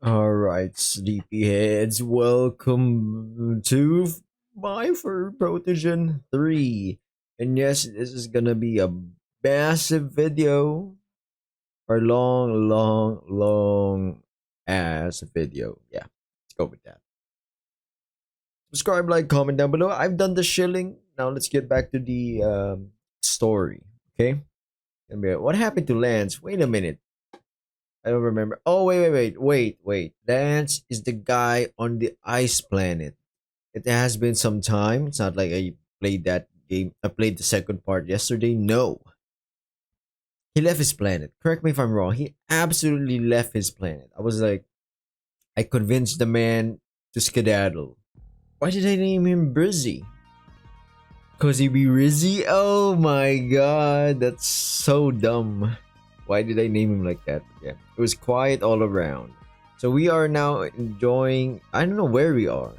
Alright, sleepyheads, welcome to my Furry Protogen 3. And yes, this is gonna be a massive video, or long ass video. Yeah, let's go with that. Subscribe, like, comment down below. I've done the shilling. Now let's get back to the story, okay? What happened to Lance? Wait a minute. I don't remember. Oh, wait. Lance is the guy on the ice planet. It has been some time. It's not like I played that game. I played the second part yesterday. No. He left his planet. Correct me if I'm wrong. He absolutely left his planet. I was like, I convinced the man to skedaddle. Why did I name him Brizzy? Cause he be Rizzy? Oh my god, that's so dumb. Why did I name him like that? Yeah, it was quiet all around. So we are now enjoying. I don't know where we are.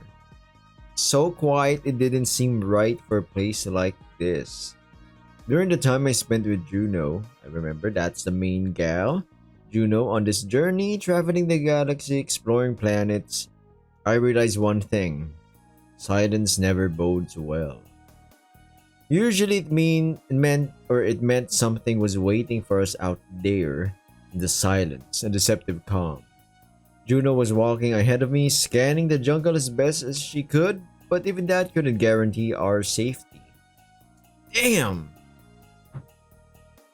So quiet, it didn't seem right for a place like this. During the time I spent with Juno, I remember that's the main gal. Juno on this journey, traveling the galaxy, exploring planets. I realized one thing: silence never bodes well. Usually it meant something was waiting for us out there in the silence and deceptive calm. Juno was walking ahead of me, scanning the jungle as best as she could, but even that couldn't guarantee our safety. Damn!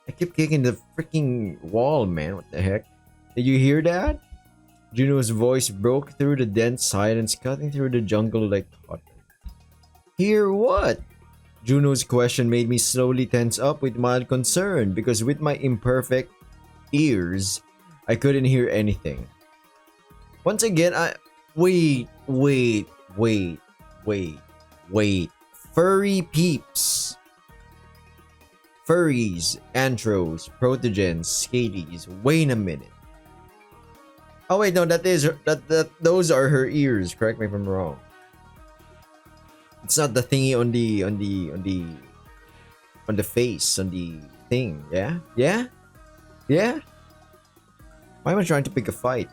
I kept kicking the freaking wall, man. What the heck? Did you hear that? Juno's voice broke through the dense silence, cutting through the jungle like thunder. Hear what? Juno's question made me slowly tense up with mild concern because with my imperfect ears, I couldn't hear anything. Once again, wait, wait. Furry peeps. Furries, Antros, Protogens, Skaties. Wait a minute. Oh wait, no, those are her ears. Correct me if I'm wrong. It's not the thingy on the face, on the thing, yeah? Yeah? Yeah? Why am I trying to pick a fight?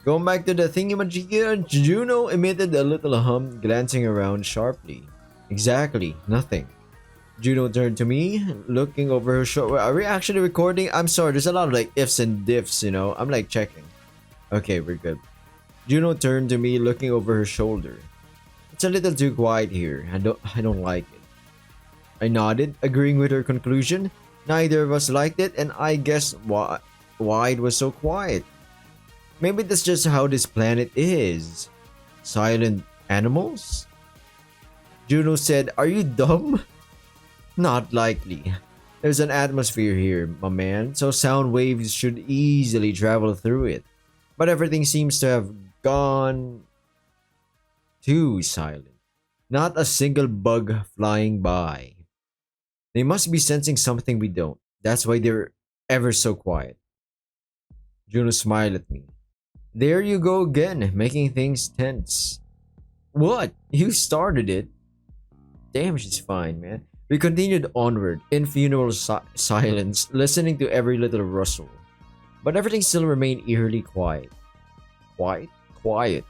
Going back to the thingy-majiggy, Juno emitted a little hum, glancing around sharply. Exactly, nothing. Juno turned to me, looking over her shoulder. Are we actually recording? I'm sorry, there's a lot of like ifs and diffs, you know? I'm like checking. Okay, we're good. Juno turned to me, looking over her shoulder. It's a little too quiet here. I don't like it. I nodded, agreeing with her conclusion. Neither of us liked it, and I guessed why it was so quiet. Maybe that's just how this planet is. Silent animals? Juno said, "Are you dumb?" Not likely. There's an atmosphere here, my man, so sound waves should easily travel through it. But everything seems to have gone too silent. Not a single bug flying by. They must be sensing something we don't. That's why they're ever so quiet. Juno smiled at me. There you go again, making things tense. What? You started it. Damn, she's fine, man. We continued onward, in funeral silence, listening to every little rustle. But everything still remained eerily quiet. Quiet? Quiet.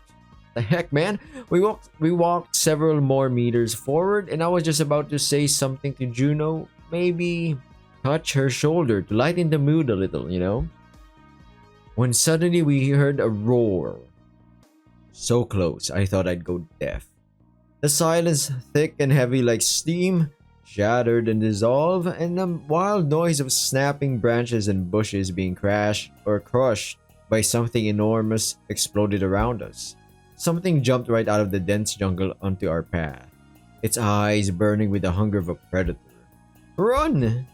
The heck, man? We walked several more meters forward, and I was just about to say something to Juno, maybe touch her shoulder to lighten the mood a little, you know? When suddenly we heard a roar. So close, I thought I'd go deaf. The silence, thick and heavy like steam, shattered and dissolved, and the wild noise of snapping branches and bushes being crashed or crushed by something enormous exploded around us. Something jumped right out of the dense jungle onto our path, its eyes burning with the hunger of a predator. Run!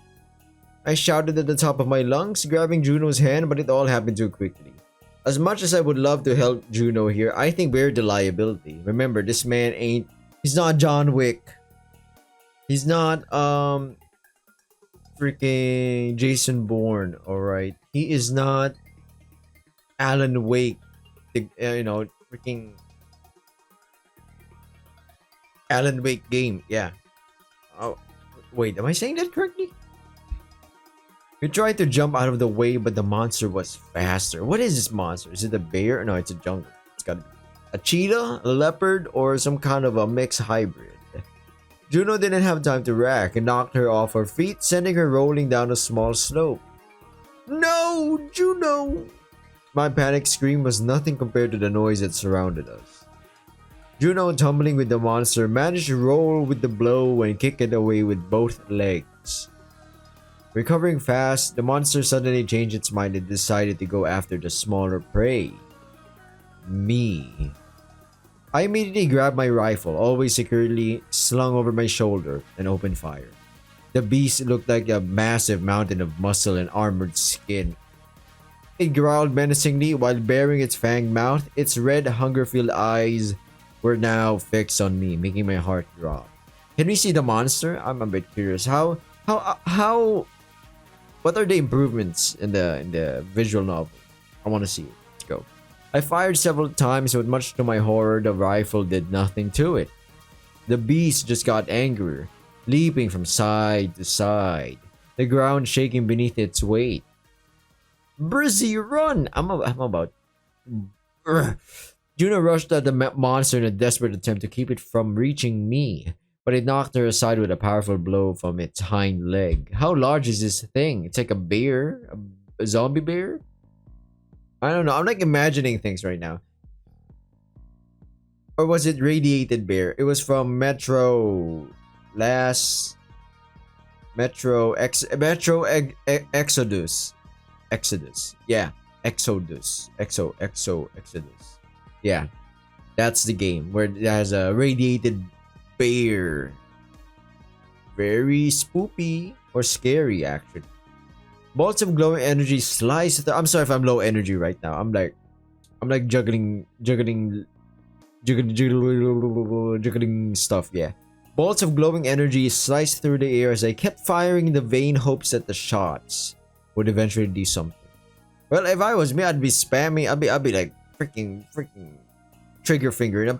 I shouted at the top of my lungs, grabbing Juno's hand, but it all happened too quickly. As much as I would love to help Juno here, I think we're the liability. Remember, this man ain't... He's not John Wick. He's not, freaking Jason Bourne, alright? He is not Alan Wake, the, freaking Alan Wake game, yeah. Oh, wait, am I saying that correctly? We tried to jump out of the way, but the monster was faster. What is this monster? Is it a bear? No, it's a jungle. It's gotta be a cheetah, a leopard, or some kind of a mixed hybrid. Juno didn't have time to react and knocked her off her feet, sending her rolling down a small slope. No, Juno! My panic scream was nothing compared to the noise that surrounded us. Juno, tumbling with the monster, managed to roll with the blow and kick it away with both legs. Recovering fast, the monster suddenly changed its mind and decided to go after the smaller prey. Me. I immediately grabbed my rifle, always securely slung over my shoulder, and opened fire. The beast looked like a massive mountain of muscle and armored skin. It growled menacingly while baring its fanged mouth. Its red, hunger-filled eyes were now fixed on me, making my heart drop. Can we see the monster? I'm a bit curious. What are the improvements in the visual novel? I want to see it. Let's go. I fired several times, but much to my horror, the rifle did nothing to it. The beast just got angrier, leaping from side to side, the ground shaking beneath its weight. Brizzy, run! I'm about. Juno rushed at the monster in a desperate attempt to keep it from reaching me, but it knocked her aside with a powerful blow from its hind leg. How large is this thing? It's like a bear? A zombie bear? I don't know. I'm like imagining things right now. Or was it Radiated Bear? It was from Metro Exodus. Exodus. Yeah. Exodus. Exodus. Yeah. That's the game where it has a radiated bear. Very spoopy or scary actually. Bolts of glowing energy slice through. I'm sorry if I'm low energy right now. I'm like juggling stuff. Yeah. Bolts of glowing energy sliced through the air as I kept firing in the vain hopes that the shots would eventually do something. Well, if I was me, I'd be spamming. I'd be like freaking trigger finger,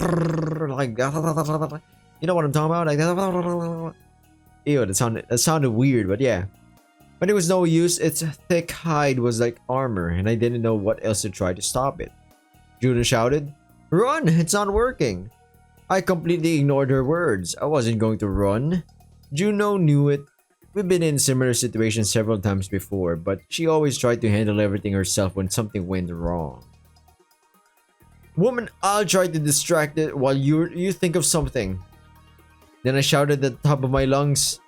like you know what I'm talking about? Like ew, that sounded weird, but yeah. But it was no use. Its thick hide was like armor, and I didn't know what else to try to stop it. Juno shouted, "Run! It's not working!" I completely ignored her words. I wasn't going to run. Juno knew it. We've been in similar situations several times before, but she always tried to handle everything herself when something went wrong. Woman, I'll try to distract it while you think of something. Then I shouted at the top of my lungs,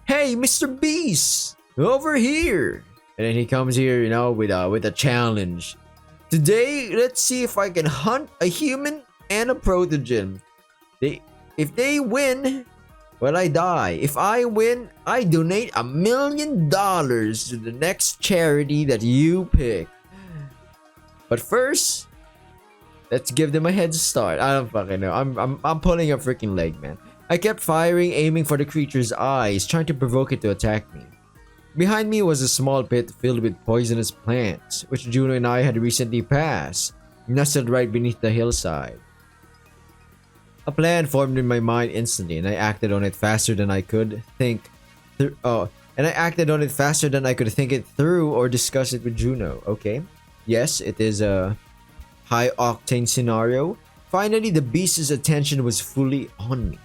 "Hey, Mr. Beast! Over here!" And then he comes here, with a challenge. Today, let's see if I can hunt a human and a protogen. If they win, well, I die. If I win, I donate $1 million to the next charity that you pick. But first, let's give them a head start. I don't fucking know. I'm pulling a freaking leg, man. I kept firing, aiming for the creature's eyes, trying to provoke it to attack me. Behind me was a small pit filled with poisonous plants, which Juno and I had recently passed, nestled right beneath the hillside. A plan formed in my mind instantly, and I acted on it faster than I could think it through or discuss it with Juno. Okay, yes, it is a high-octane scenario. Finally, the beast's attention was fully on me.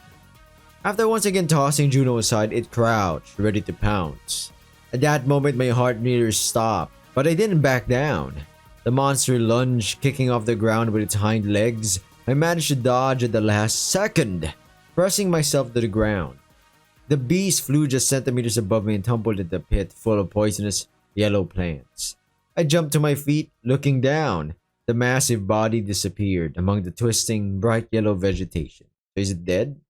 After once again tossing Juno aside, it crouched, ready to pounce. At that moment, my heart nearly stopped, but I didn't back down. The monster lunged, kicking off the ground with its hind legs. I managed to dodge at the last second, pressing myself to the ground. The beast flew just centimeters above me and tumbled into the pit full of poisonous yellow plants. I jumped to my feet, looking down. The massive body disappeared among the twisting, bright yellow vegetation. So is it dead?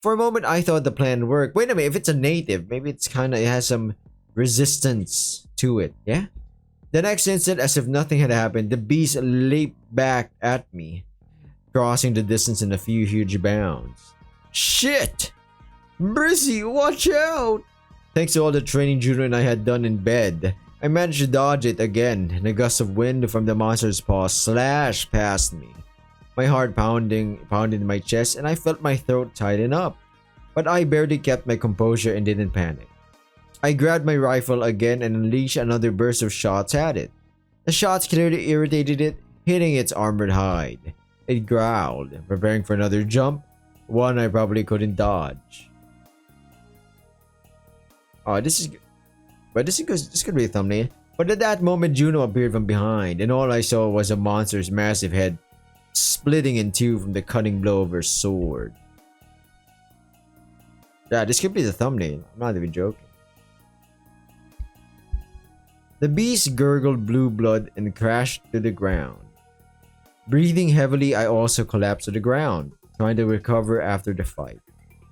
For a moment, I thought the plan worked. Wait a minute, if it's a native, maybe it has some resistance to it, yeah? The next instant, as if nothing had happened, the beast leaped back at me, crossing the distance in a few huge bounds. Shit! Brizzy, watch out! Thanks to all the training Juno and I had done in bed, I managed to dodge it again, and a gust of wind from the monster's paw slashed past me. My heart pounded in my chest, and I felt my throat tighten up. But I barely kept my composure and didn't panic. I grabbed my rifle again and unleashed another burst of shots at it. The shots clearly irritated it, hitting its armored hide. It growled, preparing for another jump, one I probably couldn't dodge. Oh, this could be a thumbnail. But at that moment, Juno appeared from behind, and all I saw was a monster's massive head splitting in two from the cutting blow of her sword. Yeah, this could be the thumbnail. I'm not even joking. The beast gurgled blue blood and crashed to the ground. Breathing heavily, I also collapsed to the ground, trying to recover after the fight.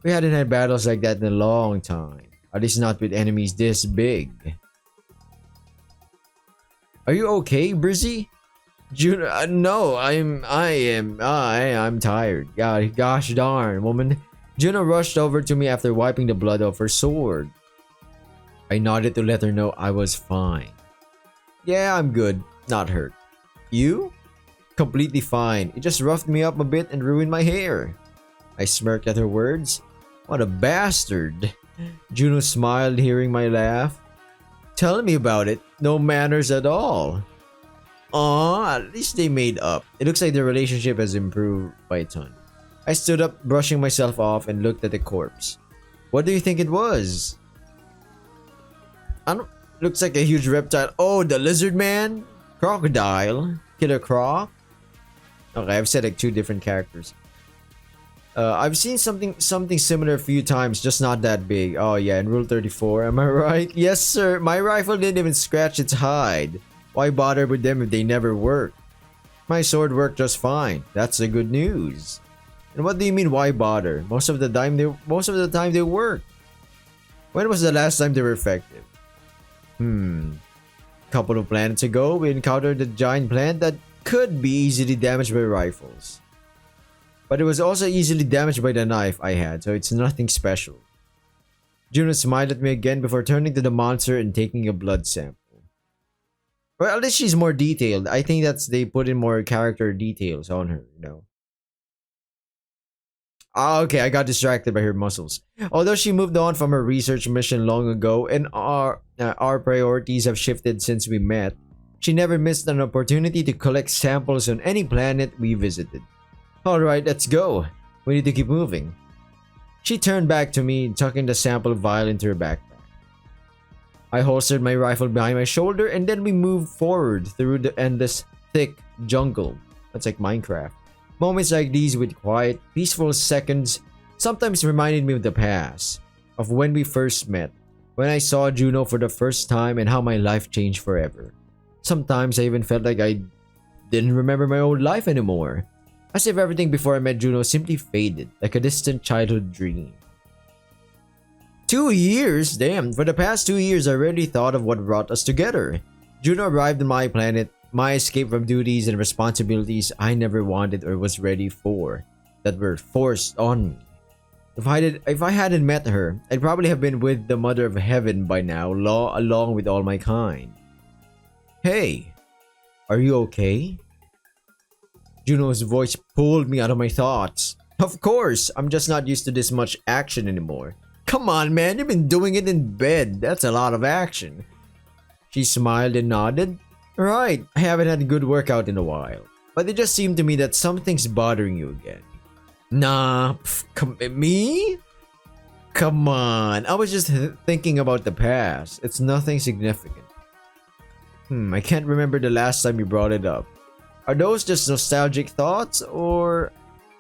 We hadn't had battles like that in a long time, at least not with enemies this big. Are you okay, Brizzy? Juno, no, I'm tired. God, gosh darn, woman. Juno rushed over to me after wiping the blood off her sword. I nodded to let her know I was fine. Yeah, I'm good, not hurt. You? Completely fine. It just roughed me up a bit and ruined my hair. I smirked at her words. What a bastard. Juno smiled hearing my laugh. Tell me about it. No manners at all. Aw, at least they made up. It looks like the relationship has improved by a ton. I stood up, brushing myself off, and looked at the corpse. What do you think it was? Looks like a huge reptile. Oh, the lizard man? Crocodile? Killer Croc? Okay, I've said like two different characters. I've seen something similar a few times, just not that big. Oh yeah, in Rule 34, am I right? Yes sir, my rifle didn't even scratch its hide. Why bother with them if they never work? My sword worked just fine. That's the good news. And what do you mean why bother? Most of the time they work. When was the last time they were effective? Couple of planets ago, we encountered a giant plant that could be easily damaged by rifles. But it was also easily damaged by the knife I had, so it's nothing special. Juno smiled at me again before turning to the monster and taking a blood sample. Well, at least she's more detailed. I think they put in more character details on her, you know. Okay, I got distracted by her muscles. Although she moved on from her research mission long ago and our priorities have shifted since we met, she never missed an opportunity to collect samples on any planet we visited. Alright, let's go. We need to keep moving. She turned back to me, tucking the sample vial into her backpack. I holstered my rifle behind my shoulder and then we moved forward through the endless, thick jungle. That's like Minecraft. Moments like these with quiet, peaceful seconds sometimes reminded me of the past, of when we first met, when I saw Juno for the first time and how my life changed forever. Sometimes I even felt like I didn't remember my old life anymore. As if everything before I met Juno simply faded, like a distant childhood dream. 2 years? Damn, for the past 2 years I rarely thought of what brought us together. Juno arrived on my planet, my escape from duties and responsibilities I never wanted or was ready for, that were forced on me. If I hadn't met her, I'd probably have been with the Mother of Heaven by now, along with all my kind. Hey, are you okay? Juno's voice pulled me out of my thoughts. Of course, I'm just not used to this much action anymore. Come on, man, you've been doing it in bed. That's a lot of action. She smiled and nodded. Right, I haven't had a good workout in a while. But it just seemed to me that something's bothering you again. Nah, me? Come on, I was just thinking about the past. It's nothing significant. I can't remember the last time you brought it up. Are those just nostalgic thoughts or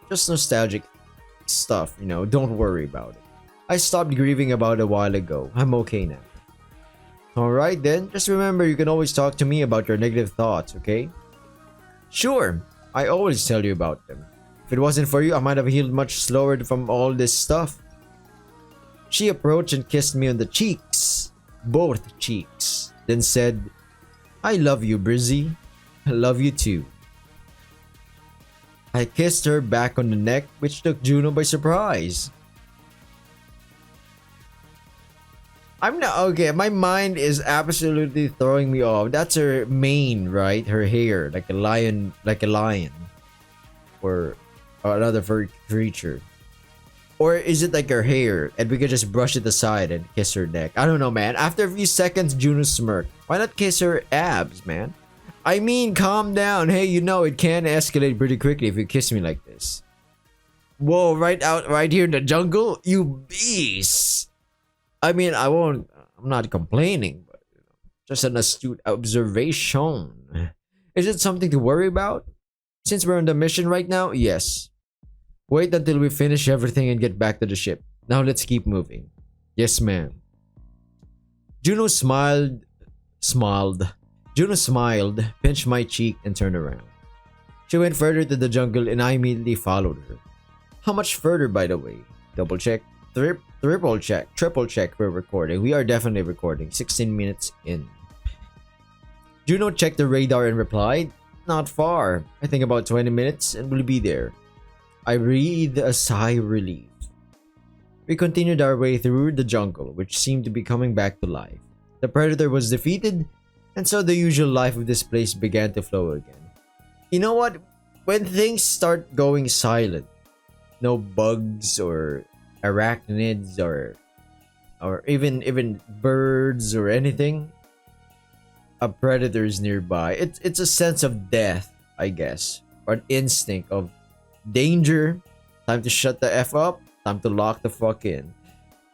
just nostalgic stuff, you know? Don't worry about it. I stopped grieving about it a while ago. I'm okay now. Alright then, just remember you can always talk to me about your negative thoughts, okay? Sure, I always tell you about them. If it wasn't for you, I might have healed much slower from all this stuff. She approached and kissed me on the cheeks. Both cheeks. Then said, I love you, Brizzy. I love you too. I kissed her back on the neck, which took Juno by surprise. I'm not okay. My mind is absolutely throwing me off. That's her mane, right? Her hair, like a lion, or another furry creature. Or is it like her hair and we could just brush it aside and kiss her neck? I don't know, man. After a few seconds, Juno smirked. Why not kiss her abs, man? I mean, calm down. Hey, you know, it can escalate pretty quickly if you kiss me like this. Whoa, right here in the jungle? You beast! I mean, I'm not complaining, but just an astute observation. Is it something to worry about? Since we're on the mission right now, yes. Wait until we finish everything and get back to the ship. Now let's keep moving. Yes, ma'am. Juno smiled, pinched my cheek, and turned around. She went further to the jungle and I immediately followed her. How much further, by the way? Double check, triple check we're recording. We are definitely recording. 16 minutes in. Juno checked the radar and replied, not far. I think about 20 minutes and we'll be there. I breathed a sigh of relief. We continued our way through the jungle, which seemed to be coming back to life. The predator was defeated, and so the usual life of this place began to flow again. You know what? When things start going silent, no bugs or arachnids or even birds or anything, a predator is nearby. It's a sense of death, I guess, or an instinct of danger. Time to shut the F up. Time to lock the fuck in.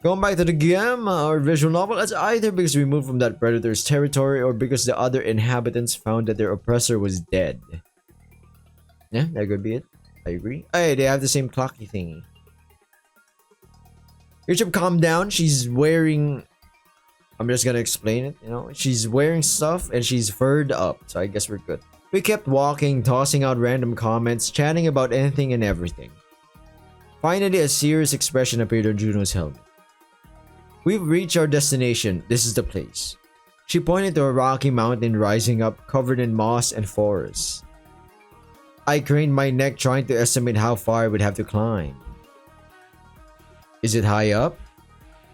Going back to the game or visual novel, it's either because we moved from that predator's territory or because the other inhabitants found that their oppressor was dead. Yeah, that could be it. I agree. Hey, they have the same clocky thingy. You should calm down. She's wearing... I'm just gonna explain it, you know. She's wearing stuff and she's furred up, so I guess we're good. We kept walking, tossing out random comments, chatting about anything and everything. Finally, a serious expression appeared on Juno's helmet. We've reached our destination. This is the place. She pointed to a rocky mountain rising up, covered in moss and forests. I craned my neck trying to estimate how far I would have to climb. Is it high up?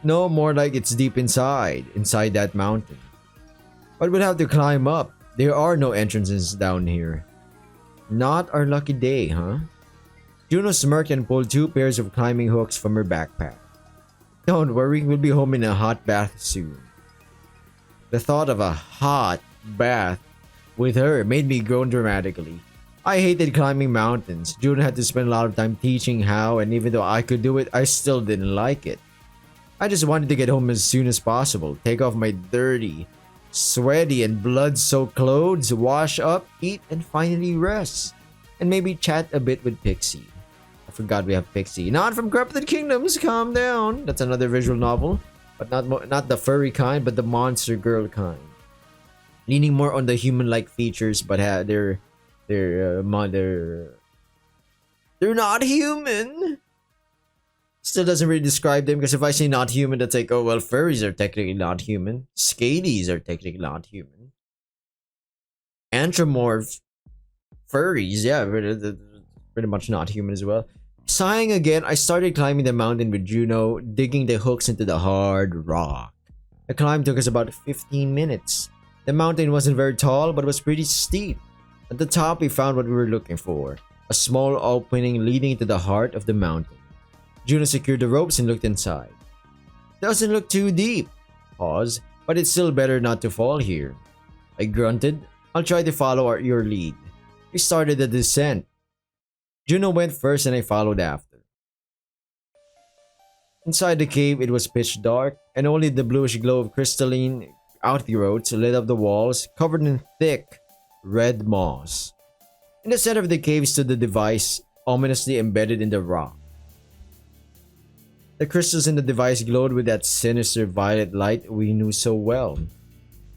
No, more like it's deep inside that mountain. But we'll have to climb up. There are no entrances down here. Not our lucky day, huh? Juno smirked and pulled 2 pairs of climbing hooks from her backpack. Don't worry, we'll be home in a hot bath soon. The thought of a hot bath with her made me groan dramatically. I hated climbing mountains. Juno had to spend a lot of time teaching how, and even though I could do it, I still didn't like it. I just wanted to get home as soon as possible, take off my dirty, sweaty, and blood-soaked clothes, wash up, eat, and finally rest. And maybe chat a bit with Pixie. I forgot we have Pixie. Not from Corrupted Kingdoms, calm down. That's another visual novel. But not the furry kind, but the monster girl kind. Leaning more on the human-like features, but they're not human. Still doesn't really describe them, because if I say not human, that's like, oh well, furries are technically not human. Scalies are technically not human. Anthropomorph furries, yeah, pretty much not human as well. Sighing again, I started climbing the mountain with Juno, digging the hooks into the hard rock. The climb took us about 15 minutes. The mountain wasn't very tall, but was pretty steep. At the top, we found what we were looking for, a small opening leading to the heart of the mountain. Juno secured the ropes and looked inside. Doesn't look too deep. Pause. But it's still better not to fall here. I grunted. I'll try to follow your lead. We started the descent. Juno went first and I followed after. Inside the cave, it was pitch dark, and only the bluish glow of crystalline outgrowths lit up the walls, covered in thick, red moss. In the center of the cave stood the device, ominously embedded in the rock. The crystals in the device glowed with that sinister violet light we knew so well.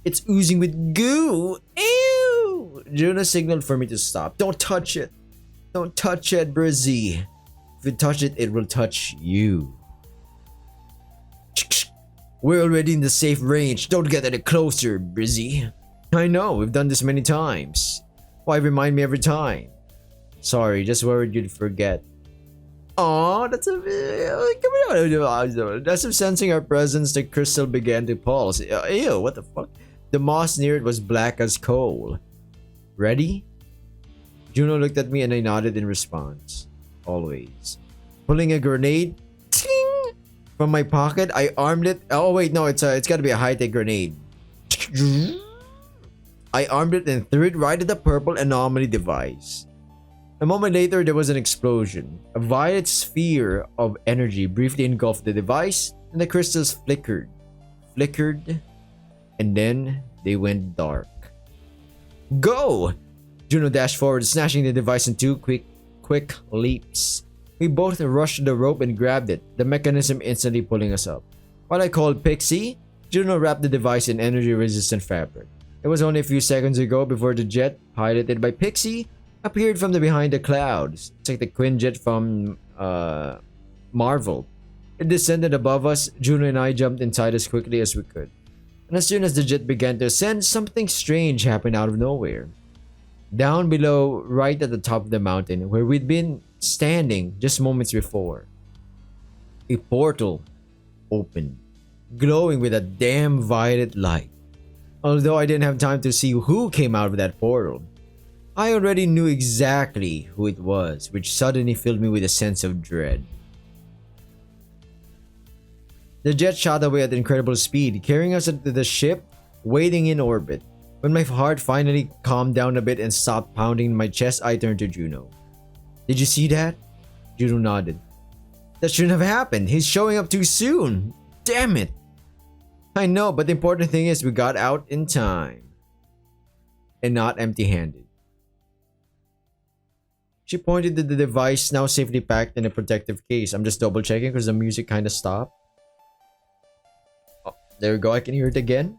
It's oozing with goo! Ew! Juno signaled for me to stop. Don't touch it! Don't touch it, Brizzy. If you touch it, it will touch you. We're already in the safe range. Don't get any closer, Brizzy. I know, we've done this many times. Why remind me every time? Sorry, just worried you'd forget. Aw, that's a... Come on. As if sensing our presence, the crystal began to pulse. Ew, what the fuck? The moss near it was black as coal. Ready? Juno looked at me and I nodded in response. Always. Pulling a grenade, From my pocket, I armed it. Oh wait, no, it's got to be a high-tech grenade. I armed it and threw it right at the purple anomaly device. A moment later, there was an explosion. A violet sphere of energy briefly engulfed the device, and the crystals flickered, and then they went dark. Go! Juno dashed forward, snatching the device in two quick leaps. We both rushed to the rope and grabbed it, the mechanism instantly pulling us up. While I called Pixie, Juno wrapped the device in energy-resistant fabric. It was only a few seconds ago before the jet, piloted by Pixie, appeared from behind the clouds. It's like the Quinjet from Marvel. It descended above us. Juno and I jumped inside as quickly as we could. And as soon as the jet began to ascend, something strange happened out of nowhere. Down below, right at the top of the mountain, where we'd been standing just moments before, a portal opened, glowing with a damn violet light. Although I didn't have time to see who came out of that portal, I already knew exactly who it was, which suddenly filled me with a sense of dread. The jet shot away at incredible speed, carrying us to the ship waiting in orbit. When my heart finally calmed down a bit and stopped pounding in my chest, I turned to Juno. Did you see that? Juno nodded. That shouldn't have happened. He's showing up too soon. Damn it. I know, but the important thing is we got out in time. And not empty-handed. She pointed to the device, now safely packed in a protective case. I'm just double checking because the music kind of stopped. Oh, there we go. I can hear it again.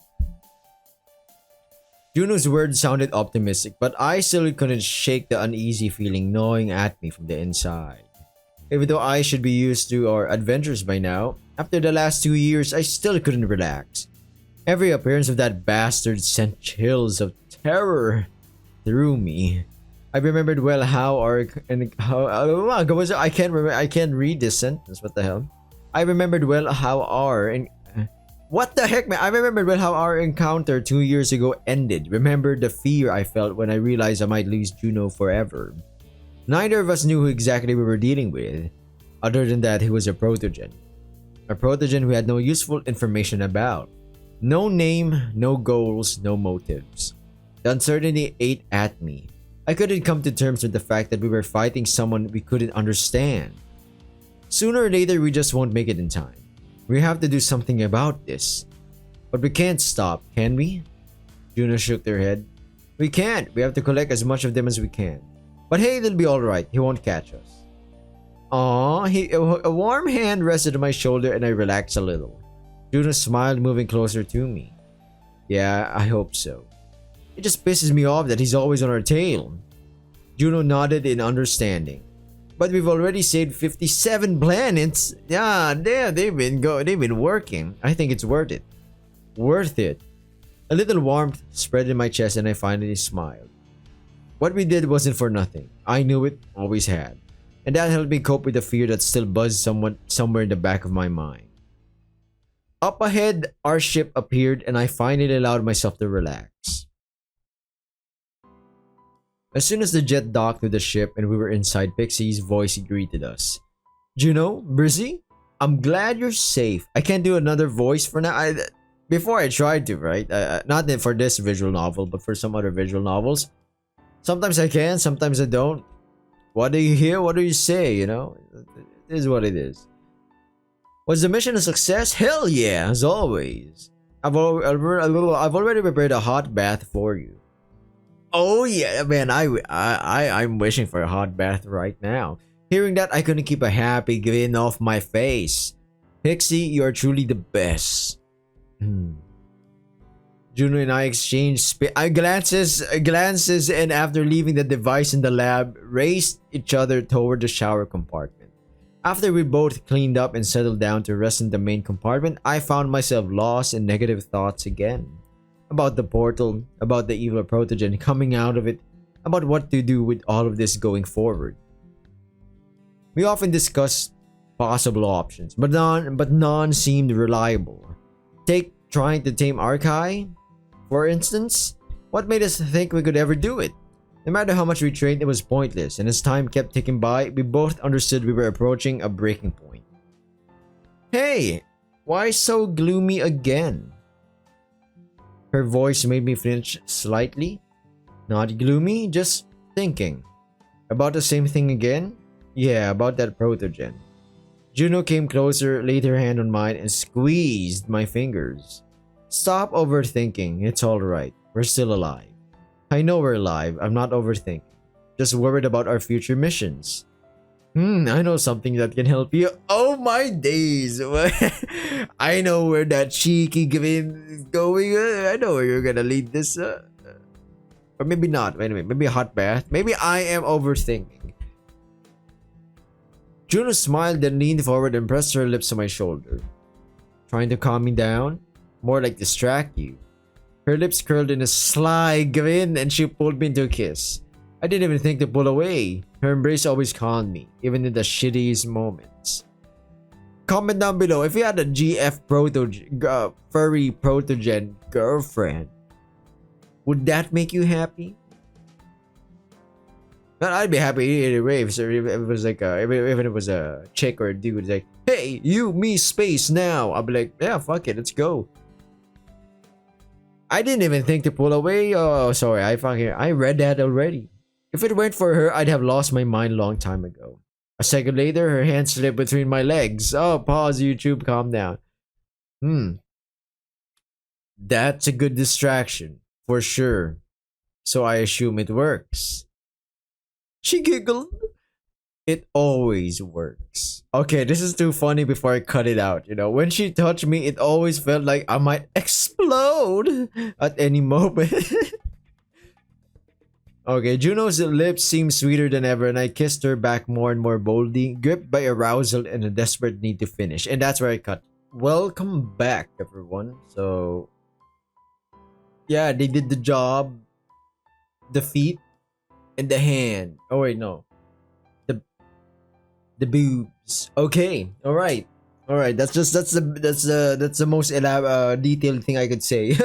Juno's words sounded optimistic, but I still couldn't shake the uneasy feeling gnawing at me from the inside. Even though I should be used to our adventures by now, after the last 2 years, I still couldn't relax. Every appearance of that bastard sent chills of terror through me. I remembered well how our I can't read this sentence. What the hell? I remembered well how our what the heck, man? I remembered well how our encounter 2 years ago ended. Remembered the fear I felt when I realized I might lose Juno forever. Neither of us knew who exactly we were dealing with, other than that he was a protogen. A protogen we had no useful information about. No name, no goals, no motives. The uncertainty ate at me. I couldn't come to terms with the fact that we were fighting someone we couldn't understand. Sooner or later, we just won't make it in time. We have to do something about this. But we can't stop, can we? Juno shook her head. We can't. We have to collect as much of them as we can. But hey, it'll be alright. He won't catch us. A warm hand rested on my shoulder and I relaxed a little. Juno smiled, moving closer to me. Yeah, I hope so. It just pisses me off that he's always on our tail. Juno nodded in understanding. But we've already saved 57 planets. Yeah, they've been working. I think it's worth it. Worth it. A little warmth spread in my chest and I finally smiled. What we did wasn't for nothing. I knew it, always had. And that helped me cope with the fear that still buzzed somewhere in the back of my mind. Up ahead, our ship appeared and I finally allowed myself to relax. As soon as the jet docked with the ship and we were inside, Pixie's voice greeted us. Juno, Brizzy, I'm glad you're safe. I can't do another voice for now. Before I tried to, right? Not for this visual novel, but for some other visual novels. Sometimes I can, sometimes I don't. What do you hear? What do you say? You know, it is what it is. Was the mission a success? Hell yeah, as always. I've already prepared a hot bath for you. Oh yeah, man, I'm wishing for a hot bath right now. Hearing that, I couldn't keep a happy grin off my face. Pixie, you are truly the best. Juno and I exchanged glances, and after leaving the device in the lab, raced each other toward the shower compartment. After we both cleaned up and settled down to rest in the main compartment, I found myself lost in negative thoughts again. About the portal, about the evil protogen coming out of it, about what to do with all of this going forward. We often discussed possible options, but none seemed reliable. Take trying to tame Archai, for instance. What made us think we could ever do it? No matter how much we trained, it was pointless, and as time kept ticking by, we both understood we were approaching a breaking point. Hey, why so gloomy again? Her voice made me flinch slightly. Not gloomy, just thinking. About the same thing again? Yeah, about that protogen. Juno came closer, laid her hand on mine, and squeezed my fingers. Stop overthinking, it's alright. We're still alive. I know we're alive, I'm not overthinking. Just worried about our future missions. I know something that can help you. Oh my days! I know where that cheeky grin is going. I know where you're gonna lead this. Or maybe not. Anyway, maybe a hot bath. Maybe I am overthinking. Juno smiled and leaned forward and pressed her lips on my shoulder. Trying to calm me down? More like distract you. Her lips curled in a sly grin and she pulled me into a kiss. I didn't even think to pull away. Her embrace always calmed me, even in the shittiest moments. Comment down below if you had a Furry Protogen girlfriend. Would that make you happy? But I'd be happy anyway if it was like even if it was a chick or a dude. It's like, hey, you, me, space now. I'll be like, yeah, fuck it, let's go. I didn't even think to pull away. Oh, sorry, I read that already. If it weren't for her, I'd have lost my mind a long time ago. A second later, her hand slipped between my legs. Oh, pause, YouTube, calm down. That's a good distraction, for sure. So I assume it works. She giggled. It always works. Okay, this is too funny before I cut it out. You know, when she touched me, it always felt like I might explode at any moment. Okay, Juno's lips seemed sweeter than ever, and I kissed her back more and more boldly, gripped by arousal and a desperate need to finish. And that's where I cut. Welcome back, everyone. So, yeah, they did the job. The feet and the hand. Oh wait, no. The boobs. Okay, all right. That's the most detailed thing I could say.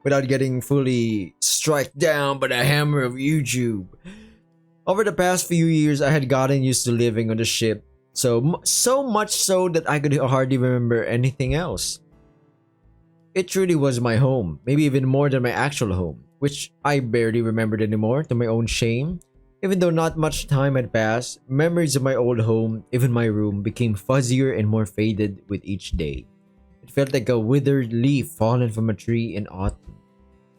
Without getting fully struck down by the hammer of YouTube. Over the past few years, I had gotten used to living on the ship, so much so that I could hardly remember anything else. It truly was my home, maybe even more than my actual home, which I barely remembered anymore, to my own shame. Even though not much time had passed, memories of my old home, even my room, became fuzzier and more faded with each day. It felt like a withered leaf fallen from a tree in autumn.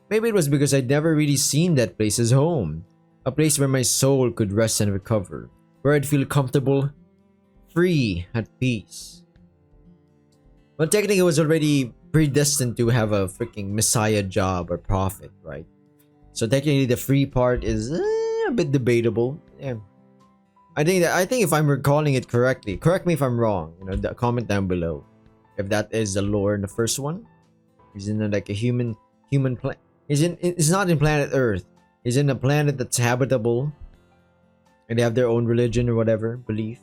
Maybe it was because I'd never really seen that place as home. A place where my soul could rest and recover. Where I'd feel comfortable, free, at peace. Well, technically, I was already predestined to have a freaking messiah job or prophet, right? So technically, the free part is a bit debatable. Yeah. I think if I'm recalling it correctly, correct me if I'm wrong. You know, comment down below if that is the lore in the first one. Isn't it like a human planet? It's not in planet Earth. It's in a planet that's habitable, and they have their own religion or whatever belief.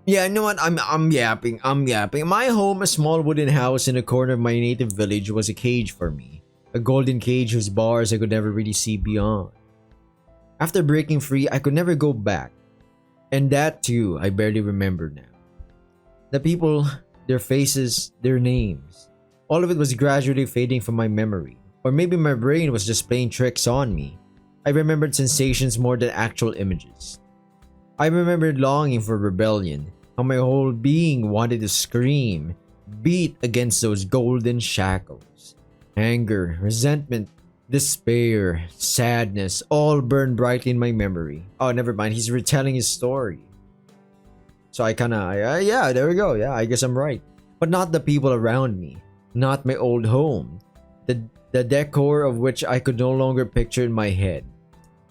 Yeah, you know what? I'm yapping. My home, a small wooden house in a corner of my native village, was a cage for me. A golden cage whose bars I could never really see beyond. After breaking free, I could never go back. And that too, I barely remember now. The people, their faces, their names. All of it was gradually fading from my memory. Or maybe my brain was just playing tricks on me. I remembered sensations more than actual images. I remembered longing for rebellion, how my whole being wanted to scream, beat against those golden shackles. Anger, resentment, despair, sadness, all burned brightly in my memory. Oh, never mind, he's retelling his story. So yeah, there we go. Yeah, I guess I'm right. But not the people around me. Not my old home. The decor of which I could no longer picture in my head.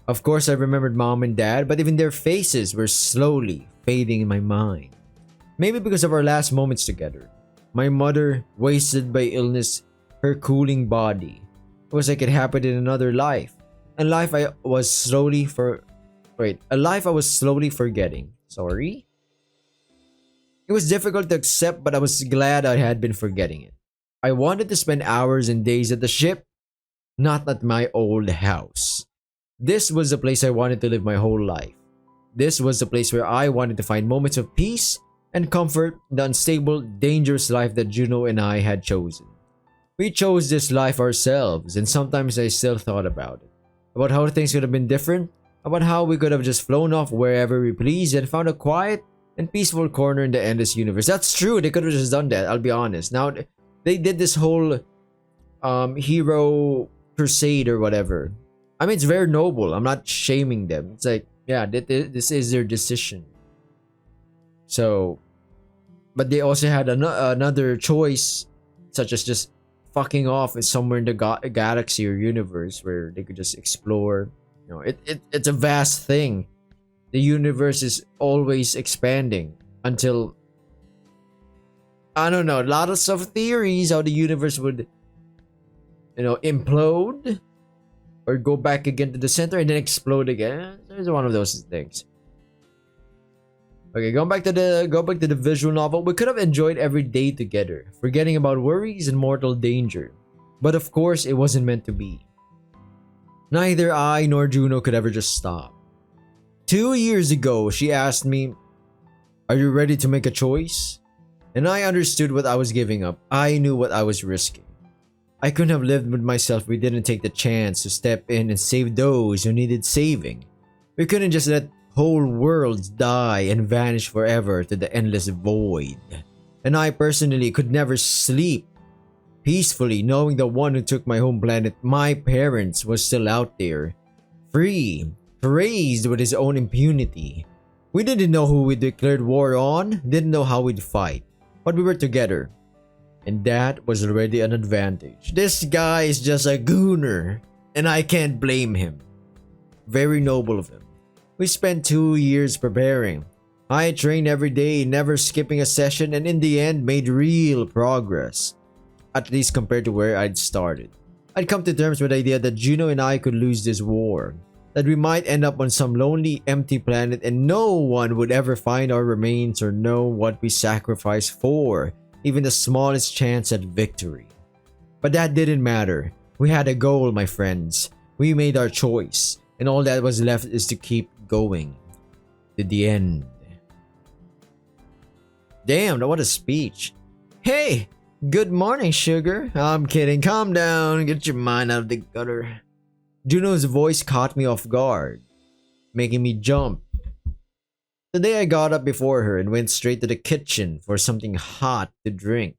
Of course, I remembered mom and dad, but even their faces were slowly fading in my mind. Maybe because of our last moments together. My mother, wasted by illness, her cooling body. It was like it happened in another life. A life I was slowly forgetting. Sorry? It was difficult to accept, but I was glad I had been forgetting it. I wanted to spend hours and days at the ship, not at my old house. This was the place I wanted to live my whole life. This was the place where I wanted to find moments of peace and comfort the unstable, dangerous life that Juno and I had chosen. We chose this life ourselves, and sometimes I still thought about it. About how things could have been different, about how we could have just flown off wherever we pleased and found a quiet and peaceful corner in the endless universe. That's true, they could have just done that, I'll be honest. Now, they did this whole hero crusade or whatever. I mean, it's very noble. I'm not shaming them. It's like, yeah, this is their decision. So, but they also had another choice, such as just fucking off in somewhere in the galaxy or universe where they could just explore. You know, it's a vast thing. The universe is always expanding until, I don't know, lots of theories how the universe would, implode or go back again to the center and then explode again. It's one of those things. Okay, go back to the visual novel. We could have enjoyed every day together, forgetting about worries and mortal danger. But of course, it wasn't meant to be. Neither I nor Juno could ever just stop. 2 years ago, she asked me, "Are you ready to make a choice?" And I understood what I was giving up. I knew what I was risking. I couldn't have lived with myself if we didn't take the chance to step in and save those who needed saving. We couldn't just let whole worlds die and vanish forever to the endless void. And I personally could never sleep peacefully knowing the one who took my home planet, my parents, was still out there, free, praised with his own impunity. We didn't know who we declared war on, didn't know how we'd fight, but we were together. And that was already an advantage. This guy is just a gooner, and I can't blame him. Very noble of him. We spent 2 years preparing. I trained every day, never skipping a session, and in the end made real progress. At least compared to where I'd started. I'd come to terms with the idea that Juno and I could lose this war. That we might end up on some lonely, empty planet and no one would ever find our remains or know what we sacrificed for even the smallest chance at victory. But that didn't matter. We had a goal, my friends. We made our choice, and all that was left is to keep going to the end. Damn, what a speech. Hey, good morning, sugar. I'm kidding. Calm down. Get your mind out of the gutter. Juno's voice caught me off guard, making me jump. Today I got up before her and went straight to the kitchen for something hot to drink.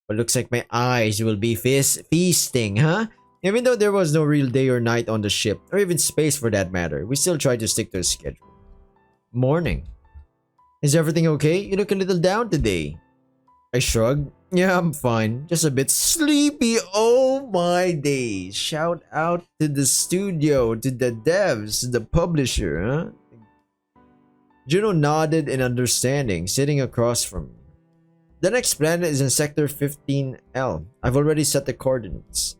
But looks like my eyes will be feasting, huh? Even though there was no real day or night on the ship, or even space for that matter, we still tried to stick to a schedule. Morning. Is everything okay? You look a little down today. I shrugged. Yeah, I'm fine. Just a bit sleepy. Oh my days. Shout out to the studio, to the devs, to the publisher, huh? Juno nodded in understanding, sitting across from me. The next planet is in Sector 15L. I've already set the coordinates.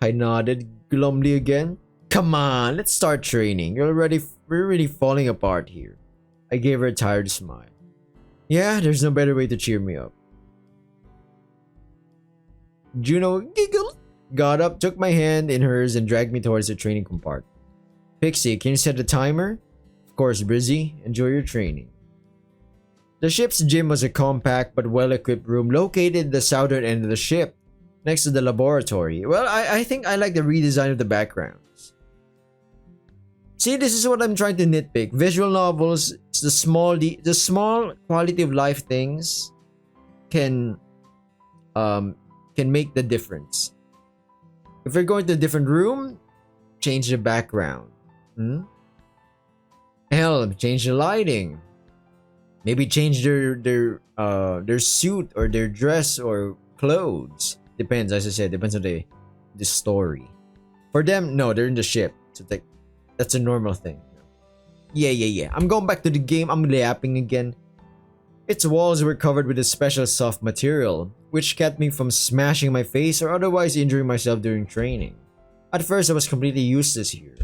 I nodded glumly again. Come on, let's start training. We're really falling apart here. I gave her a tired smile. Yeah, there's no better way to cheer me up. Juno giggled, got up, took my hand in hers, and dragged me towards the training compartment. Pixie, can you set a timer? Of course, Brizzy. Enjoy your training. The ship's gym was a compact but well-equipped room located at the southern end of the ship, next to the laboratory. Well, I think I like the redesign of the backgrounds. See, this is what I'm trying to nitpick. Visual novels, the small quality of life things can make the difference. If we're going to a different room, change the background. Hell, change the lighting. Maybe change their suit or their dress or clothes. Depends, as I said, depends on the story. For them, no, they're in the ship. So that's a normal thing. Yeah. I'm going back to the game. I'm yapping again. Its walls were covered with a special soft material, which kept me from smashing my face or otherwise injuring myself during training. At first, I was completely useless here.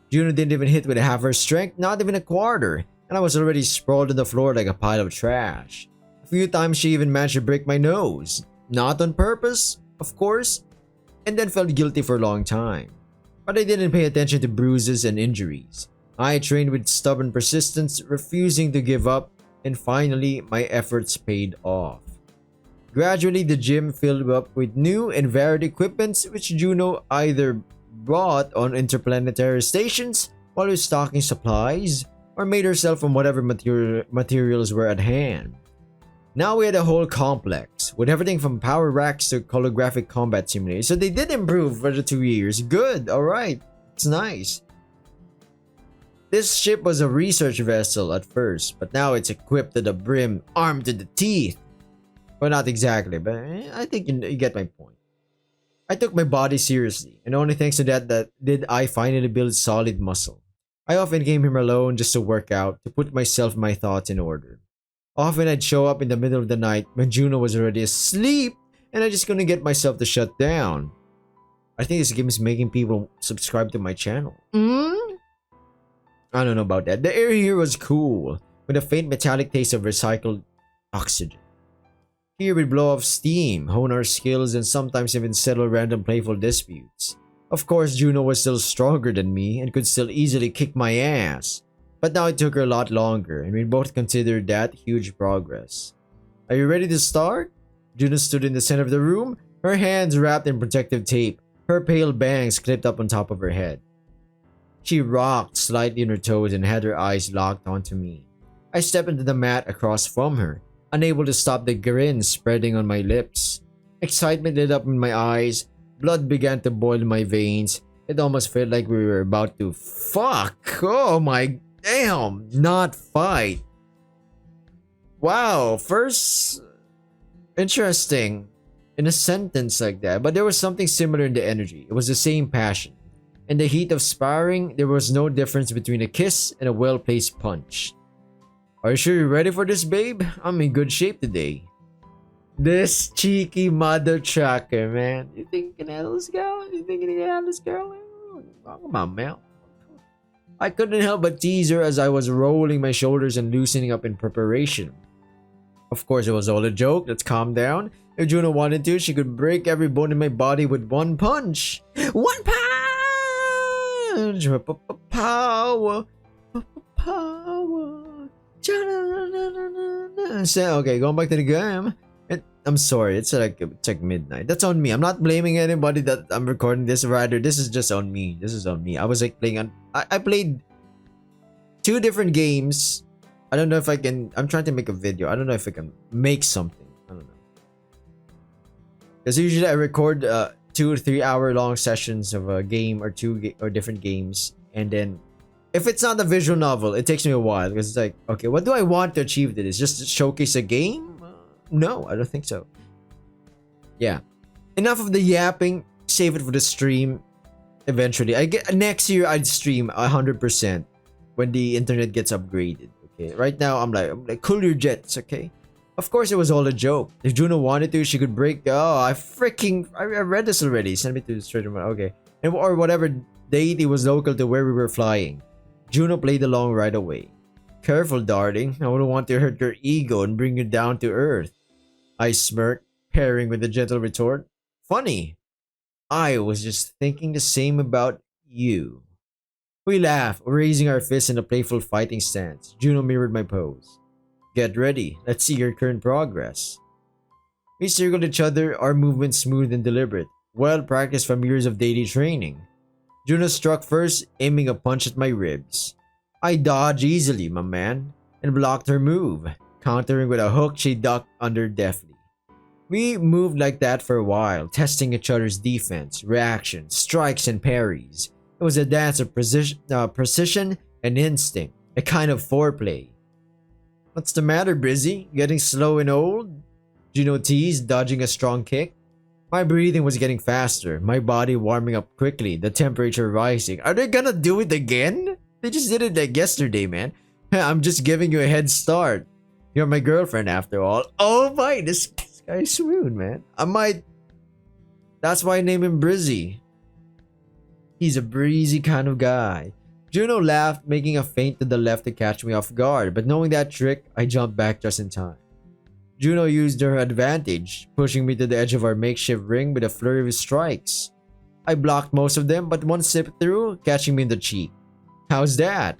Juno didn't even hit with half her strength, not even a quarter, and I was already sprawled on the floor like a pile of trash. A few times she even managed to break my nose. Not on purpose, of course, and then felt guilty for a long time. But I didn't pay attention to bruises and injuries. I trained with stubborn persistence, refusing to give up and finally, my efforts paid off. Gradually, the gym filled up with new and varied equipments which Juno either brought on interplanetary stations while restocking supplies or made herself from whatever materials were at hand. Now we had a whole complex with everything from power racks to holographic combat simulators. So they did improve for the 2 years. Good, alright. It's nice. This ship was a research vessel at first, but now it's equipped to the brim, armed to the teeth. Well, not exactly, but I think you get my point. I took my body seriously, and only thanks to that did I finally build solid muscle. I often came here alone just to work out, to put myself and my thoughts in order. Often I'd show up in the middle of the night when Juno was already asleep, and I just couldn't get myself to shut down. I think this game is making people subscribe to my channel. I don't know about that. The air here was cool, with a faint metallic taste of recycled oxygen. Here we'd blow off steam, hone our skills, and sometimes even settle random playful disputes. Of course, Juno was still stronger than me and could still easily kick my ass. But now it took her a lot longer, and we both considered that huge progress. Are you ready to start? Juno stood in the center of the room, her hands wrapped in protective tape, her pale bangs clipped up on top of her head. She rocked slightly on her toes and had her eyes locked onto me. I stepped into the mat across from her, unable to stop the grin spreading on my lips. Excitement lit up in my eyes, blood began to boil in my veins. It almost felt like we were about to fuck. Oh my damn, not fight. Wow, first interesting in a sentence like that, but there was something similar in the energy. It was the same passion. In the heat of sparring, there was no difference between a kiss and a well-placed punch. Are you sure you're ready for this, babe? I'm in good shape today. This cheeky mother trucker, man. You think you can handle this girl? You think you can handle this girl? Oh, come on, man. I couldn't help but tease her as I was rolling my shoulders and loosening up in preparation. Of course, it was all a joke. Let's calm down. If Juno wanted to, she could break every bone in my body with one punch. One punch! Power. Power. So, okay, going back to the game. I'm sorry, it's like midnight. That's on me. I'm not blaming anybody that I'm recording this. Rather, this is just on me. This is on me. I was like playing on. I played 2 different games. I don't know if I can. I'm trying to make a video. I don't know if I can make something. I don't know. Because usually I record 2 or 3 hour long sessions of a game or or different games, and then if it's not a visual novel, it takes me a while because it's like, okay, what do I want to achieve with this? Just to showcase a game? No, I don't think so. Yeah. Enough of the yapping. Save it for the stream. Eventually. Next year I'd stream 100% when the internet gets upgraded. Okay. Right now I'm like cool your jets, okay? Of course it was all a joke. If Juno wanted to, she could break. Oh, I read this already. Send me to the straight. Okay. Or whatever deity was local to where we were flying. Juno played along right away. Careful, darling. I wouldn't want to hurt your ego and bring you down to earth. I smirked, pairing with a gentle retort. Funny. I was just thinking the same about you. We laughed, raising our fists in a playful fighting stance. Juno mirrored my pose. Get ready. Let's see your current progress. We circled each other, our movements smooth and deliberate, well practiced from years of daily training. Juno struck first, aiming a punch at my ribs. I dodged easily, my man, and blocked her move, countering with a hook she ducked under deftly. We moved like that for a while, testing each other's defense, reactions, strikes, and parries. It was a dance of precision and instinct, a kind of foreplay. What's the matter, Brizzy? Getting slow and old? Juno teased, dodging a strong kick. My breathing was getting faster, my body warming up quickly, the temperature rising. Are they gonna do it again? They just did it like yesterday, man. I'm just giving you a head start. You're my girlfriend after all. Oh my, this guy's smooth, man. That's why I name him Brizzy. He's a breezy kind of guy. Juno laughed, making a feint to the left to catch me off guard, but knowing that trick, I jumped back just in time. Juno used her advantage, pushing me to the edge of our makeshift ring with a flurry of strikes. I blocked most of them, but one slipped through, catching me in the cheek. How's that?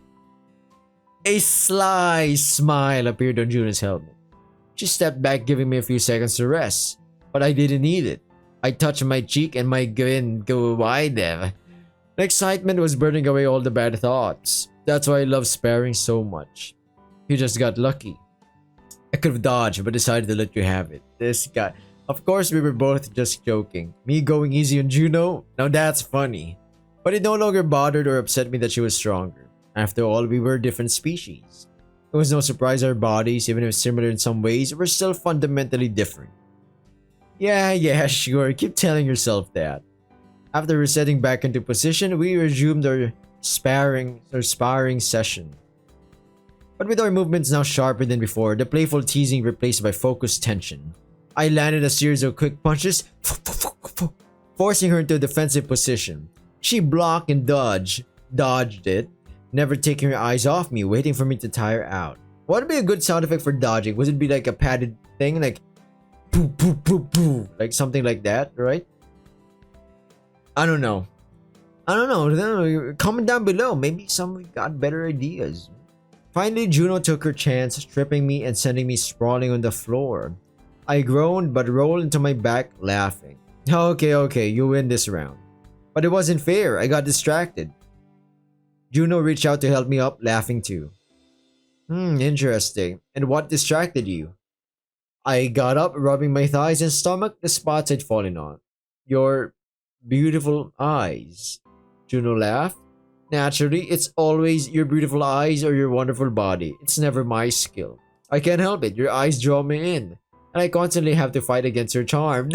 A sly smile appeared on Juno's helmet. She stepped back, giving me a few seconds to rest. But I didn't need it. I touched my cheek and my grin go wide there. The excitement was burning away all the bad thoughts. That's why I love sparring so much. You just got lucky. I could have dodged, but decided to let you have it. This guy. Of course, we were both just joking. Me going easy on Juno? Now that's funny. But it no longer bothered or upset me that she was stronger. After all, we were different species. It was no surprise our bodies, even if similar in some ways, were still fundamentally different. Yeah, sure. Keep telling yourself that. After resetting back into position, we resumed our sparring session. But with our movements now sharper than before, the playful teasing replaced by focused tension. I landed a series of quick punches, forcing her into a defensive position. She blocked and dodged it, never taking her eyes off me, waiting for me to tire out. What would be a good sound effect for dodging? Would it be like a padded thing, like poo poo poo poo, like something like that, right? I don't know. Comment down below. Maybe someone got better ideas. Finally, Juno took her chance, stripping me and sending me sprawling on the floor. I groaned but rolled into my back, laughing. Okay, you win this round. But it wasn't fair. I got distracted. Juno reached out to help me up, laughing too. Interesting. And what distracted you? I got up, rubbing my thighs and stomach, the spots I'd fallen on. Your beautiful eyes. Juno laughed. Naturally, it's always your beautiful eyes or your wonderful body. It's never my skill. I can't help it. Your eyes draw me in. And I constantly have to fight against your charm.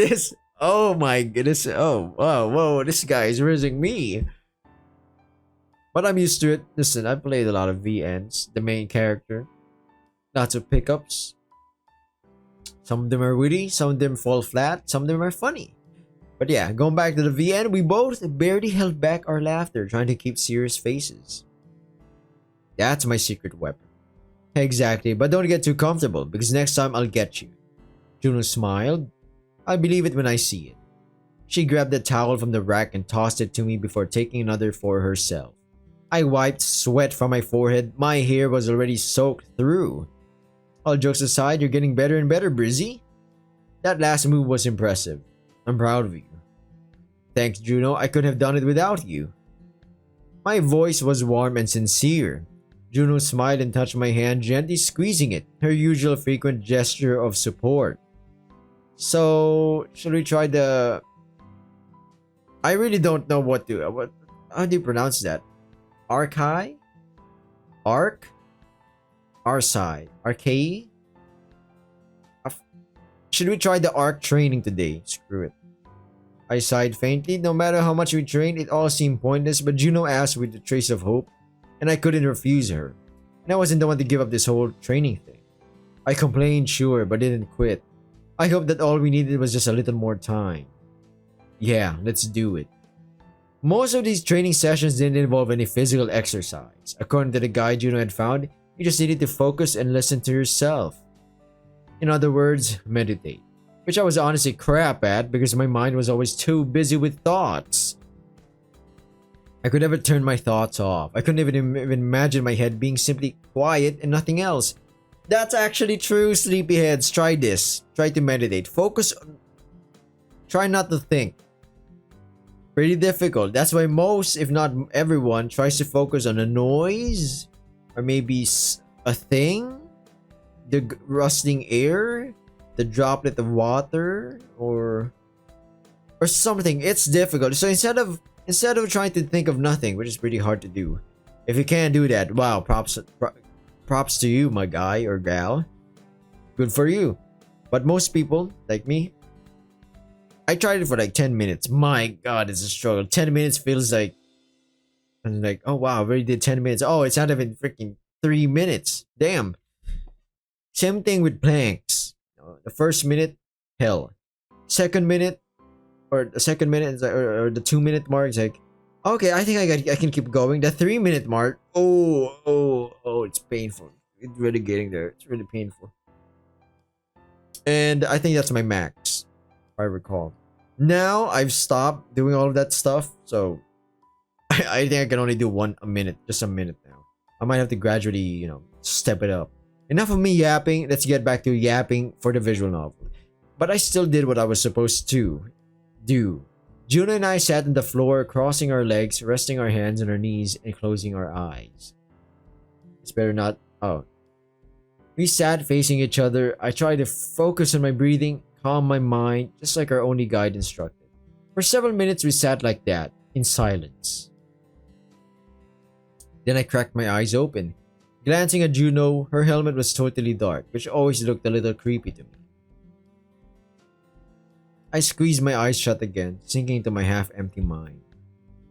Oh my goodness. Oh, whoa, this guy is raising me. But I'm used to it. Listen, I played a lot of VNs, the main character. Lots of pickups. Some of them are witty, some of them fall flat, some of them are funny. But yeah, going back to the VN, we both barely held back our laughter, trying to keep serious faces. That's my secret weapon. Exactly, but don't get too comfortable, because next time I'll get you. Juno smiled. I believe it when I see it. She grabbed a towel from the rack and tossed it to me before taking another for herself. I wiped sweat from my forehead. My hair was already soaked through. All jokes aside, you're getting better and better, Brizzy. That last move was impressive. I'm proud of you. Thanks, Juno. I couldn't have done it without you. My voice was warm and sincere. Juno smiled and touched my hand, gently squeezing it, her usual frequent gesture of support. So, should we try the... I really don't know how do you pronounce that? Archai? Arc? Arsai? Archai? Should we try the arc training today? Screw it. I sighed faintly. No matter how much we trained, it all seemed pointless, but Juno asked with a trace of hope, and I couldn't refuse her. And I wasn't the one to give up this whole training thing. I complained, sure, but didn't quit. I hoped that all we needed was just a little more time. Yeah, let's do it. Most of these training sessions didn't involve any physical exercise. According to the guide Juno had found, you just needed to focus and listen to yourself. In other words, meditate. Which I was honestly crap at because my mind was always too busy with thoughts. I could never turn my thoughts off. I couldn't even imagine my head being simply quiet and nothing else. That's actually true, sleepyheads. Try this. Try to meditate. Focus. Try not to think. Pretty difficult. That's why most, if not everyone, tries to focus on a noise or maybe a thing, the rustling air, the droplet of water, or something. It's difficult. So instead of trying to think of nothing, which is pretty hard to do, if you can't do that, wow, props to you, my guy or gal. Good for you. But most people, like me, I tried it for like 10 minutes. My god, it's a struggle. 10 minutes feels like... I'm like, oh wow, I already did 10 minutes. Oh, it's not even freaking 3 minutes. Damn. Same thing with planks. The first minute, hell. Second minute, or the 2 minute mark is like, okay, I think I can keep going. The 3 minute mark, oh, it's painful. It's really getting there. It's really painful. And I think that's my max, if I recall. Now I've stopped doing all of that stuff, so I think I can only do a minute, just a minute now. I might have to gradually, step it up. Enough of me yapping. Let's get back to yapping for the visual novel. But I still did what I was supposed to do. Juno and I sat on the floor, crossing our legs, resting our hands on our knees, and closing our eyes. It's better not. Oh. We sat facing each other. I tried to focus on my breathing, calm my mind, just like our only guide instructed. For several minutes, we sat like that, in silence. Then I cracked my eyes open. Glancing at Juno, her helmet was totally dark, which always looked a little creepy to me. I squeezed my eyes shut again, sinking into my half-empty mind.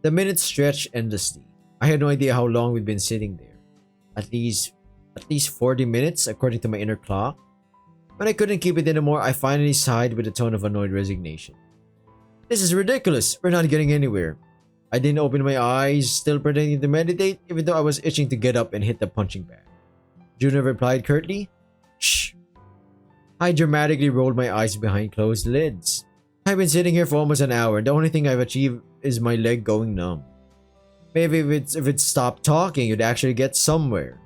The minutes stretched endlessly. I had no idea how long we'd been sitting there. At least 40 minutes, according to my inner clock. When I couldn't keep it anymore, I finally sighed with a tone of annoyed resignation. This is ridiculous. We're not getting anywhere. I didn't open my eyes, still pretending to meditate, even though I was itching to get up and hit the punching bag. Juno replied curtly, "Shh." I dramatically rolled my eyes behind closed lids. I've been sitting here for almost an hour. The only thing I've achieved is my leg going numb. Maybe if it stopped talking, you'd actually get somewhere.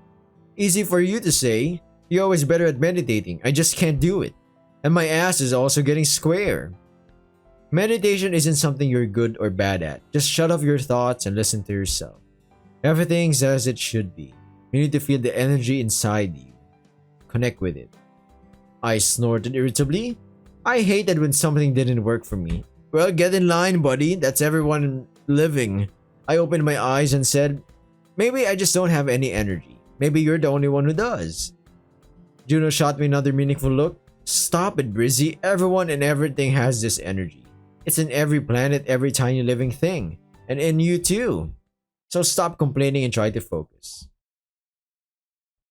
Easy for you to say. You're always better at meditating. I just can't do it. And my ass is also getting square. Meditation isn't something you're good or bad at. Just shut off your thoughts and listen to yourself. Everything's as it should be. You need to feel the energy inside you. Connect with it. I snorted irritably. I hated when something didn't work for me. Well, get in line, buddy. That's everyone living. I opened my eyes and said, maybe I just don't have any energy. Maybe you're the only one who does. Juno shot me another meaningful look. Stop it, Brizzy. Everyone and everything has this energy. It's in every planet, every tiny living thing. And in you too. So stop complaining and try to focus.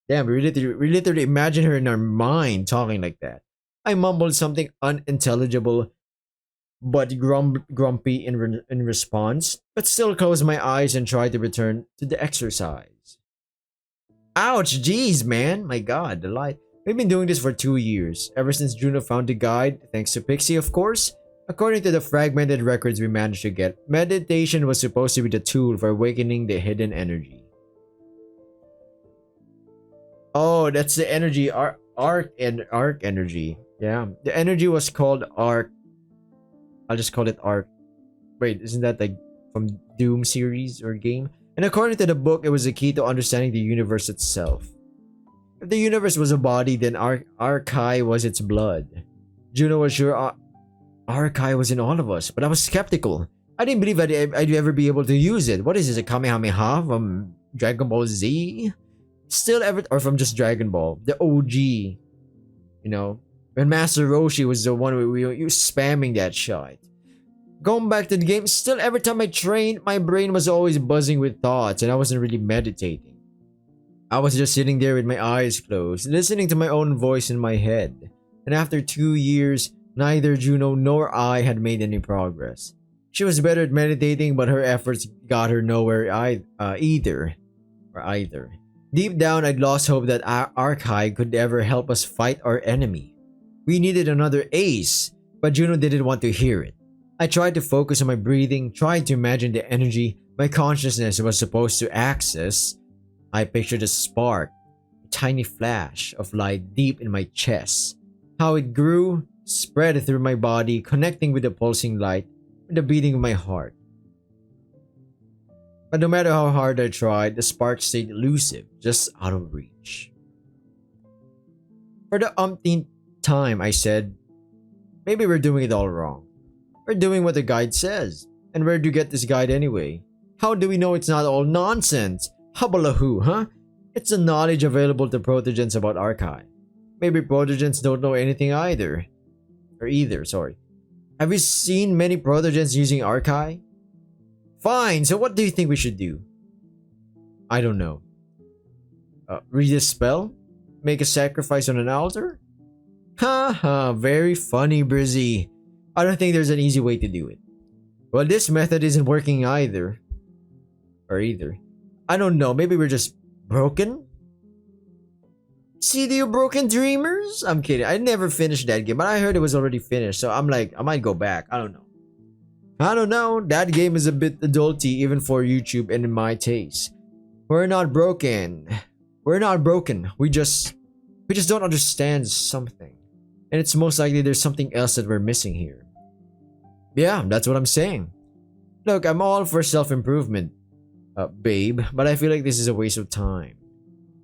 Damn, we literally imagine her in our mind talking like that. I mumbled something unintelligible but grumpy in response, but still closed my eyes and tried to return to the exercise. Ouch, jeez, man. My god, the light. We've been doing this for 2 years, ever since Juno found the guide, thanks to Pixie, of course. According to the fragmented records we managed to get, meditation was supposed to be the tool for awakening the hidden energy. Oh, that's the energy, arc energy. Yeah, the energy was called arc. I'll just call it arc. Wait, isn't that like from Doom series or game? And according to the book, it was the key to understanding the universe itself. If the universe was a body, then Archai was its blood. Juno was sure Archai was in all of us, but I was skeptical. I didn't believe I'd ever be able to use it. What is this, a Kamehameha from Dragon Ball Z? Or from just Dragon Ball, the OG. You know, when Master Roshi was the one we were spamming that shot. Going back to the game, still every time I trained, my brain was always buzzing with thoughts and I wasn't really meditating. I was just sitting there with my eyes closed, listening to my own voice in my head. And after 2 years, neither Juno nor I had made any progress. She was better at meditating, but her efforts got her nowhere either. Deep down, I'd lost hope that Archai could ever help us fight our enemy. We needed another ace, but Juno didn't want to hear it. I tried to focus on my breathing, tried to imagine the energy my consciousness was supposed to access. I pictured a spark, a tiny flash of light deep in my chest. How it grew, spread through my body, connecting with the pulsing light, with the beating of my heart. But no matter how hard I tried, the spark stayed elusive, just out of reach. For the umpteenth time, I said, maybe we're doing it all wrong. We're doing what the guide says. And where do you get this guide anyway? How do we know it's not all nonsense? Hubbalahoo, huh? It's the knowledge available to protogens about Archai. Maybe protogens don't know anything either. Have you seen many protogens using Archai? Fine, so what do you think we should do? I don't know. Read a spell? Make a sacrifice on an altar? Haha, very funny, Brizzy. I don't think there's an easy way to do it. Well, this method isn't working either. I don't know, maybe we're just broken? See you broken dreamers? I'm kidding, I never finished that game, but I heard it was already finished, so I'm like, I might go back, I don't know, that game is a bit adulty even for YouTube and in my taste. We're not broken. We're not broken. We just don't understand something. And it's most likely there's something else that we're missing here. Yeah, that's what I'm saying. Look, I'm all for self-improvement, babe, but I feel like this is a waste of time.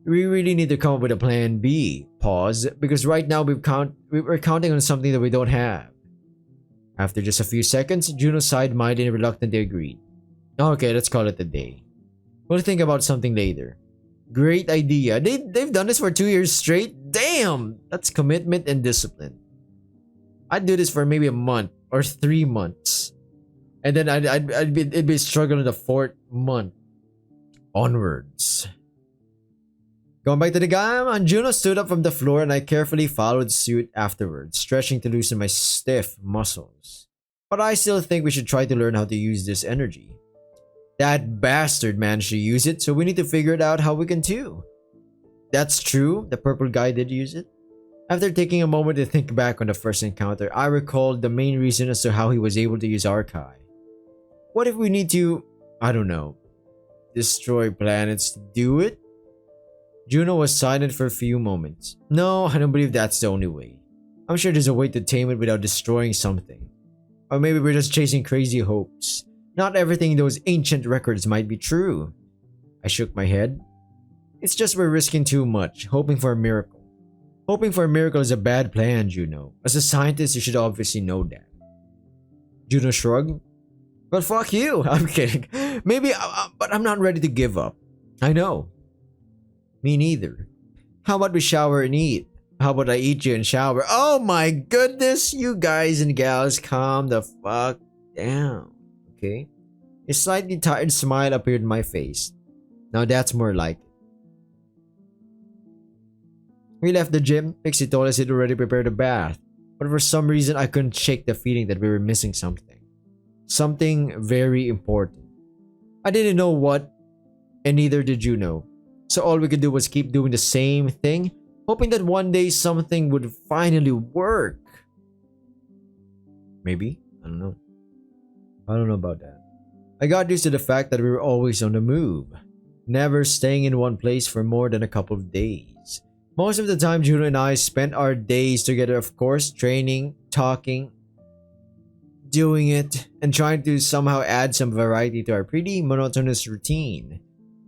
We really need to come up with a plan B. Pause, because right now we're counting on something that we don't have. After just a few seconds, Juno sighed mightily and reluctantly agreed. Okay, let's call it a day. We'll think about something later. Great idea. They've done this for 2 years straight? Damn! That's commitment and discipline. I'd do this for maybe a month or 3 months. And then it'd be struggling the 4th month onwards. Going back to the game, Juno stood up from the floor and I carefully followed suit afterwards, stretching to loosen my stiff muscles. But I still think we should try to learn how to use this energy. That bastard managed to use it, so we need to figure it out how we can too. That's true, the purple guy did use it. After taking a moment to think back on the first encounter, I recalled the main reason as to how he was able to use Archive. What if we need to, I don't know, destroy planets to do it? Juno was silent for a few moments. No, I don't believe that's the only way. I'm sure there's a way to tame it without destroying something. Or maybe we're just chasing crazy hopes. Not everything in those ancient records might be true. I shook my head. It's just we're risking too much, hoping for a miracle. Hoping for a miracle is a bad plan, Juno. As a scientist, you should obviously know that. Juno shrugged. But fuck you, I'm kidding. Maybe, but I'm not ready to give up. I know. Me neither. How about we shower and eat? How about I eat you and shower? Oh my goodness, you guys and gals, calm the fuck down. Okay? A slightly tired smile appeared in my face. Now that's more like it. We left the gym. Pixie told us he'd already prepared a bath. But for some reason, I couldn't shake the feeling that we were missing something. Something very important. I didn't know what, and neither did you know. So all we could do was keep doing the same thing, hoping that one day something would finally work. Maybe? I don't know. I don't know about that. I got used to the fact that we were always on the move, never staying in one place for more than a couple of days. Most of the time, Juno and I spent our days together, of course, training, talking, doing it, and trying to somehow add some variety to our pretty monotonous routine.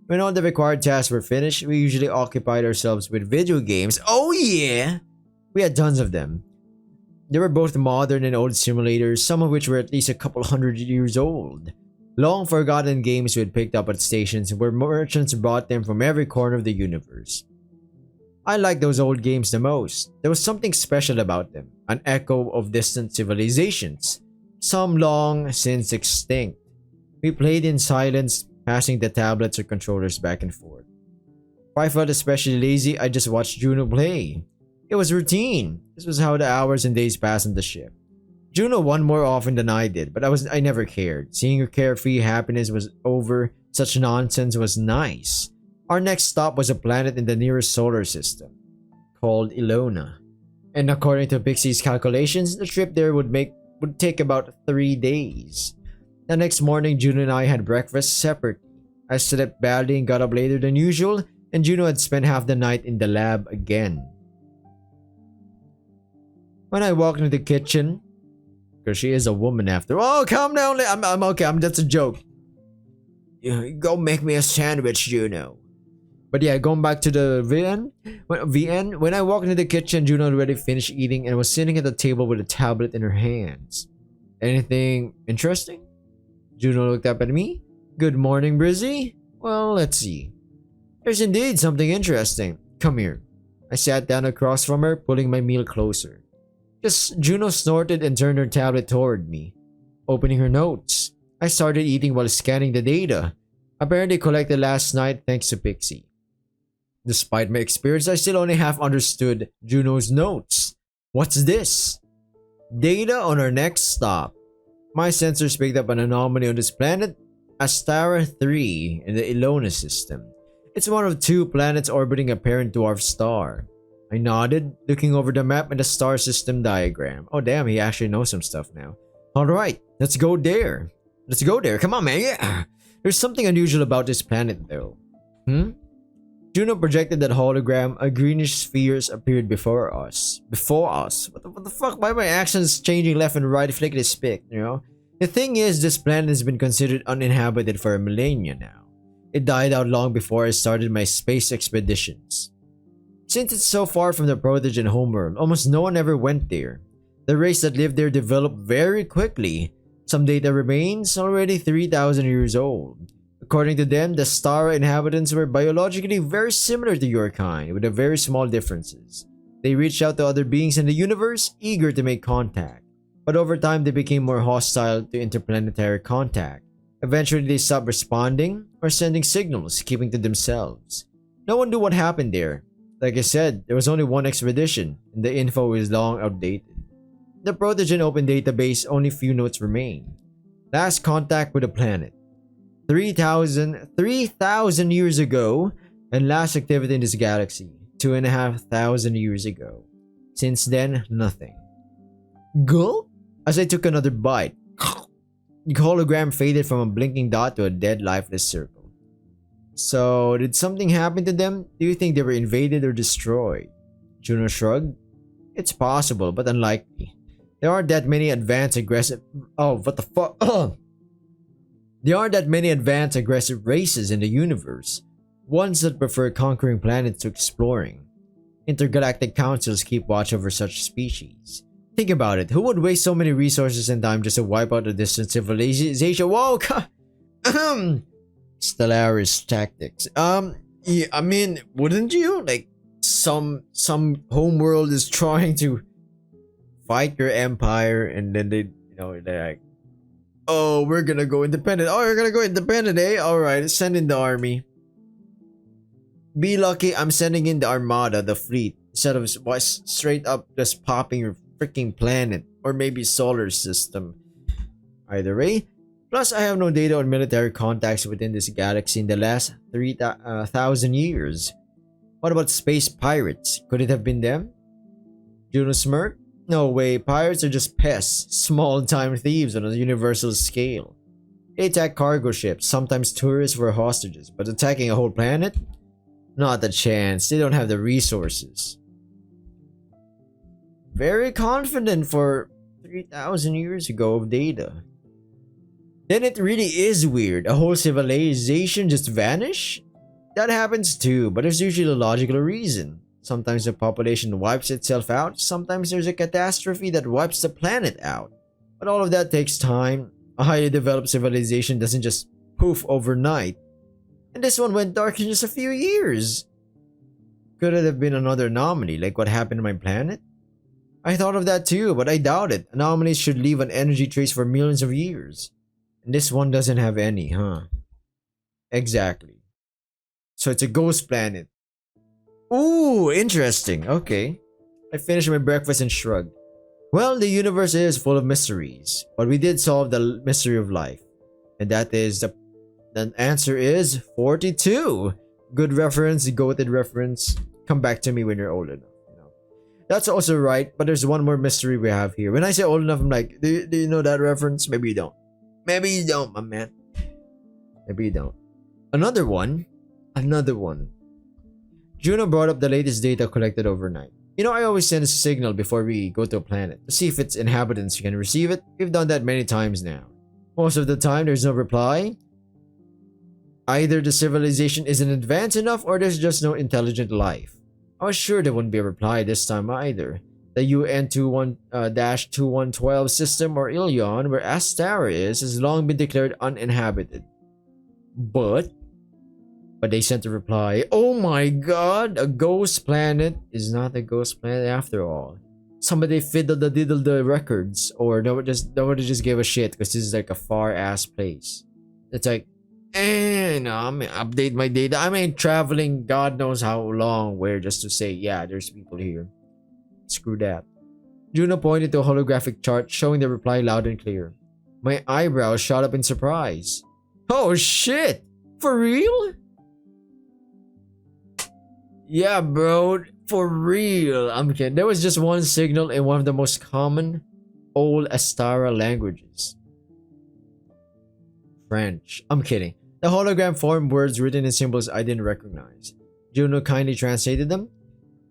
When all the required tasks were finished, we usually occupied ourselves with video games. Oh yeah! We had tons of them. They were both modern and old simulators, some of which were at least a couple hundred years old. Long forgotten games we had picked up at stations where merchants brought them from every corner of the universe. I liked those old games the most. There was something special about them, an echo of distant civilizations, some long since extinct. We played in silence, passing the tablets or controllers back and forth. If I felt especially lazy, I just watched Juno play. It was routine. This was how the hours and days passed on the ship. Juno won more often than I did, but I never cared. Seeing her carefree happiness was over such nonsense was nice. Our next stop was a planet in the nearest solar system, called Ilona. And according to Pixie's calculations, the trip there would take about 3 days. The next morning, Juno and I had breakfast separately. I slept badly and got up later than usual, and Juno had spent half the night in the lab again. When I walked into the kitchen, because she is a woman after all. Oh, calm down. I'm okay. That's a joke. Go make me a sandwich, Juno. But yeah, going back to the VN. When I walked into the kitchen, Juno had already finished eating and was sitting at the table with a tablet in her hands. Anything interesting? Juno looked up at me. Good morning, Brizzy. Well, let's see. There's indeed something interesting. Come here. I sat down across from her, pulling my meal closer. Juno snorted and turned her tablet toward me, opening her notes. I started eating while scanning the data, apparently collected last night thanks to Pixie. Despite my experience, I still only half understood Juno's notes. What's this? Data on our next stop. My sensors picked up an anomaly on this planet, Astara 3 in the Ilona system. It's one of 2 planets orbiting a parent dwarf star. I nodded, looking over the map and the star system diagram. Oh damn, he actually knows some stuff now. Alright, let's go there. Come on, man, yeah. There's something unusual about this planet though. Hmm? Juno projected that hologram, a greenish spheres appeared before us. Before us? What the fuck? Why are my actions changing left and right flickety spick, you know? The thing is, this planet has been considered uninhabited for a millennia now. It died out long before I started my space expeditions. Since it's so far from the Protogen homeworld, almost no one ever went there. The race that lived there developed very quickly. Some data remains already 3,000 years old. According to them, the Stara inhabitants were biologically very similar to your kind, with very small differences. They reached out to other beings in the universe, eager to make contact. But over time, they became more hostile to interplanetary contact. Eventually, they stopped responding or sending signals, keeping to themselves. No one knew what happened there. Like I said, there was only one expedition, and the info is long outdated. The Protogen Open Database, only few notes remain. Last contact with the planet. 3,000 years ago, and last activity in this galaxy, 2,500 years ago. Since then, nothing. Go? As I took another bite, the hologram faded from a blinking dot to a dead, lifeless circle. So, did something happen to them? Do you think they were invaded or destroyed? Juno shrugged. It's possible, but unlikely. There aren't that many advanced aggressive... Oh, what the fuck? There aren't that many advanced aggressive races in the universe. Ones that prefer conquering planets to exploring. Intergalactic councils keep watch over such species. Think about it. Who would waste so many resources and time just to wipe out a distant civilization? Whoa! Stellaris tactics. Yeah, I mean, wouldn't you? Like, some homeworld is trying to fight your empire, and then they're like, oh, we're gonna go independent. Oh, you're gonna go independent, eh? Alright, send in the army. Be lucky I'm sending in the armada, the fleet, instead of straight up just popping your freaking planet, or maybe solar system. Either way. Plus, I have no data on military contacts within this galaxy in the last 3,000 years. What about space pirates? Could it have been them? Juno smirked. No way, pirates are just pests, small-time thieves on a universal scale. They attack cargo ships, sometimes tourists were hostages, but attacking a whole planet? Not a chance, they don't have the resources. Very confident for 3,000 years ago of data. Then it really is weird, a whole civilization just vanish? That happens too, but there's usually a logical reason. Sometimes the population wipes itself out, sometimes there's a catastrophe that wipes the planet out. But all of that takes time. A highly developed civilization doesn't just poof overnight. And this one went dark in just a few years. Could it have been another anomaly, like what happened to my planet? I thought of that too, but I doubt it. Anomalies should leave an energy trace for millions of years. And this one doesn't have any, huh? Exactly. So it's a ghost planet. Ooh, interesting. Okay. I finished my breakfast and shrugged. Well, the universe is full of mysteries, but we did solve the mystery of life. And that is the answer is 42. Good reference, goated reference. Come back to me when you're old enough. That's also right, but there's one more mystery we have here. When I say old enough, I'm like, do you know that reference? Maybe you don't. Maybe you don't, my man. Maybe you don't. Another one. Juno brought up the latest data collected overnight. You know, I always send a signal before we go to a planet to see if its inhabitants can receive it. We've done that many times now. Most of the time, there's no reply. Either the civilization isn't advanced enough or there's just no intelligent life. I was sure there wouldn't be a reply this time either. The UN-21-2112 system, or Ilion, where Astara is, has long been declared uninhabited. But they sent a reply. Oh my god, a ghost planet is not a ghost planet after all. Somebody fiddled the records, or nobody just gave a shit because this is like a far ass place. It's like, I'm gonna update my data. I mean, traveling God knows how long where just to say, yeah, there's people here. Screw that. Juno pointed to a holographic chart showing the reply loud and clear. My eyebrows shot up in surprise. Oh shit! For real? Yeah, bro. For real. I'm kidding. There was just one signal in one of the most common old Astara languages. French. I'm kidding. The hologram formed words written in symbols I didn't recognize. Juno kindly translated them.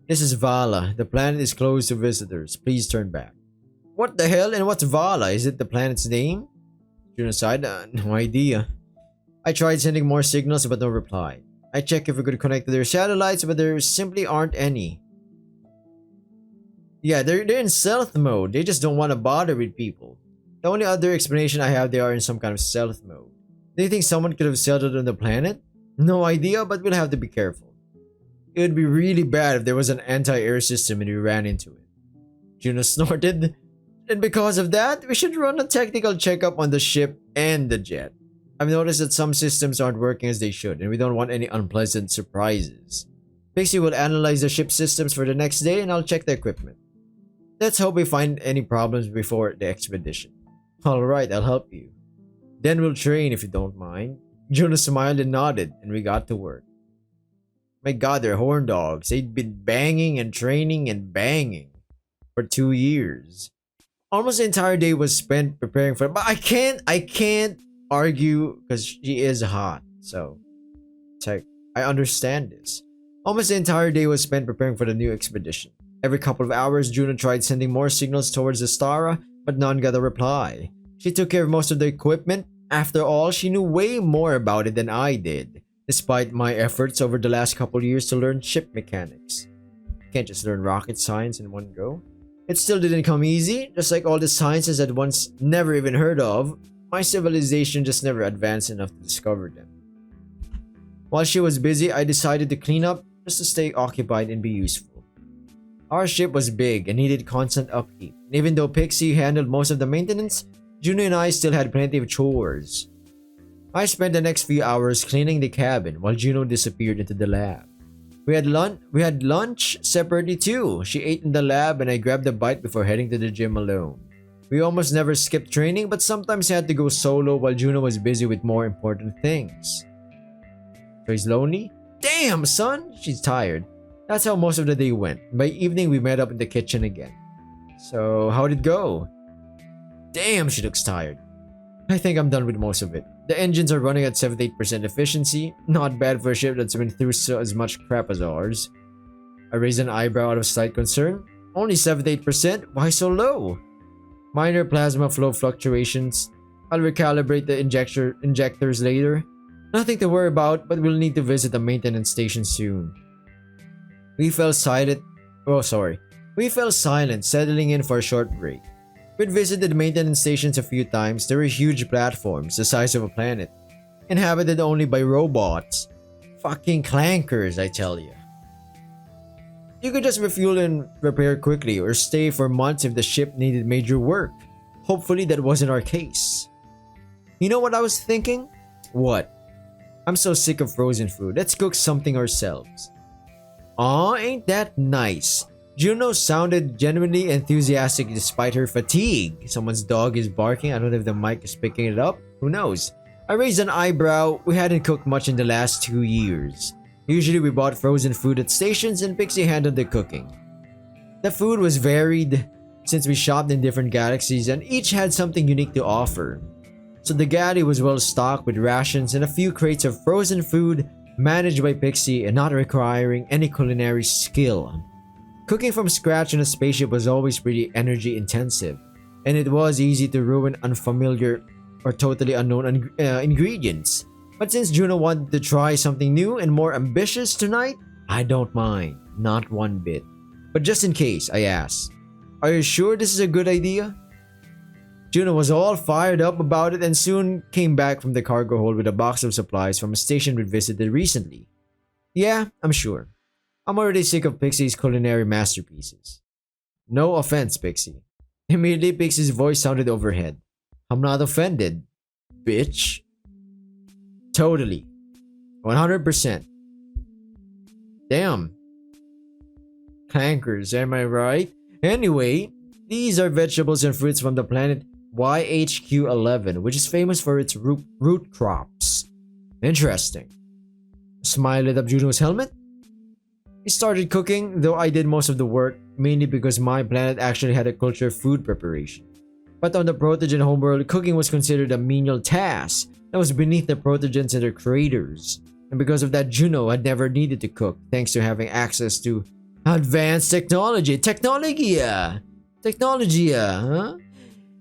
This is Vala. The planet is closed to visitors. Please turn back. What the hell? And what's Vala? Is it the planet's name? Juno sighed. No idea. I tried sending more signals but no reply. I checked if we could connect to their satellites, but there simply aren't any. Yeah, they're in stealth mode. They just don't want to bother with people. The only other explanation I have, they are in some kind of stealth mode. Do you think someone could have settled on the planet? No idea, but we'll have to be careful. It would be really bad if there was an anti-air system and we ran into it. Juno snorted. And because of that, we should run a technical checkup on the ship and the jet. I've noticed that some systems aren't working as they should, and we don't want any unpleasant surprises. Pixie will analyze the ship systems for the next day, and I'll check the equipment. Let's hope we find any problems before the expedition. Alright, I'll help you. Then we'll train if you don't mind. Juno smiled and nodded, and we got to work. My god, they're horn dogs. They'd been banging and training and banging for 2 years. Almost the entire day was spent preparing for it, but I can't argue because she is hot, so it's like, I understand this. Almost the entire day was spent preparing for the new expedition. Every couple of hours, Juno tried sending more signals towards the Stara, but none got a reply. She took care of most of the equipment. After all, she knew way more about it than I did, despite my efforts over the last couple of years to learn ship mechanics. You can't just learn rocket science in one go. It still didn't come easy, just like all the sciences I'd once never even heard of. My civilization just never advanced enough to discover them. While she was busy, I decided to clean up just to stay occupied and be useful. Our ship was big and needed constant upkeep, and even though Pixie handled most of the maintenance, Juno and I still had plenty of chores. I spent the next few hours cleaning the cabin while Juno disappeared into the lab. We had lunch separately too. She ate in the lab and I grabbed a bite before heading to the gym alone. We almost never skipped training, but sometimes I had to go solo while Juno was busy with more important things. So he's lonely? Damn, son! She's tired. That's how most of the day went. By evening, we met up in the kitchen again. So, how'd it go? Damn, she looks tired. I think I'm done with most of it. The engines are running at 78% efficiency. Not bad for a ship that's been through as much crap as ours. I raised an eyebrow out of slight concern. Only 78%? Why so low? Minor plasma flow fluctuations. I'll recalibrate the injectors later. Nothing to worry about, but we'll need to visit the maintenance station soon. We fell silent, settling in for a short break. We'd visited the maintenance stations a few times. They were huge platforms, the size of a planet, inhabited only by robots. Fucking clankers, I tell you. You could just refuel and repair quickly, or stay for months if the ship needed major work. Hopefully that wasn't our case. You know what I was thinking? What? I'm so sick of frozen food. Let's cook something ourselves. Aw, ain't that nice? Juno sounded genuinely enthusiastic despite her fatigue. Someone's dog is barking. I don't know if the mic is picking it up. Who knows? I raised an eyebrow. We hadn't cooked much in the last 2 years. Usually we bought frozen food at stations and Pixie handled the cooking. The food was varied since we shopped in different galaxies and each had something unique to offer. So the galley was well stocked with rations and a few crates of frozen food managed by Pixie and not requiring any culinary skill. Cooking from scratch in a spaceship was always pretty energy intensive, and it was easy to ruin unfamiliar or totally unknown ingredients. But since Juno wanted to try something new and more ambitious tonight, I don't mind, not one bit. But just in case, I asked, "Are you sure this is a good idea?" Juno was all fired up about it and soon came back from the cargo hold with a box of supplies from a station we visited recently. Yeah, I'm sure. I'm already sick of Pixie's culinary masterpieces. No offense, Pixie. Immediately, Pixie's voice sounded overhead. I'm not offended, bitch. Totally. 100%. Damn. Clankers, am I right? Anyway, these are vegetables and fruits from the planet YHQ-11, which is famous for its root crops. Interesting. A smile lit up Juno's helmet. We started cooking, though I did most of the work, mainly because my planet actually had a culture of food preparation. But on the Protogen homeworld, cooking was considered a menial task, that was beneath the protogens and their creators. And because of that, Juno had never needed to cook thanks to having access to advanced technology. Technology, huh?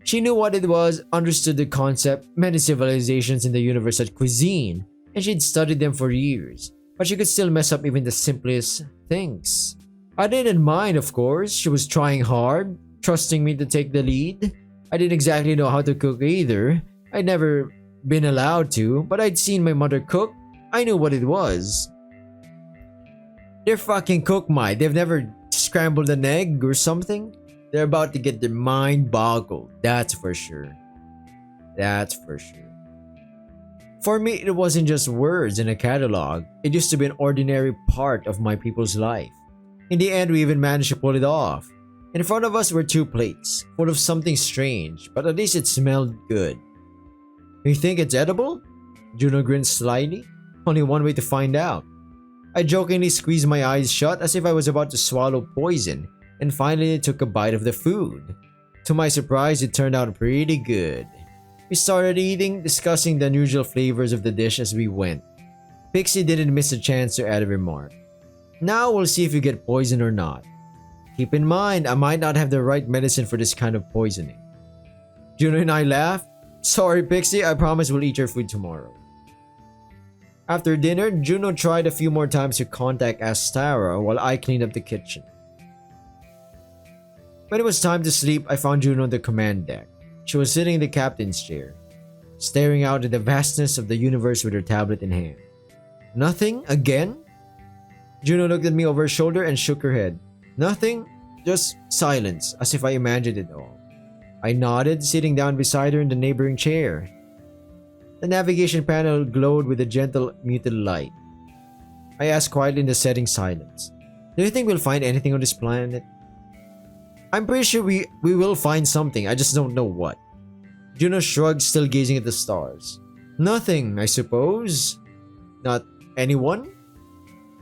She knew what it was, understood the concept. Many civilizations in the universe had cuisine, and she'd studied them for years. But she could still mess up even the simplest things. I didn't mind, of course. She was trying hard, trusting me to take the lead. I didn't exactly know how to cook either. I'd never been allowed to, but I'd seen my mother cook. I knew what it was. They're fucking cook my. They've never scrambled an egg or something. They're about to get their mind boggled. That's for sure. That's for sure. For me, it wasn't just words in a catalog. It used to be an ordinary part of my people's life. In the end, we even managed to pull it off. In front of us were 2 plates, full of something strange, but at least it smelled good. You think it's edible? Juno grinned slyly. Only one way to find out. I jokingly squeezed my eyes shut as if I was about to swallow poison, and finally took a bite of the food. To my surprise, it turned out pretty good. We started eating, discussing the unusual flavors of the dish as we went. Pixie didn't miss a chance to add a remark. Now we'll see if you get poisoned or not. Keep in mind, I might not have the right medicine for this kind of poisoning. Juno and I laughed. Sorry, Pixie, I promise we'll eat your food tomorrow. After dinner, Juno tried a few more times to contact Astara while I cleaned up the kitchen. When it was time to sleep, I found Juno on the command deck. She was sitting in the captain's chair, staring out at the vastness of the universe with her tablet in hand. Nothing? Again? Juno looked at me over her shoulder and shook her head. Nothing? Just silence, as if I imagined it all. I nodded, sitting down beside her in the neighboring chair. The navigation panel glowed with a gentle, muted light. I asked quietly in the setting silence. Do you think we'll find anything on this planet? I'm pretty sure we will find something, I just don't know what. Juno shrugged, still gazing at the stars. Nothing, I suppose. Not anyone?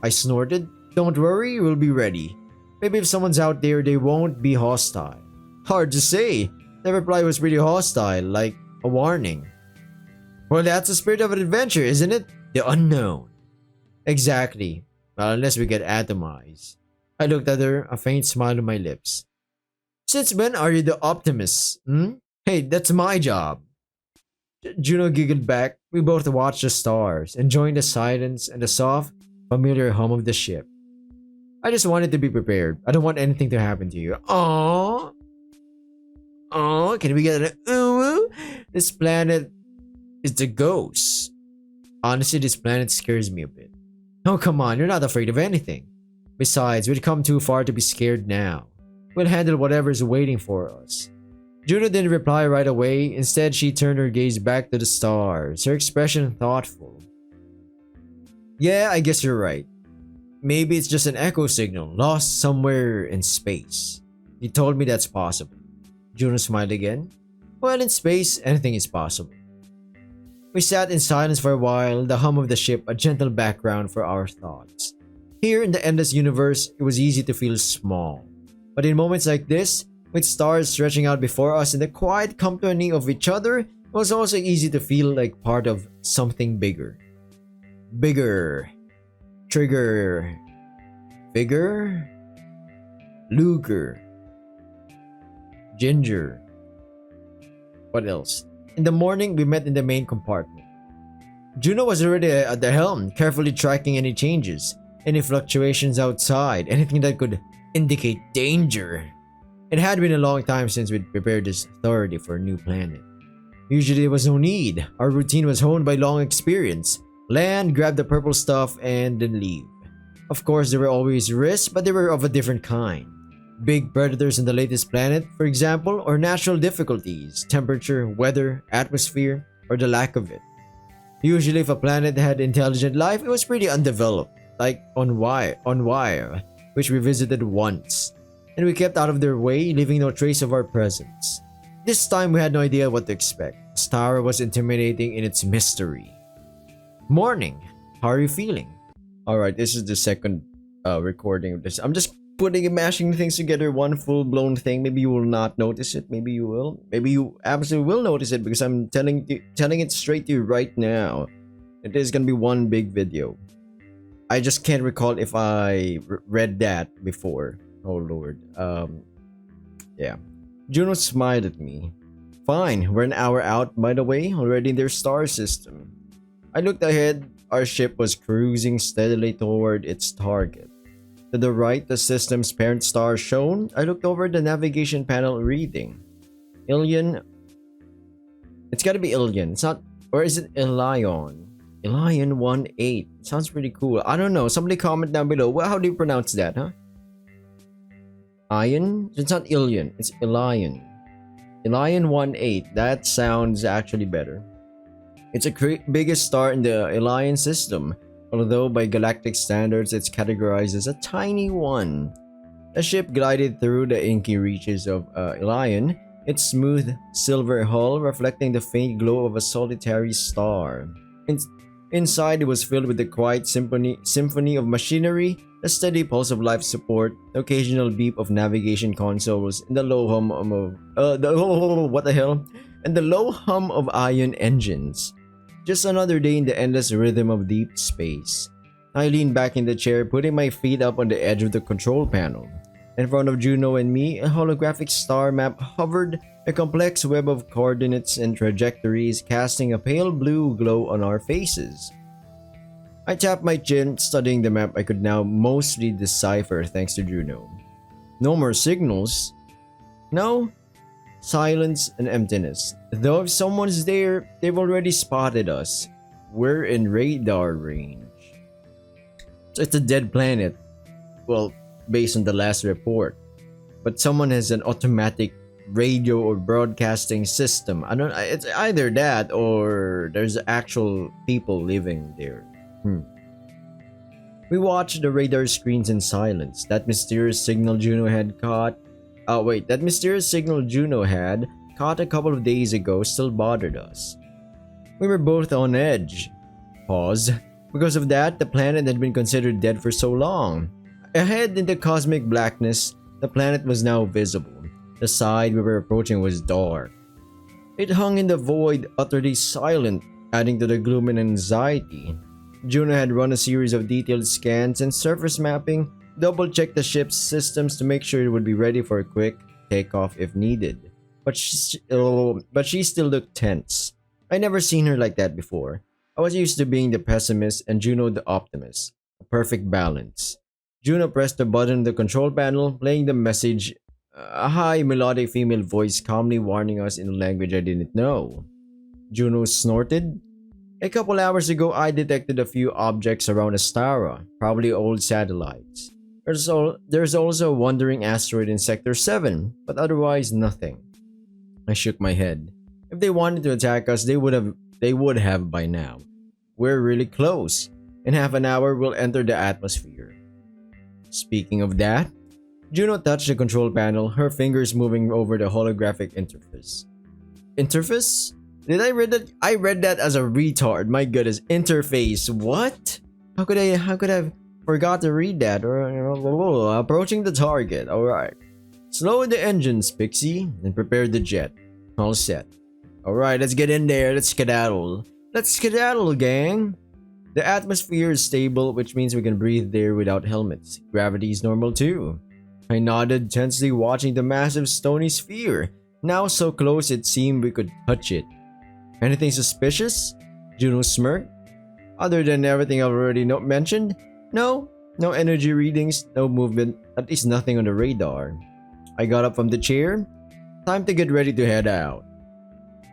I snorted. Don't worry, we'll be ready. Maybe if someone's out there, they won't be hostile. Hard to say. The reply was pretty hostile, like a warning. Well, that's the spirit of an adventure, isn't it? The unknown. Exactly. Well, unless we get atomized. I looked at her, a faint smile on my lips. Since when are you the optimist? Hey, that's my job. Juno giggled back. We both watched the stars, enjoying the silence and the soft, familiar hum of the ship. I just wanted to be prepared. I don't want anything to happen to you. Aww. Aww, can we get an ooh? This planet is the ghost. Honestly, this planet scares me a bit. Oh, come on, you're not afraid of anything. Besides, we've come too far to be scared now. We'll handle whatever's waiting for us. Juno didn't reply right away. Instead, she turned her gaze back to the stars, her expression thoughtful. Yeah, I guess you're right. Maybe it's just an echo signal lost somewhere in space. You told me that's possible. Juno smiled again. Well, in space, anything is possible. We sat in silence for a while, the hum of the ship a gentle background for our thoughts. Here in the endless universe, it was easy to feel small. But in moments like this, with stars stretching out before us in the quiet company of each other, it was also easy to feel like part of something bigger. Bigger. Trigger. Bigger. Luger. Ginger. What else? In the morning, we met in the main compartment. Juno was already at the helm, carefully tracking any changes, any fluctuations outside, anything that could indicate danger. It had been a long time since we'd prepared this thoroughly for a new planet. Usually there was no need. Our routine was honed by long experience. Land, grab the purple stuff, and then leave. Of course, there were always risks, but they were of a different kind. Big predators in the latest planet, for example, or natural difficulties, temperature, weather, atmosphere, or the lack of it. Usually if a planet had intelligent life, it was pretty undeveloped, like on Wire, which we visited once, and we kept out of their way, leaving no trace of our presence. This time we had no idea what to expect. Star was intimidating in its mystery. Morning. How are you feeling? Alright, this is the second recording of this. I'm just putting and mashing things together, one full-blown thing. Maybe you will not notice it. Maybe you will. Maybe you absolutely will notice it because I'm telling it straight to you right now. It is gonna be one big video. I just can't recall if I read that before. Oh lord. Yeah. Juno smiled at me. Fine, we're an hour out, by the way, already in their star system. I looked ahead. Our ship was cruising steadily toward its target. To the right, the system's parent star shone. I looked over the navigation panel reading. Ilion. It's gotta be Ilion. It's not. Or is it Ilion? Ilion 1-8. Sounds pretty cool. I don't know. Somebody comment down below. Well, how do you pronounce that, huh? Ion? It's not Ilion. It's Ilion. Ilion 1-8. That sounds actually better. It's the biggest star in the Ilion system. Although by galactic standards it's categorized as a tiny one. The ship glided through the inky reaches of Ilion, its smooth silver hull reflecting the faint glow of a solitary star. Inside it was filled with the quiet symphony of machinery, the steady pulse of life support, the occasional beep of navigation consoles, and the low hum of the low hum of ion engines. Just another day in the endless rhythm of deep space. I leaned back in the chair, putting my feet up on the edge of the control panel. In front of Juno and me, a holographic star map hovered, a complex web of coordinates and trajectories casting a pale blue glow on our faces. I tapped my chin, studying the map I could now mostly decipher thanks to Juno. No more signals. No. Silence and emptiness. Though if someone's there, they've already spotted us. We're in radar range. So it's a dead planet. Well, based on the last report. But someone has an automatic radio or broadcasting system. It's either that or there's actual people living there. We watched the radar screens in silence. That mysterious signal Juno had caught a couple of days ago still bothered us. We were both on edge. Pause. Because of that, the planet had been considered dead for so long. Ahead in the cosmic blackness, the planet was now visible. The side we were approaching was dark. It hung in the void, utterly silent, adding to the gloom and anxiety. Juno had run a series of detailed scans and surface mapping, double-checked the ship's systems to make sure it would be ready for a quick takeoff if needed. But she still looked tense. I'd never seen her like that before. I was used to being the pessimist and Juno the optimist. A perfect balance. Juno pressed the button on the control panel, playing the message. A high melodic female voice calmly warning us in a language I didn't know. Juno snorted. A couple hours ago, I detected a few objects around Astara, probably old satellites. There's also a wandering asteroid in Sector 7, but otherwise nothing. I shook my head. If they wanted to attack us, they would have by now. We're really close. In half an hour, we'll enter the atmosphere. Speaking of that, Juno touched the control panel, her fingers moving over the holographic interface. Interface? Did I read that? I read that as a retard. My goodness, interface. What? How could I forgot to read that? Approaching the target. All right. Slow the engines, Pixie, and prepare the jet. All set. All right, let's get in there. Let's skedaddle. Let's skedaddle, gang. The atmosphere is stable, which means we can breathe there without helmets. Gravity is normal too. I nodded, tensely watching the massive stony sphere. Now so close it seemed we could touch it. Anything suspicious? Juno smirked. Other than everything I've already mentioned? No energy readings, no movement, at least nothing on the radar. I got up from the chair. Time to get ready to head out.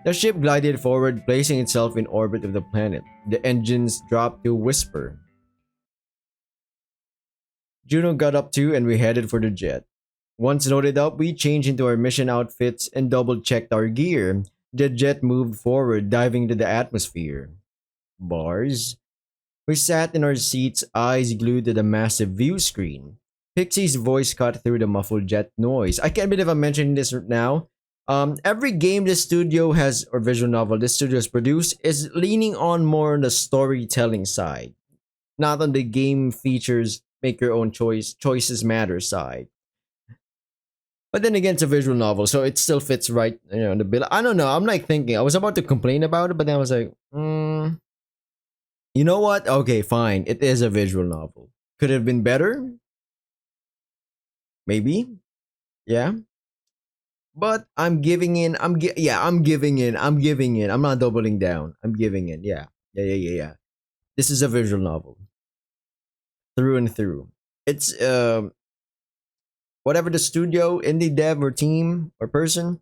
The ship glided forward, placing itself in orbit of the planet. The engines dropped to a whisper. Juno got up too and we headed for the jet. Once loaded up, we changed into our mission outfits and double-checked our gear. The jet moved forward, diving into the atmosphere. Bars. We sat in our seats, eyes glued to the massive view screen. Pixie's voice cut through the muffled jet noise. I can't believe I'm mentioning this now. Every game this studio has, or visual novel this studio has produced, is leaning on more on the storytelling side, not on the game features make your own choices matter side. But then again, it's a visual novel, so it still fits right, in the bill. I don't know. I'm like thinking. I was about to complain about it, but then I was like, you know what? Okay, fine. It is a visual novel. Could it have been better? Maybe. Yeah. But I'm giving in. I'm giving in. I'm giving in. I'm not doubling down. I'm giving in. Yeah. Yeah. This is a visual novel through and through. It's whatever the studio, indie dev or team or person,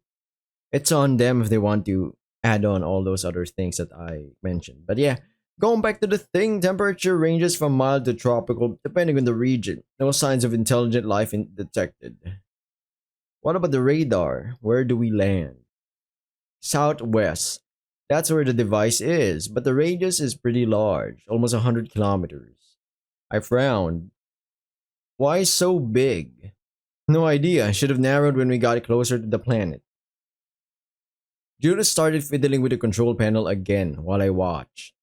it's on them if they want to add on all those other things that I mentioned. But yeah, going back to the thing, temperature ranges from mild to tropical depending on the region. No signs of intelligent life detected. What about the radar? Where do we land? Southwest. That's where the device is, but the radius is pretty large, almost 100 kilometers. I frowned. Why so big? No idea. Should have narrowed when we got closer to the planet. Judas started fiddling with the control panel again while I watched.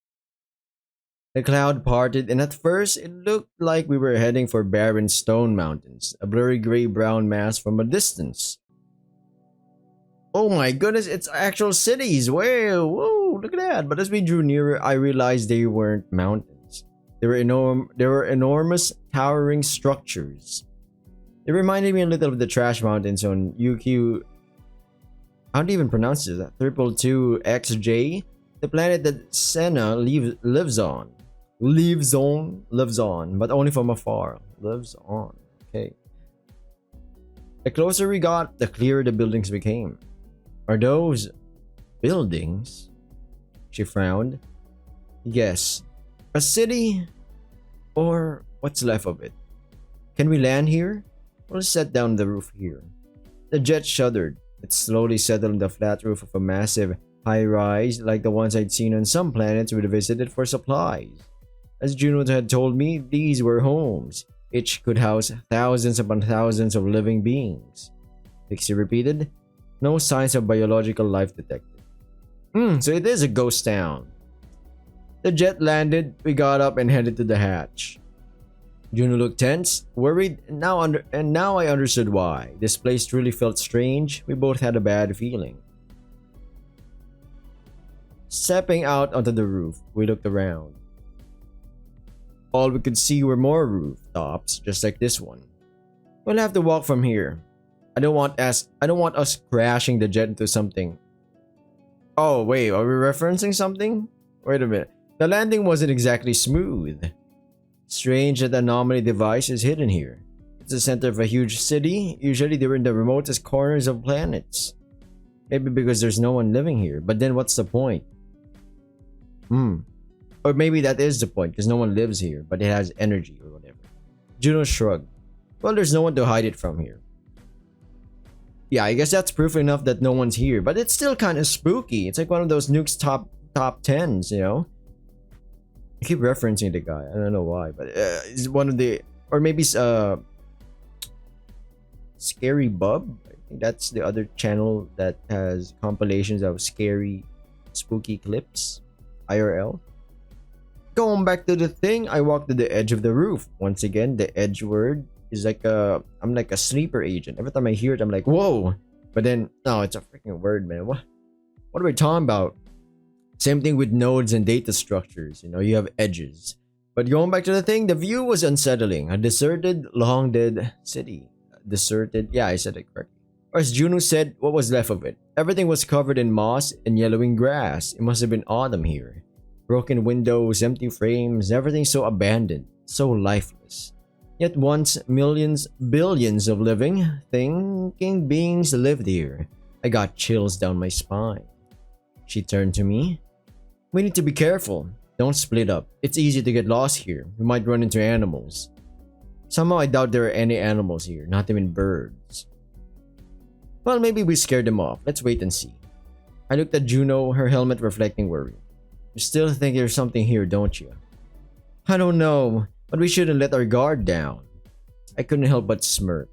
The cloud parted, and at first it looked like we were heading for barren stone mountains, a blurry gray-brown mass from a distance. Oh my goodness, it's actual cities! Whoa, look at that! But as we drew nearer, I realized they weren't mountains. They were enormous, towering structures. It reminded me a little of the trash mountains on UQ. How do you even pronounce this? 222XJ? The planet that Senna lives on. Lives on, but only from afar. Lives on. Okay. The closer we got, the clearer the buildings became. Are those buildings? She frowned. Yes. A city? Or what's left of it? Can we land here? We'll set down the roof here. The jet shuddered. It slowly settled on the flat roof of a massive high-rise like the ones I'd seen on some planets we'd visited for supplies. As Juno had told me, these were homes. Each could house thousands upon thousands of living beings. Pixie repeated. No signs of biological life detected. So it is a ghost town. The jet landed, we got up and headed to the hatch. Juno looked tense, worried, and now I understood why. This place truly felt strange. We both had a bad feeling. Stepping out onto the roof, we looked around. All we could see were more rooftops, just like this one. We'll have to walk from here. I don't want us crashing the jet into something. Oh wait, are we referencing something? Wait a minute. The landing wasn't exactly smooth. Strange that the anomaly device is hidden here. It's the center of a huge city. Usually they're in the remotest corners of planets. Maybe because there's no one living here. But then what's the point? Or maybe that is the point, because no one lives here, but it has energy or whatever. Juno shrugged. Well, there's no one to hide it from here. Yeah, I guess that's proof enough that no one's here, but it's still kind of spooky. It's like one of those Nuke's top 10s, you know? I keep referencing the guy. I don't know why, but it's one of the, or maybe Scary Bub. I think that's the other channel that has compilations of scary, spooky clips, IRL. Going back to the thing, I walked to the edge of the roof. Once again, the edge word is like I'm like a sleeper agent. Every time I hear it, I'm like, whoa. But then, no, it's a freaking word, man. What are we talking about? Same thing with nodes and data structures. You have edges. But going back to the thing, the view was unsettling. A deserted, long dead city. Deserted, yeah, I said it correctly. Or as Juno said, what was left of it? Everything was covered in moss and yellowing grass. It must have been autumn here. Broken windows, empty frames, everything so abandoned, so lifeless. Yet once millions, billions of living, thinking beings lived here. I got chills down my spine. She turned to me. We need to be careful. Don't split up. It's easy to get lost here. We might run into animals. Somehow I doubt there are any animals here, not even birds. Well, maybe we scared them off. Let's wait and see. I looked at Juno, her helmet reflecting worry. You still think there's something here, don't you? I don't know, but we shouldn't let our guard down. I couldn't help but smirk.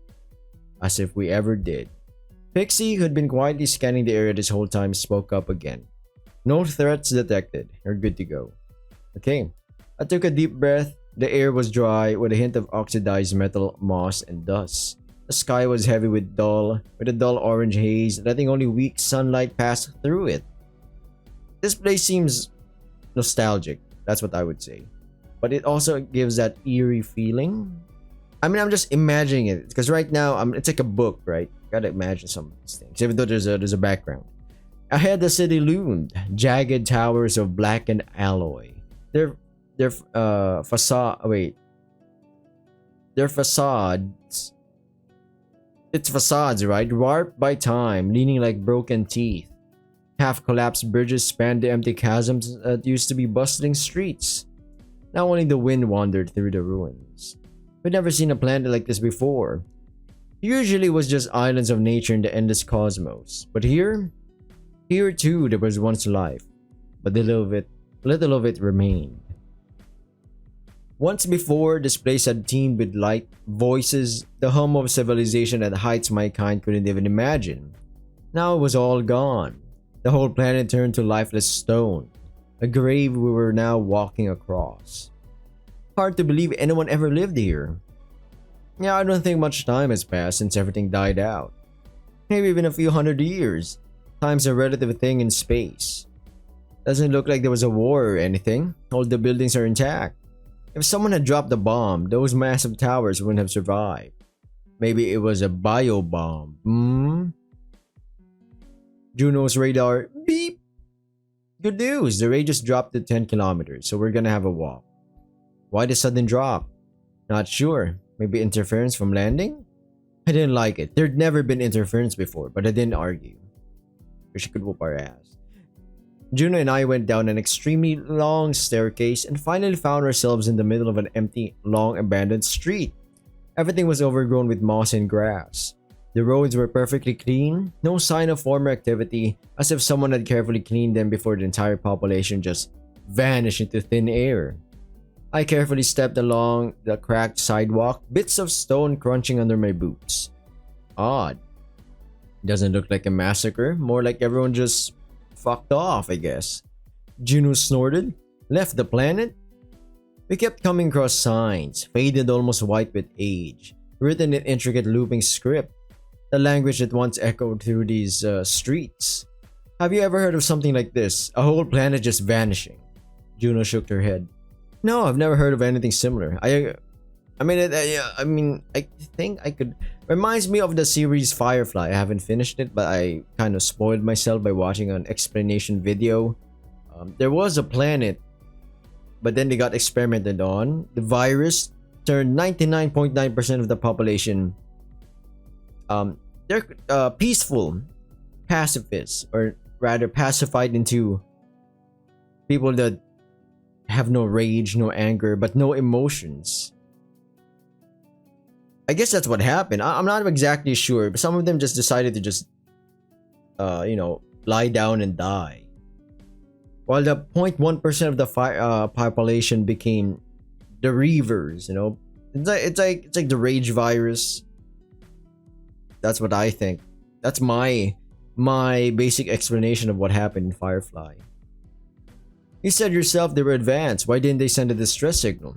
As if we ever did. Pixie, who'd been quietly scanning the area this whole time, spoke up again. No threats detected. You're good to go. Okay. I took a deep breath. The air was dry with a hint of oxidized metal, moss, and dust. The sky was heavy with a dull orange haze, letting only weak sunlight pass through it. This place seems nostalgic, that's what I would say. But it also gives that eerie feeling. I mean, I'm just imagining it because right now, it's like a book, right? Gotta imagine some of these things, even though there's a background. Ahead, the city loomed, jagged towers of blackened alloy. Their facades. It's facades, right? Warped by time, leaning like broken teeth. Half-collapsed bridges spanned the empty chasms that used to be bustling streets. Now only the wind wandered through the ruins. We'd never seen a planet like this before. Usually it was just islands of nature in the endless cosmos. But here too there was once life. But little of it remained. Once before, this place had teemed with light, voices, the hum of civilization at heights my kind couldn't even imagine. Now it was all gone. The whole planet turned to lifeless stone. A grave we were now walking across. Hard to believe anyone ever lived here. Yeah, I don't think much time has passed since everything died out. Maybe even a few hundred years. Time's a relative thing in space. Doesn't look like there was a war or anything. All the buildings are intact. If someone had dropped a bomb, those massive towers wouldn't have survived. Maybe it was a bio bomb. Juno's radar beep. Good news, the radius dropped to 10 kilometers, so we're gonna have a walk. Why the sudden drop? Not sure. Maybe interference from landing? I didn't like it. There'd never been interference before, but I didn't argue. Wish I could whoop our ass. Juno and I went down an extremely long staircase and finally found ourselves in the middle of an empty, long abandoned street. Everything was overgrown with moss and grass. The roads were perfectly clean, no sign of former activity, as if someone had carefully cleaned them before the entire population just vanished into thin air. I carefully stepped along the cracked sidewalk, bits of stone crunching under my boots. Odd. Doesn't look like a massacre, more like everyone just fucked off, I guess. Juno snorted. Left the planet? We kept coming across signs, faded almost white with age, written in intricate looping script, the language that once echoed through these streets. Have you ever heard of something like this? A whole planet just vanishing? Juno shook her head. No, I've never heard of anything similar. I think I could. Reminds me of the series Firefly. I haven't finished it, but I kind of spoiled myself by watching an explanation video. There was a planet, but then they got experimented on. The virus turned 99.9% of the population. They're peaceful pacifists, or rather pacified into people that have no rage, no anger, but no emotions. I guess that's what happened. I'm not exactly sure, but some of them just decided to just, lie down and die. While the 0.1% of the population became the Reavers, it's like the rage virus. That's what I think. That's my basic explanation of what happened in Firefly. You said yourself they were advanced. Why didn't they send a distress signal?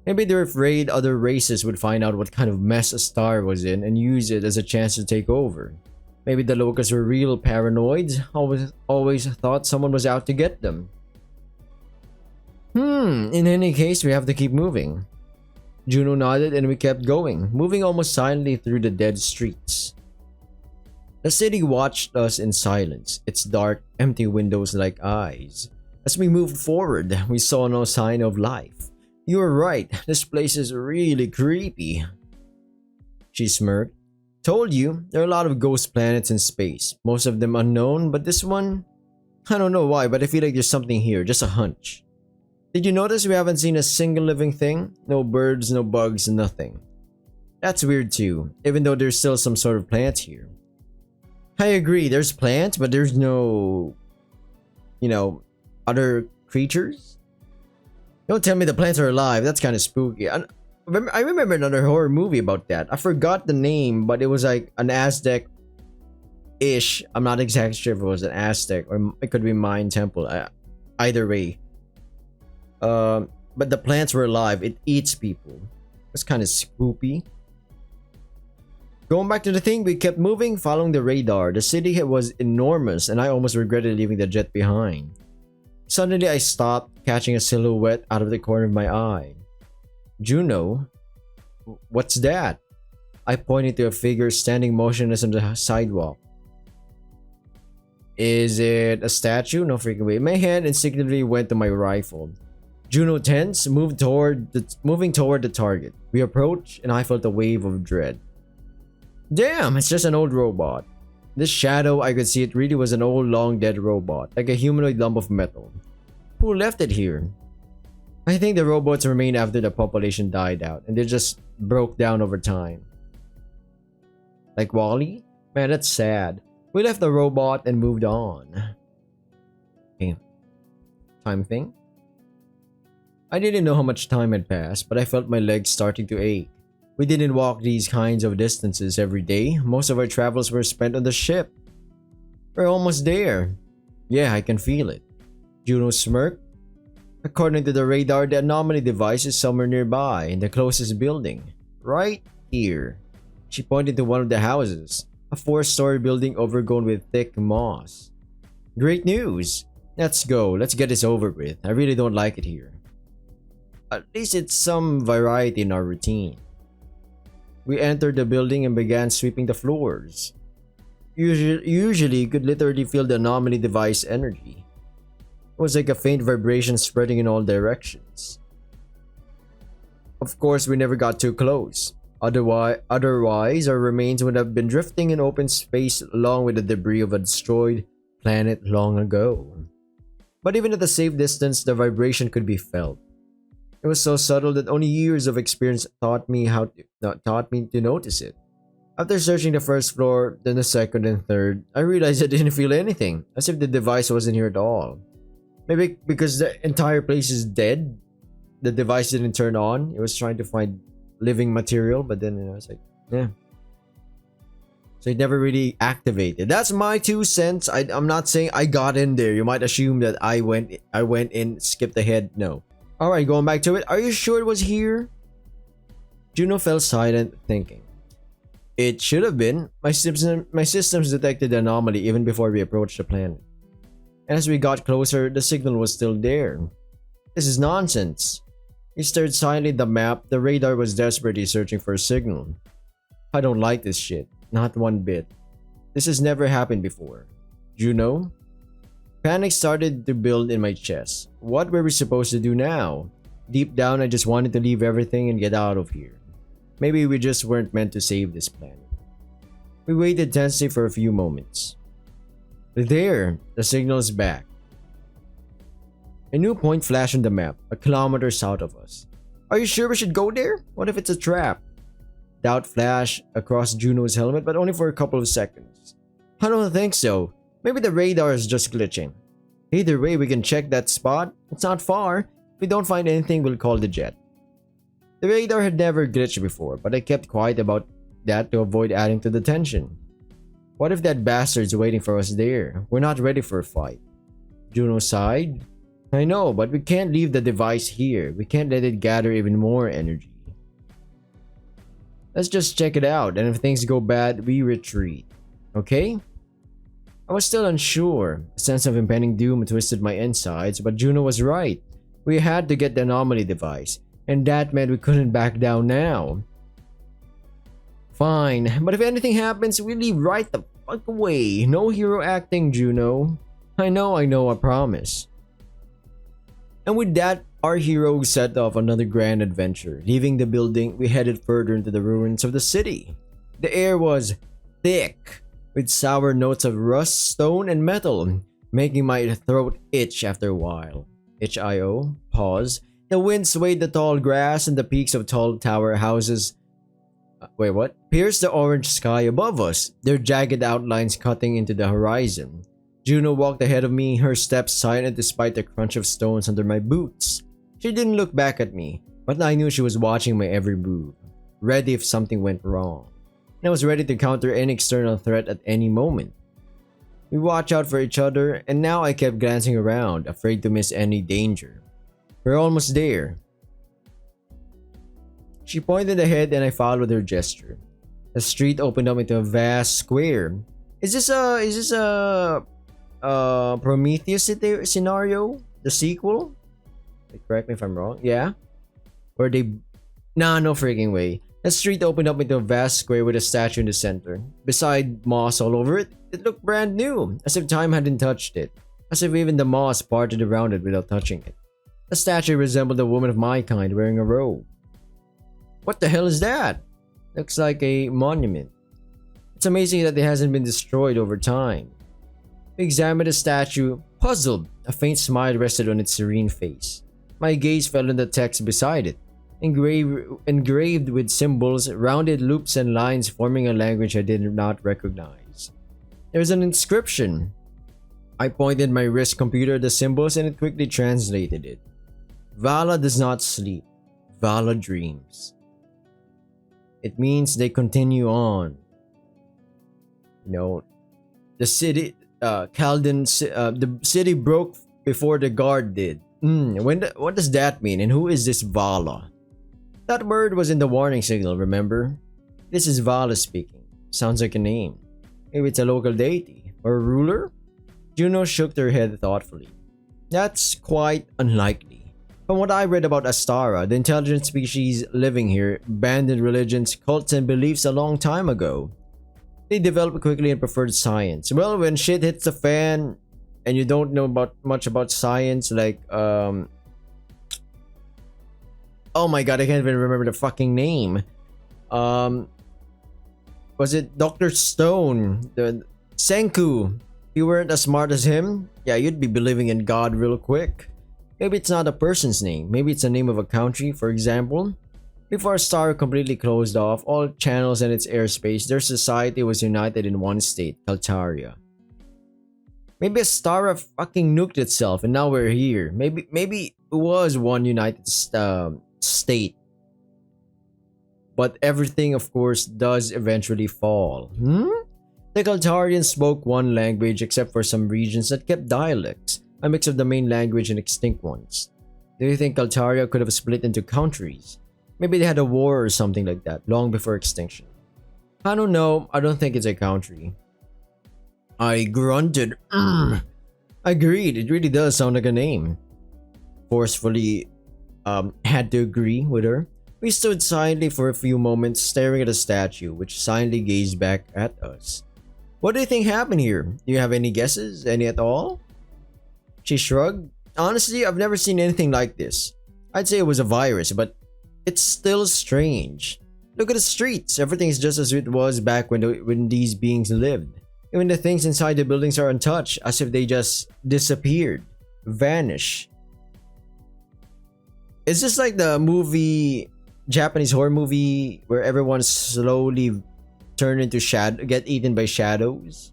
Maybe they're afraid other races would find out what kind of mess a star was in and use it as a chance to take over. Maybe the locals were real paranoids, always thought someone was out to get them. In any case, we have to keep moving. Juno nodded and we kept going, moving almost silently through the dead streets. The city watched us in silence, its dark, empty windows like eyes. As we moved forward, we saw no sign of life. You were right, this place is really creepy. She smirked. Told you, there are a lot of ghost planets in space, most of them unknown, but this one, I don't know why, but I feel like there's something here, just a hunch. Did you notice we haven't seen a single living thing? No birds, no bugs, nothing. That's weird too, even though there's still some sort of plants here. I agree, there's plants, but there's no, other creatures? Don't tell me the plants are alive, that's kind of spooky. I remember another horror movie about that. I forgot the name, but it was like an Aztec-ish. I'm not exactly sure if it was an Aztec or it could be Mayan temple. Either way. But but the plants were alive. It eats people. It was kind of spoopy. Going back to the thing, we kept moving, following the radar. The city was enormous, and I almost regretted leaving the jet behind. Suddenly, I stopped, catching a silhouette out of the corner of my eye. Juno? What's that? I pointed to a figure standing motionless on the sidewalk. Is it a statue? No freaking way. My hand instinctively went to my rifle. Juno tense, moving toward the target. We approached, and I felt a wave of dread. Damn, it's just an old robot. This shadow, I could see it really was an old, long-dead robot, like a humanoid lump of metal. Who left it here? I think the robots remained after the population died out, and they just broke down over time. Like Wall-E? Man, that's sad. We left the robot and moved on. Okay. Time thing? I didn't know how much time had passed, but I felt my legs starting to ache. We didn't walk these kinds of distances every day. Most of our travels were spent on the ship. We're almost there. Yeah, I can feel it. Juno smirked. According to the radar, the anomaly device is somewhere nearby, in the closest building. Right here. She pointed to one of the houses. A 4-story building overgrown with thick moss. Great news! Let's go, let's get this over with. I really don't like it here. At least it's some variety in our routine. We entered the building and began sweeping the floors. Usually you could literally feel the anomaly device energy. It was like a faint vibration spreading in all directions. Of course, we never got too close. Otherwise, our remains would have been drifting in open space along with the debris of a destroyed planet long ago. But even at a safe distance, the vibration could be felt. It was so subtle that only years of experience taught me to notice it. After searching the first floor, then the second and third, I realized I didn't feel anything, as if the device wasn't here at all. Maybe because the entire place is dead, the device didn't turn on. It was trying to find living material, but then it's like, yeah. So it never really activated. That's my 2 cents. I'm not saying I got in there. You might assume that I went in, skipped ahead. No. Alright, going back to it. Are you sure it was here? Juno fell silent, thinking. It should have been. My systems detected the anomaly even before we approached the planet. As we got closer, the signal was still there. This is nonsense. We stared silently at the map. The radar was desperately searching for a signal. I don't like this shit. Not one bit. This has never happened before. Juno? Panic started to build in my chest. What were we supposed to do now? Deep down, I just wanted to leave everything and get out of here. Maybe we just weren't meant to save this planet. We waited tensely for a few moments. There, the signal is back. A new point flashed on the map, a kilometer south of us. Are you sure we should go there? What if it's a trap? Doubt flashed across Juno's helmet, but only for a couple of seconds. I don't think so. Maybe the radar is just glitching. Either way, we can check that spot. It's not far. If we don't find anything, we'll call the jet. The radar had never glitched before, but I kept quiet about that to avoid adding to the tension. What if that bastard's waiting for us there? We're not ready for a fight. Juno sighed. I know, but we can't leave the device here. We can't let it gather even more energy. Let's just check it out, and if things go bad, we retreat. Okay? I was still unsure. A sense of impending doom twisted my insides, but Juno was right. We had to get the anomaly device, and that meant we couldn't back down now. Fine, but if anything happens, we leave right the fuck away. No hero acting, Juno. I know, I promise. And with that, our hero set off another grand adventure. Leaving the building, we headed further into the ruins of the city. The air was thick, with sour notes of rust, stone, and metal, making my throat itch after a while. H-I-O, pause. The wind swayed the tall grass and the peaks of tall tower houses. Pierced the orange sky above us, their jagged outlines cutting into the horizon. Juno walked ahead of me, her steps silent despite the crunch of stones under my boots. She didn't look back at me, but I knew she was watching my every move, ready if something went wrong. And I was ready to counter any external threat at any moment. We watched out for each other, and now I kept glancing around, afraid to miss any danger. We're almost there. She pointed ahead and I followed her gesture. The street opened up into a vast square. Is this a Prometheus scenario? The sequel? Correct me if I'm wrong. Yeah? Where they... Nah, no freaking way. The street opened up into a vast square with a statue in the center. Beside moss all over it, it looked brand new, as if time hadn't touched it. As if even the moss parted around it without touching it. The statue resembled a woman of my kind wearing a robe. What the hell is that? Looks like a monument. It's amazing that it hasn't been destroyed over time. We examined the statue, puzzled. A faint smile rested on its serene face. My gaze fell on the text beside it, engraved with symbols, rounded loops and lines forming a language I did not recognize. There's an inscription. I pointed my wrist computer at the symbols and it quickly translated it. Vala does not sleep. Vala dreams. It means they continue on. You know, the city, the city broke before the guard did. What does that mean? And who is this Vala? That word was in the warning signal, remember? This is Vala speaking. Sounds like a name. Maybe it's a local deity or a ruler? Juno shook her head thoughtfully. That's quite unlikely. From what I read about Astara, the intelligent species living here abandoned religions, cults, and beliefs a long time ago. They developed quickly and preferred science. Well, when shit hits the fan and you don't know much about science, like oh my god, I can't even remember the fucking name. Was it Dr. Stone? The Senku. If you weren't as smart as him, yeah, you'd be believing in God real quick. Maybe it's not a person's name. Maybe it's the name of a country, for example. Before Astara completely closed off all channels and its airspace, their society was united in one state, Kaltaria. Maybe Astara fucking nuked itself and now we're here. Maybe it was one united state. But everything, of course, does eventually fall. The Kaltarians spoke one language except for some regions that kept dialects, a mix of the main language and extinct ones. Do you think Kaltaria could have split into countries? Maybe they had a war or something like that, long before extinction. I don't know, I don't think it's a country. I grunted. Agreed, it really does sound like a name. Forcefully had to agree with her. We stood silently for a few moments, staring at a statue, which silently gazed back at us. What do you think happened here? Do you have any guesses? Any at all? She shrugged. Honestly, I've never seen anything like this. I'd say it was a virus, but it's still strange. Look at the streets. Everything is just as it was back when these beings lived. Even the things inside the buildings are untouched, as if they just disappeared, vanished. Is this like the movie, Japanese horror movie, where everyone slowly turn into get eaten by shadows?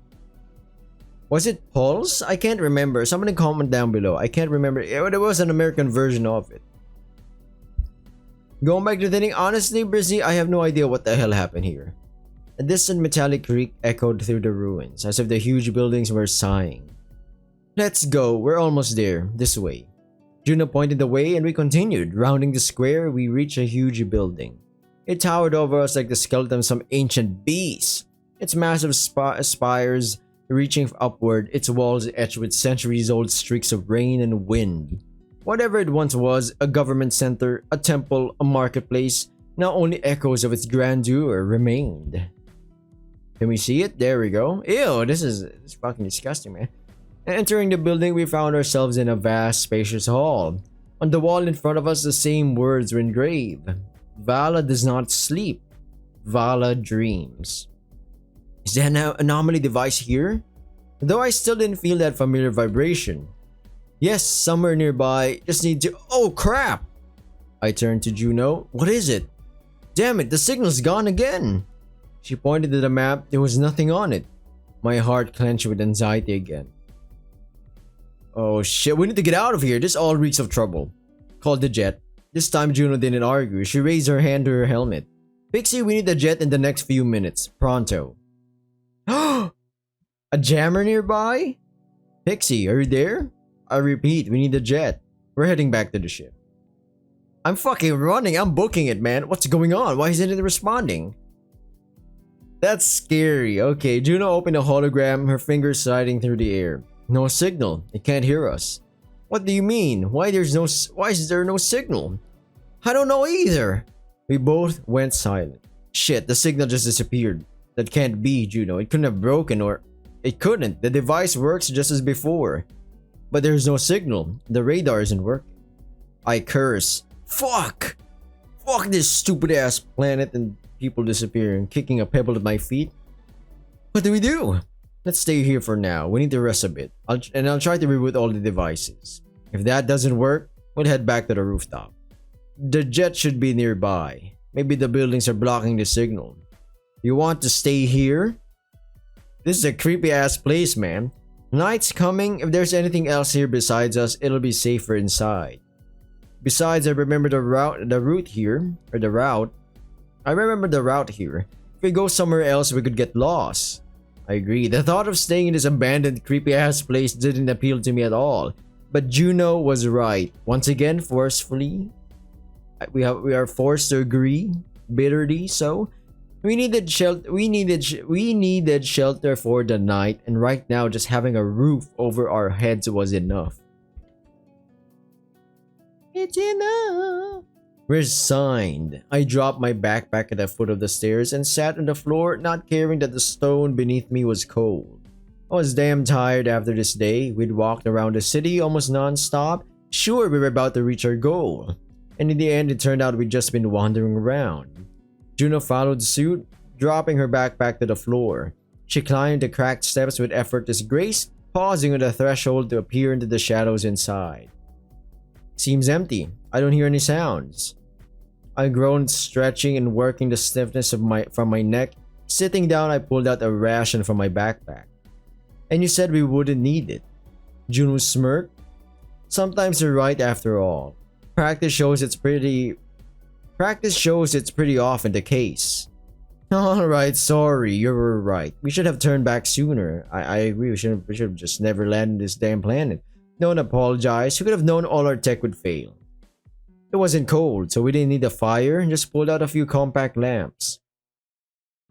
Was it Pulse? I can't remember. Someone comment down below. I can't remember. There was an American version of it. Going back to the thing, honestly, Brizzy, I have no idea what the hell happened here. A distant metallic creak echoed through the ruins, as if the huge buildings were sighing. Let's go, we're almost there, this way. Juno pointed the way and we continued. Rounding the square, we reached a huge building. It towered over us like the skeleton of some ancient beast. Its massive spires reaching upward, its walls etched with centuries-old streaks of rain and wind. Whatever it once was, a government center, a temple, a marketplace, now only echoes of its grandeur remained. Can we see it? There we go. Ew, this is fucking disgusting, man. Entering the building, we found ourselves in a vast, spacious hall. On the wall in front of us, the same words were engraved. Vala does not sleep. Vala dreams. Is there an anomaly device here? Though I still didn't feel that familiar vibration. Yes, somewhere nearby. Just need to... Oh, crap! I turned to Juno. What is it? Damn it, the signal's gone again! She pointed to the map. There was nothing on it. My heart clenched with anxiety again. Oh shit, we need to get out of here. This all reeks of trouble. Called the jet. This time Juno didn't argue. She raised her hand to her helmet. Pixie, we need the jet in the next few minutes. Pronto. A jammer nearby? Pixie, are you there? I repeat, we need the jet. We're heading back to the ship. I'm fucking running. I'm booking it, man. What's going on? Why isn't it responding? That's scary. Okay, Juno opened a hologram, her fingers sliding through the air. No signal. It can't hear us. What do you mean? Why is there no signal? I don't know either. We both went silent. Shit, the signal just disappeared. That can't be, Juno. It couldn't have broken, or it couldn't. The device works just as before. But there's no signal. The radar isn't working. I curse. Fuck! Fuck this stupid ass planet and people disappearing, kicking a pebble at my feet. What do we do? Let's stay here for now. We need to rest a bit. I'll try to reboot all the devices. If that doesn't work, we'll head back to the rooftop. The jet should be nearby. Maybe the buildings are blocking the signal. You want to stay here? This is a creepy ass place, man. Night's coming. If there's anything else here besides us, it'll be safer inside. Besides, I remember the route here. I remember the route here. If we go somewhere else, we could get lost. I agree. The thought of staying in this abandoned, creepy-ass place didn't appeal to me at all. But Juno was right. Once again, forcefully, we are forced to agree, bitterly so. We needed shelter. We needed shelter for the night, and right now, just having a roof over our heads was enough. It's enough. Resigned. I dropped my backpack at the foot of the stairs and sat on the floor, not caring that the stone beneath me was cold. I was damn tired after this day. We'd walked around the city almost non-stop. Sure, we were about to reach our goal. And in the end, it turned out we'd just been wandering around. Juno followed suit, dropping her backpack to the floor. She climbed the cracked steps with effortless grace, pausing on the threshold to peer into the shadows inside. Seems empty. I don't hear any sounds. I groaned, stretching and working the stiffness from my neck. Sitting down, I pulled out a ration from my backpack. And you said we wouldn't need it. Juno smirked. Sometimes you're right after all. Practice shows it's pretty often the case. Alright, sorry, you were right. We should have turned back sooner. I agree, we should have just never landed this damn planet. No one apologized. Who could have known all our tech would fail? It wasn't cold, so we didn't need a fire and just pulled out a few compact lamps.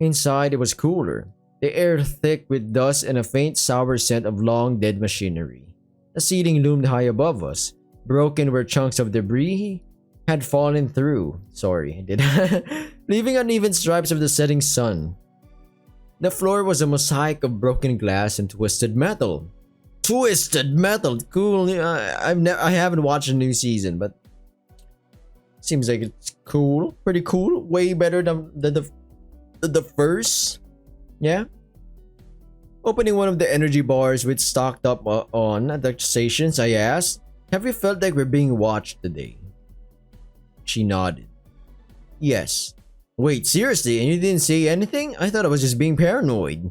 Inside, it was cooler. The air thick with dust and a faint sour scent of long dead machinery. The ceiling loomed high above us, broken where chunks of debris had fallen through. Leaving uneven stripes of the setting sun. The floor was a mosaic of broken glass and twisted metal. Twisted metal, cool. I haven't watched a new season, but seems like it's cool, pretty cool. Way better than the first. Yeah. Opening one of the energy bars we'd stocked up on at the stations, I asked, "Have you felt like we're being watched today?" She nodded. Yes. Wait, seriously? And you didn't say anything? I thought I was just being paranoid.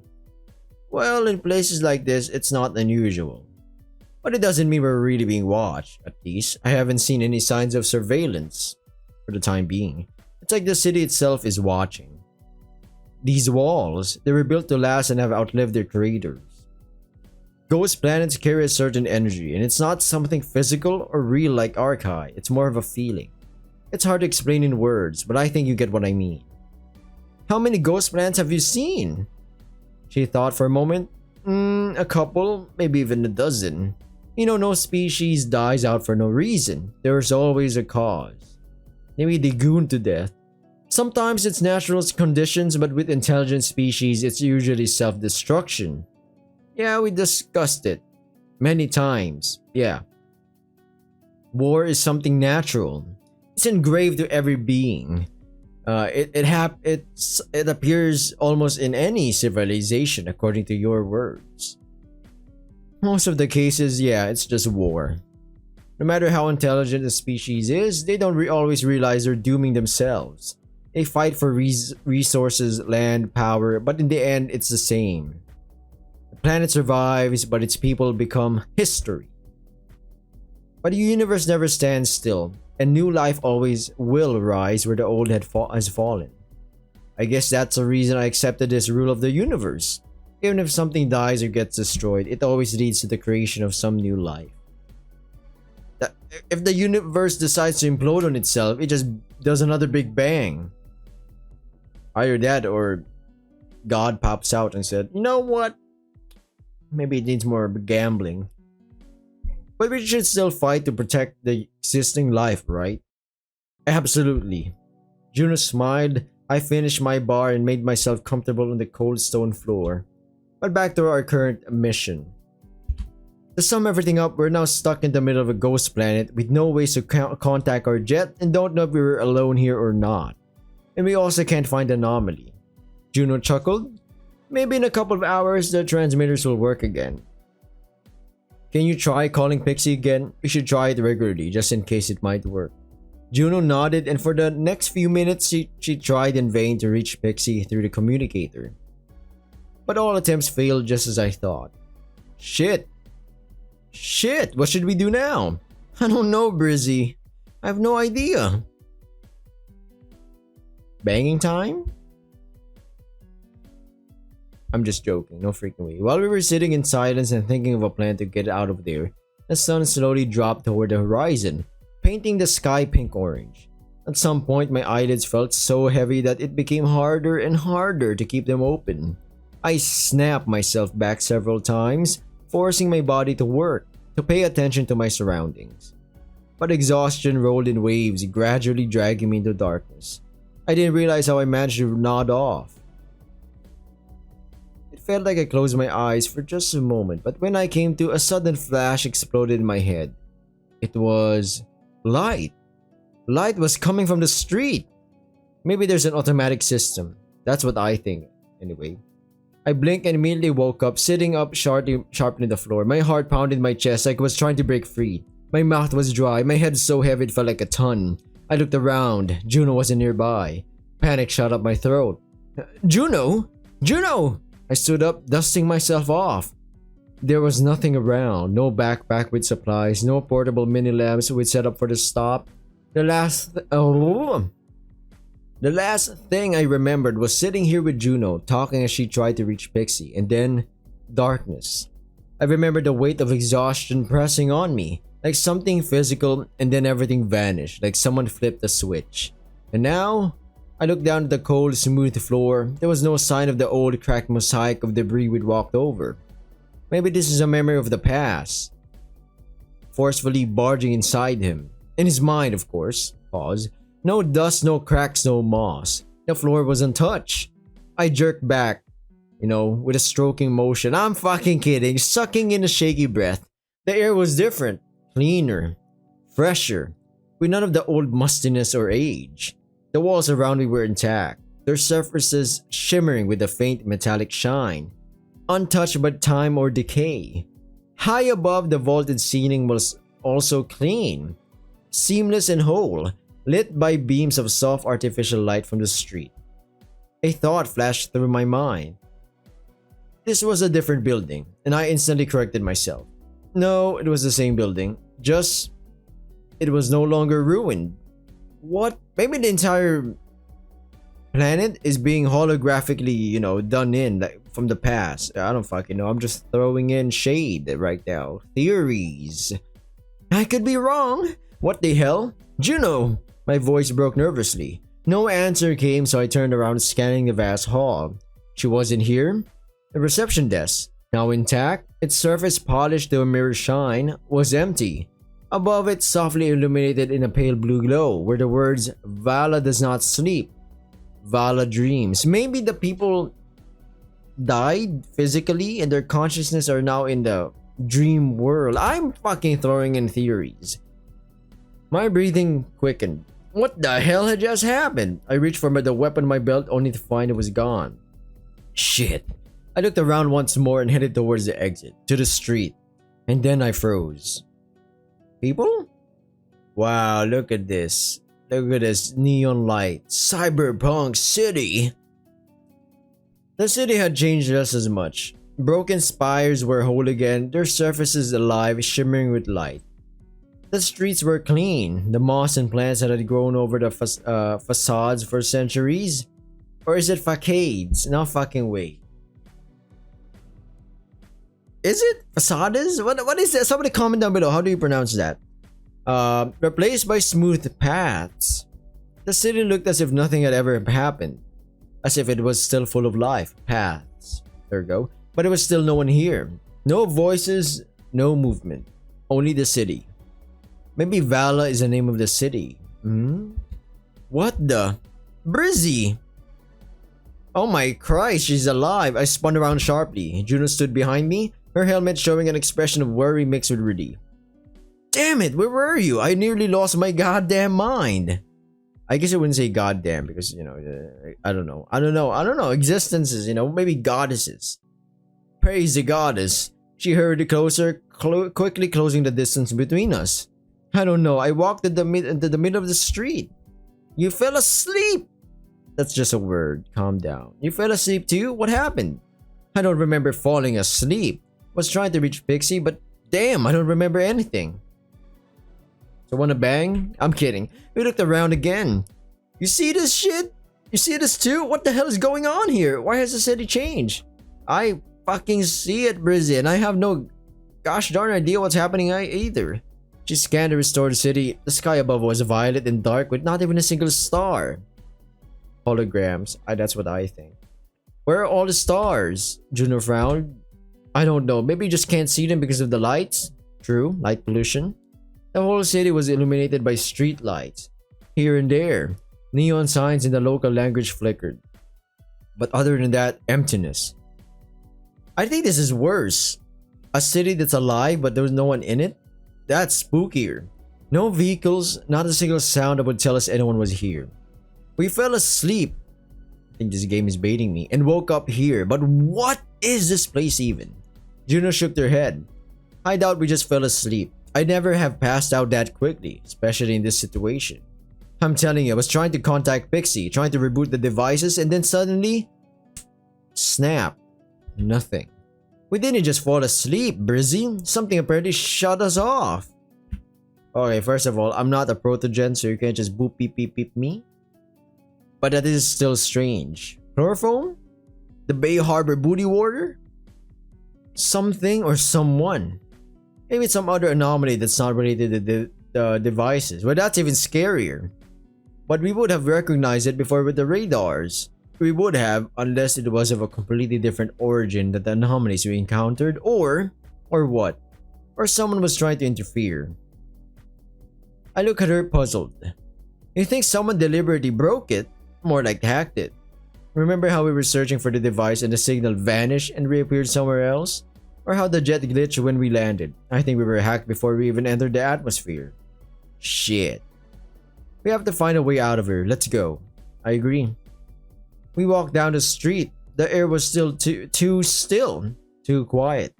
Well, in places like this, it's not unusual. But it doesn't mean we're really being watched. At least, I haven't seen any signs of surveillance. For the time being. It's like the city itself is watching. These walls, they were built to last and have outlived their creators. Ghost planets carry a certain energy, and it's not something physical or real like Archai. It's more of a feeling. It's hard to explain in words, but I think you get what I mean. How many ghost planets have you seen? She thought for a moment. A couple, maybe even a dozen. You know, no species dies out for no reason. There's always a cause. Maybe they goon to death. Sometimes it's natural conditions, but with intelligent species, it's usually self-destruction. Yeah, we discussed it. Many times. Yeah. War is something natural. It's engraved to every being. It appears almost in any civilization, according to your words. Most of the cases, yeah, it's just war. No matter how intelligent a species is, they don't always realize they're dooming themselves. They fight for resources, land, power, but in the end, it's the same. The planet survives, but its people become history. But the universe never stands still, and new life always will rise where the old has fallen. I guess that's the reason I accepted this rule of the universe. Even if something dies or gets destroyed, it always leads to the creation of some new life. If the universe decides to implode on itself, it just does another big bang. Either that or God pops out and said, you know what? Maybe it needs more gambling. But we should still fight to protect the existing life, right? Absolutely. Juno smiled. I finished my bar and made myself comfortable on the cold stone floor. But back to our current mission. To sum everything up, we're now stuck in the middle of a ghost planet with no ways to contact our jet and don't know if we were alone here or not. And we also can't find the anomaly. Juno chuckled. Maybe in a couple of hours the transmitters will work again. Can you try calling Pixie again? We should try it regularly just in case it might work. Juno nodded, and for the next few minutes she tried in vain to reach Pixie through the communicator. But all attempts failed just as I thought. Shit, what should we do now? I don't know, Brizzy. I have no idea. Banging time? I'm just joking, no freaking way. While we were sitting in silence and thinking of a plan to get out of there, the sun slowly dropped toward the horizon, painting the sky pink-orange. At some point, my eyelids felt so heavy that it became harder and harder to keep them open. I snapped myself back several times, forcing my body to work, to pay attention to my surroundings. But exhaustion rolled in waves, gradually dragging me into darkness. I didn't realize how I managed to nod off. It felt like I closed my eyes for just a moment, but when I came to, a sudden flash exploded in my head. It was light. Light was coming from the street. Maybe there's an automatic system. That's what I think, anyway. I blinked and immediately woke up, sitting up sharply on the floor. My heart pounded my chest like it was trying to break free. My mouth was dry, my head so heavy it felt like a ton. I looked around. Juno wasn't nearby. Panic shot up my throat. Juno! Juno! I stood up, dusting myself off. There was nothing around. No backpack with supplies, no portable mini lamps we'd set up for the stop. The last thing I remembered was sitting here with Juno, talking as she tried to reach Pixie, and then darkness. I remembered the weight of exhaustion pressing on me, like something physical, and then everything vanished, like someone flipped a switch. And now, I looked down at the cold, smooth floor. There was no sign of the old, cracked mosaic of debris we'd walked over. Maybe this is a memory of the past, forcefully barging inside him. In his mind, of course. Pause. No dust, no cracks, no moss. The floor was untouched. I jerked back, with a stroking motion. I'm fucking kidding, sucking in a shaky breath. The air was different, cleaner, fresher, with none of the old mustiness or age. The walls around me were intact, their surfaces shimmering with a faint metallic shine, untouched by time or decay. High above, the vaulted ceiling was also clean, seamless and whole, lit by beams of soft artificial light from the street. A thought flashed through my mind. This was a different building, and I instantly corrected myself. No, it was the same building, just it was no longer ruined. What? Maybe the entire planet is being holographically, done in, like, from the past. I don't fucking know. I'm just throwing in shade right now. Theories. I could be wrong. What the hell? Juno! My voice broke nervously. No answer came, so I turned around, scanning the vast hall. She wasn't here. The reception desk, now intact, its surface polished to a mirror shine, was empty. Above it, softly illuminated in a pale blue glow, were the words, Vala does not sleep. Vala dreams. Maybe the people died physically and their consciousness are now in the dream world. I'm fucking throwing in theories. My breathing quickened. What the hell had just happened? I reached for the weapon in my belt only to find it was gone. Shit. I looked around once more and headed towards the exit, to the street. And then I froze. People? Wow, look at this. Look at this neon light. Cyberpunk City. The city had changed just as much. Broken spires were whole again, their surfaces alive, shimmering with light. The streets were clean, the moss and plants that had grown over the facades for centuries. Or is it facades? No fucking way. Is it facades? What is that? Somebody comment down below. How do you pronounce that? Replaced by smooth paths. The city looked as if nothing had ever happened, as if it was still full of life. Paths. There we go. But there was still no one here. No voices, no movement. Only the city. Maybe Vala is the name of the city. What the? Brizzy! Oh my Christ, she's alive. I spun around sharply. Juno stood behind me, her helmet showing an expression of worry mixed with relief. Damn it, where were you? I nearly lost my goddamn mind. I guess I wouldn't say goddamn because, you know, I don't know. Existences, you know, maybe goddesses. Praise the goddess. She hurried closer, quickly closing the distance between us. I don't know. I walked into the middle of the street. You fell asleep. That's just a word. Calm down. You fell asleep too? What happened? I don't remember falling asleep. Was trying to reach Pixie, but damn, I don't remember anything. So wanna bang? I'm kidding. We looked around again. You see this shit? You see this too? What the hell is going on here? Why has the city changed? I fucking see it, Brizzy, and I have no gosh darn idea what's happening either. She scanned the restored city. The sky above was violet and dark with not even a single star. Holograms. That's what I think. Where are all the stars? Juno frowned. I don't know. Maybe you just can't see them because of the lights. True. Light pollution. The whole city was illuminated by street lights. Here and there, neon signs in the local language flickered. But other than that, emptiness. I think this is worse. A city that's alive but there's no one in it? That's spookier. No vehicles, not a single sound that would tell us anyone was here. We fell asleep. I think this game is baiting me. And woke up here. But what is this place even? Juno shook her head. I doubt we just fell asleep. I'd never have passed out that quickly, especially in this situation. I'm telling you, I was trying to contact Pixie, trying to reboot the devices, and then suddenly... snap. Nothing. We didn't just fall asleep, Brizzy. Something apparently shut us off. Okay, first of all, I'm not a protogen, so you can't just boop beep beep beep me. But that is still strange. Chloroform? The Bay Harbor booty warder? Something or someone. Maybe it's some other anomaly that's not related to the devices. Well, that's even scarier. But we would have recognized it before with the radars. We would have, unless it was of a completely different origin than the anomalies we encountered, or what? Or someone was trying to interfere. I look at her puzzled. You think someone deliberately broke it? More like hacked it. Remember how we were searching for the device and the signal vanished and reappeared somewhere else? Or how the jet glitched when we landed? I think we were hacked before we even entered the atmosphere. Shit. We have to find a way out of here. Let's go. I agree. We walked down the street. The air was still too still. Too quiet.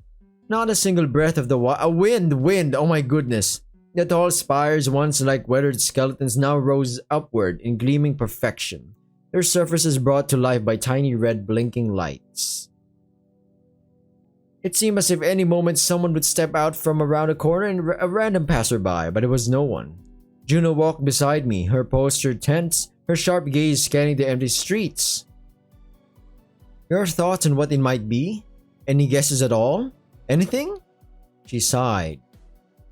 Not a single breath of the wind. Oh my goodness. The tall spires, once like weathered skeletons, now rose upward in gleaming perfection. Their surfaces brought to life by tiny red blinking lights. It seemed as if any moment someone would step out from around a corner and a random passerby, but it was no one. Juno walked beside me, her posture tense, her sharp gaze scanning the empty streets. Your thoughts on what it might be? Any guesses at all? Anything? She sighed.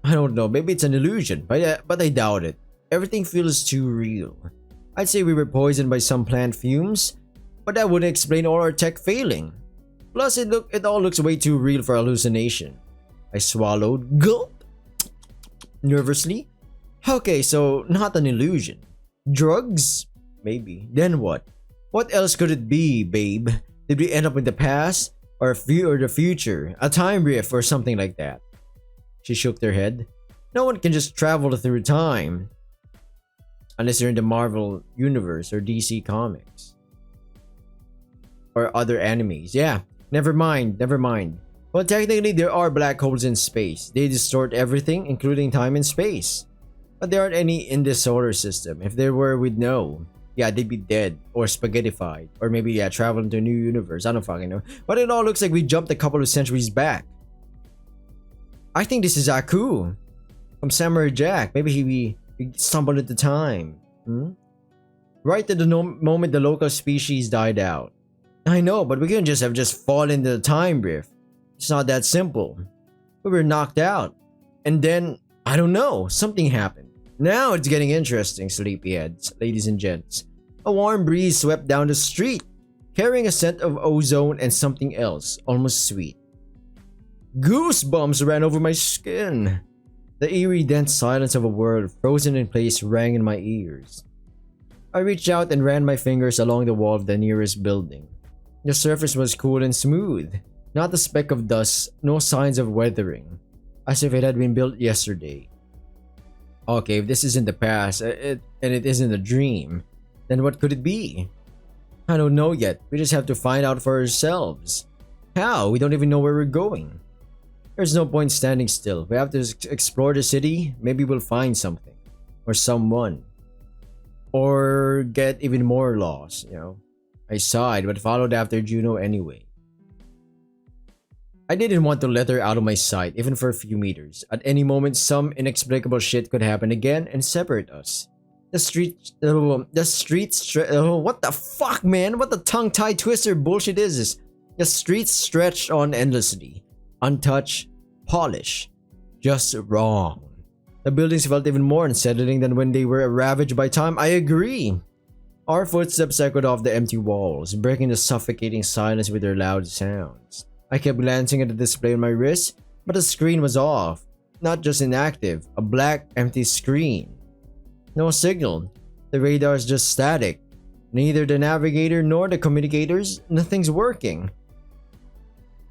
I don't know, maybe it's an illusion, but I doubt it. Everything feels too real. I'd say we were poisoned by some plant fumes, but that wouldn't explain all our tech failing. Plus, it all looks way too real for hallucination. I swallowed, gulp, nervously. Okay, so not an illusion. Drugs? Maybe. Then what? What else could it be, babe? Did we end up in the past? Or the future? A time rift or something like that? She shook her head. No one can just travel through time. Unless you're in the Marvel universe or DC comics. Or other animes. Yeah, never mind. Well, technically there are black holes in space. They distort everything, including time and space. But there aren't any in this solar system. If there were, we'd know. Yeah, they'd be dead or spaghettified. Or maybe, yeah, travel into a new universe. I don't fucking know. But it all looks like we jumped a couple of centuries back. I think this is Aku from Samurai Jack. Maybe he stumbled into time. Right at the moment the local species died out. I know, but we couldn't just have fallen into the time rift. It's not that simple. We were knocked out. And then I don't know. Something happened. Now it's getting interesting, sleepyheads, ladies and gents. A warm breeze swept down the street, carrying a scent of ozone and something else, almost sweet. Goosebumps ran over my skin. The eerie, dense silence of a world frozen in place rang in my ears. I reached out and ran my fingers along the wall of the nearest building. The surface was cool and smooth, not a speck of dust, no signs of weathering, as if it had been built yesterday. Okay, if this isn't the past, and it isn't a dream, then what could it be? I don't know yet. We just have to find out for ourselves. How? We don't even know where we're going. There's no point standing still. We have to explore the city. Maybe we'll find something. Or someone. Or get even more lost, you know. I sighed, but followed after Juno anyway. I didn't want to let her out of my sight, even for a few meters. At any moment, some inexplicable shit could happen again and separate us. What the fuck, man? What the tongue-tied twister bullshit is this? The streets stretched on endlessly. Untouched, polished, just wrong. The buildings felt even more unsettling than when they were ravaged by time. I agree. Our footsteps echoed off the empty walls, breaking the suffocating silence with their loud sounds. I kept glancing at the display on my wrist, but the screen was off. Not just inactive, a black, empty screen. No signal. The radar is just static. Neither the navigator nor the communicators, nothing's working.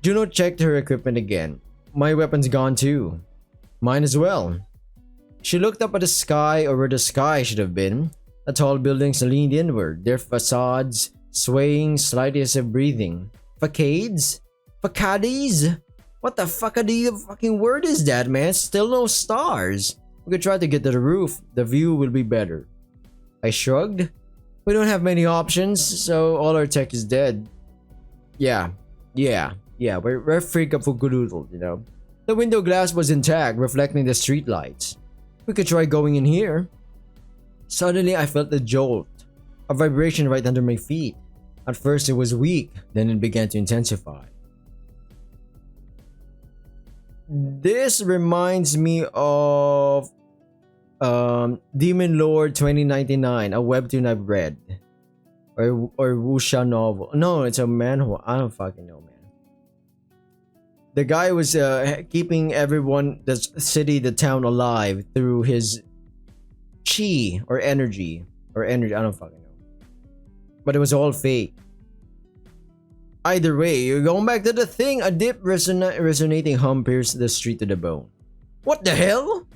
Juno checked her equipment again. My weapon's gone too. Mine as well. She looked up at the sky, or where the sky should have been. The tall buildings leaned inward, their facades swaying slightly as if breathing. Facades? Facades? What the fucking word is that, man? Still no stars. We could try to get to the roof. The view will be better. I shrugged. We don't have many options, so all our tech is dead. Yeah, we're freak of Fukudoodle, you know. The window glass was intact, reflecting the street lights. We could try going in here. Suddenly, I felt a jolt, a vibration right under my feet. At first, it was weak, then it began to intensify. This reminds me of Demon Lord 2099, a webtoon I've read. Or wuxia novel. No, it's a manhwa. I don't fucking know, man. The guy was keeping everyone, the city, the town alive through his chi or energy. I don't fucking know. But it was all fake. Either way, you're going back to the thing. A deep resonating hum pierced the street to the bone. What the hell?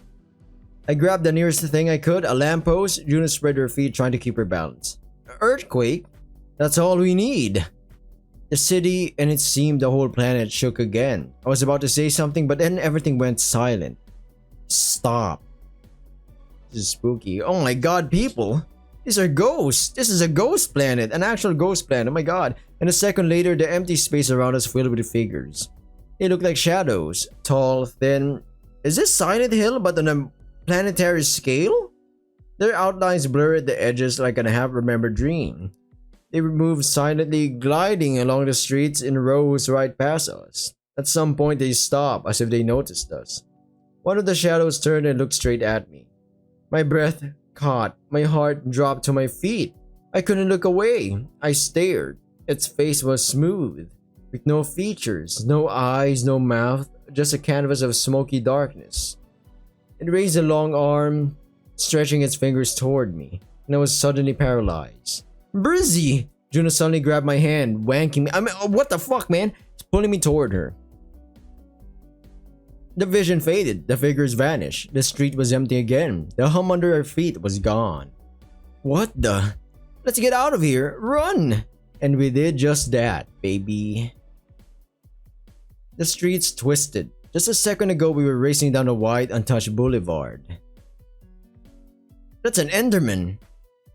I grabbed the nearest thing I could, a lamppost. Juno spread her feet, trying to keep her balance. Earthquake? That's all we need. The city, and it seemed the whole planet, shook again. I was about to say something, but then everything went silent. Stop. This is spooky. Oh my god, people! These are ghosts! This is a ghost planet! An actual ghost planet, oh my god. And a second later, the empty space around us filled with figures. They looked like shadows. Tall, thin. Is this Silent Hill, but on a planetary scale? Their outlines blurred at the edges like a half-remembered dream. They moved silently, gliding along the streets in rows right past us. At some point, they stopped, as if they noticed us. One of the shadows turned and looked straight at me. My breath caught. My heart dropped to my feet. I couldn't look away. I stared. Its face was smooth, with no features, no eyes, no mouth, just a canvas of smoky darkness. It raised a long arm, stretching its fingers toward me, and I was suddenly paralyzed. Brizzy! Juno suddenly grabbed my hand, wanking me. What the fuck, man? It's pulling me toward her. The vision faded. The figures vanished. The street was empty again. The hum under our feet was gone. What the? Let's get out of here. Run! And we did just that, baby. The streets twisted. Just a second ago, we were racing down a wide, untouched boulevard. That's an Enderman.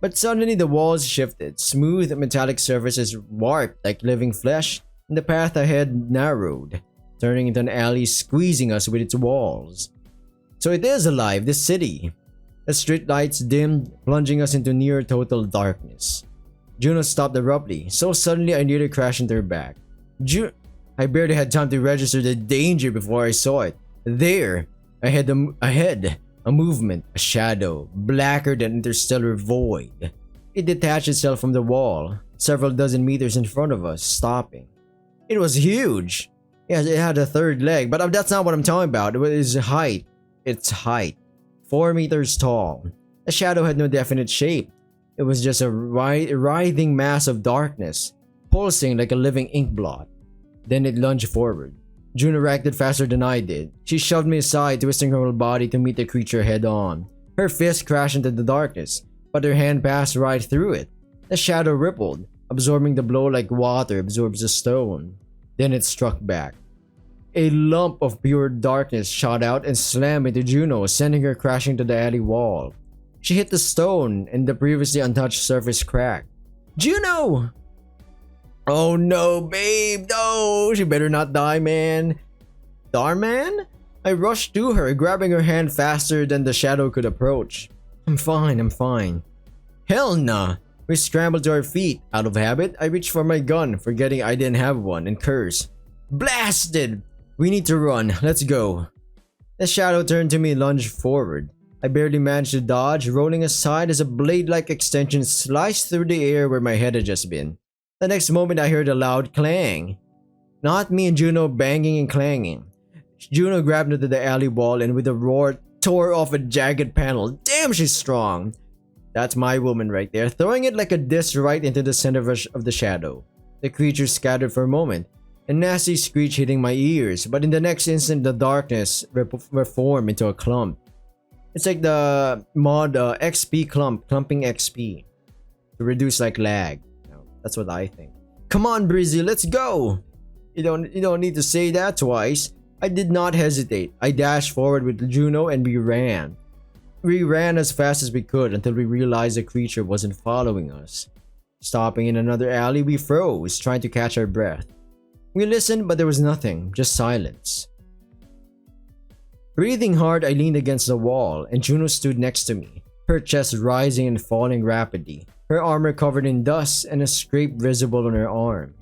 But suddenly the walls shifted. Smooth metallic surfaces warped like living flesh, and the path ahead narrowed, turning into an alley, squeezing us with its walls. So it is alive, this city. The street lights dimmed, plunging us into near total darkness. Juno stopped abruptly, so suddenly I nearly crashed into her back. I barely had time to register the danger before I saw it. There, A movement, a shadow, blacker than interstellar void. It detached itself from the wall, several dozen meters in front of us, stopping. It was huge. Yes, it had a third leg, but that's not what I'm talking about. It was height. Its height. 4 meters tall. The shadow had no definite shape. It was just a writhing mass of darkness, pulsing like a living ink blot. Then it lunged forward. Juno reacted faster than I did. She shoved me aside, twisting her whole body to meet the creature head on. Her fist crashed into the darkness, but her hand passed right through it. The shadow rippled, absorbing the blow like water absorbs a stone. Then it struck back. A lump of pure darkness shot out and slammed into Juno, sending her crashing to the alley wall. She hit the stone, and the previously untouched surface cracked. Juno! Oh no, babe, no! She better not die, man. Darman? I rushed to her, grabbing her hand faster than the shadow could approach. I'm fine. Hell nah! We scrambled to our feet. Out of habit, I reached for my gun, forgetting I didn't have one, and cursed. Blasted! We need to run. Let's go. The shadow turned to me and lunged forward. I barely managed to dodge, rolling aside as a blade-like extension sliced through the air where my head had just been. The next moment I heard a loud clang. Not me and Juno banging and clanging. Juno grabbed into the alley wall and with a roar tore off a jagged panel. Damn, she's strong. That's my woman right there, throwing it like a disc right into the center of the shadow. The creature scattered for a moment, a nasty screech hitting my ears, but in the next instant the darkness reformed into a clump. It's like the mod XP clumping XP to reduce like lag. That's what I think. Come on, Brizzy, let's go! You don't need to say that twice. I did not hesitate. I dashed forward with Juno and we ran. We ran as fast as we could until we realized the creature wasn't following us. Stopping in another alley, we froze, trying to catch our breath. We listened, but there was nothing, just silence. Breathing hard, I leaned against the wall, and Juno stood next to me, her chest rising and falling rapidly, her armor covered in dust and a scrape visible on her arm.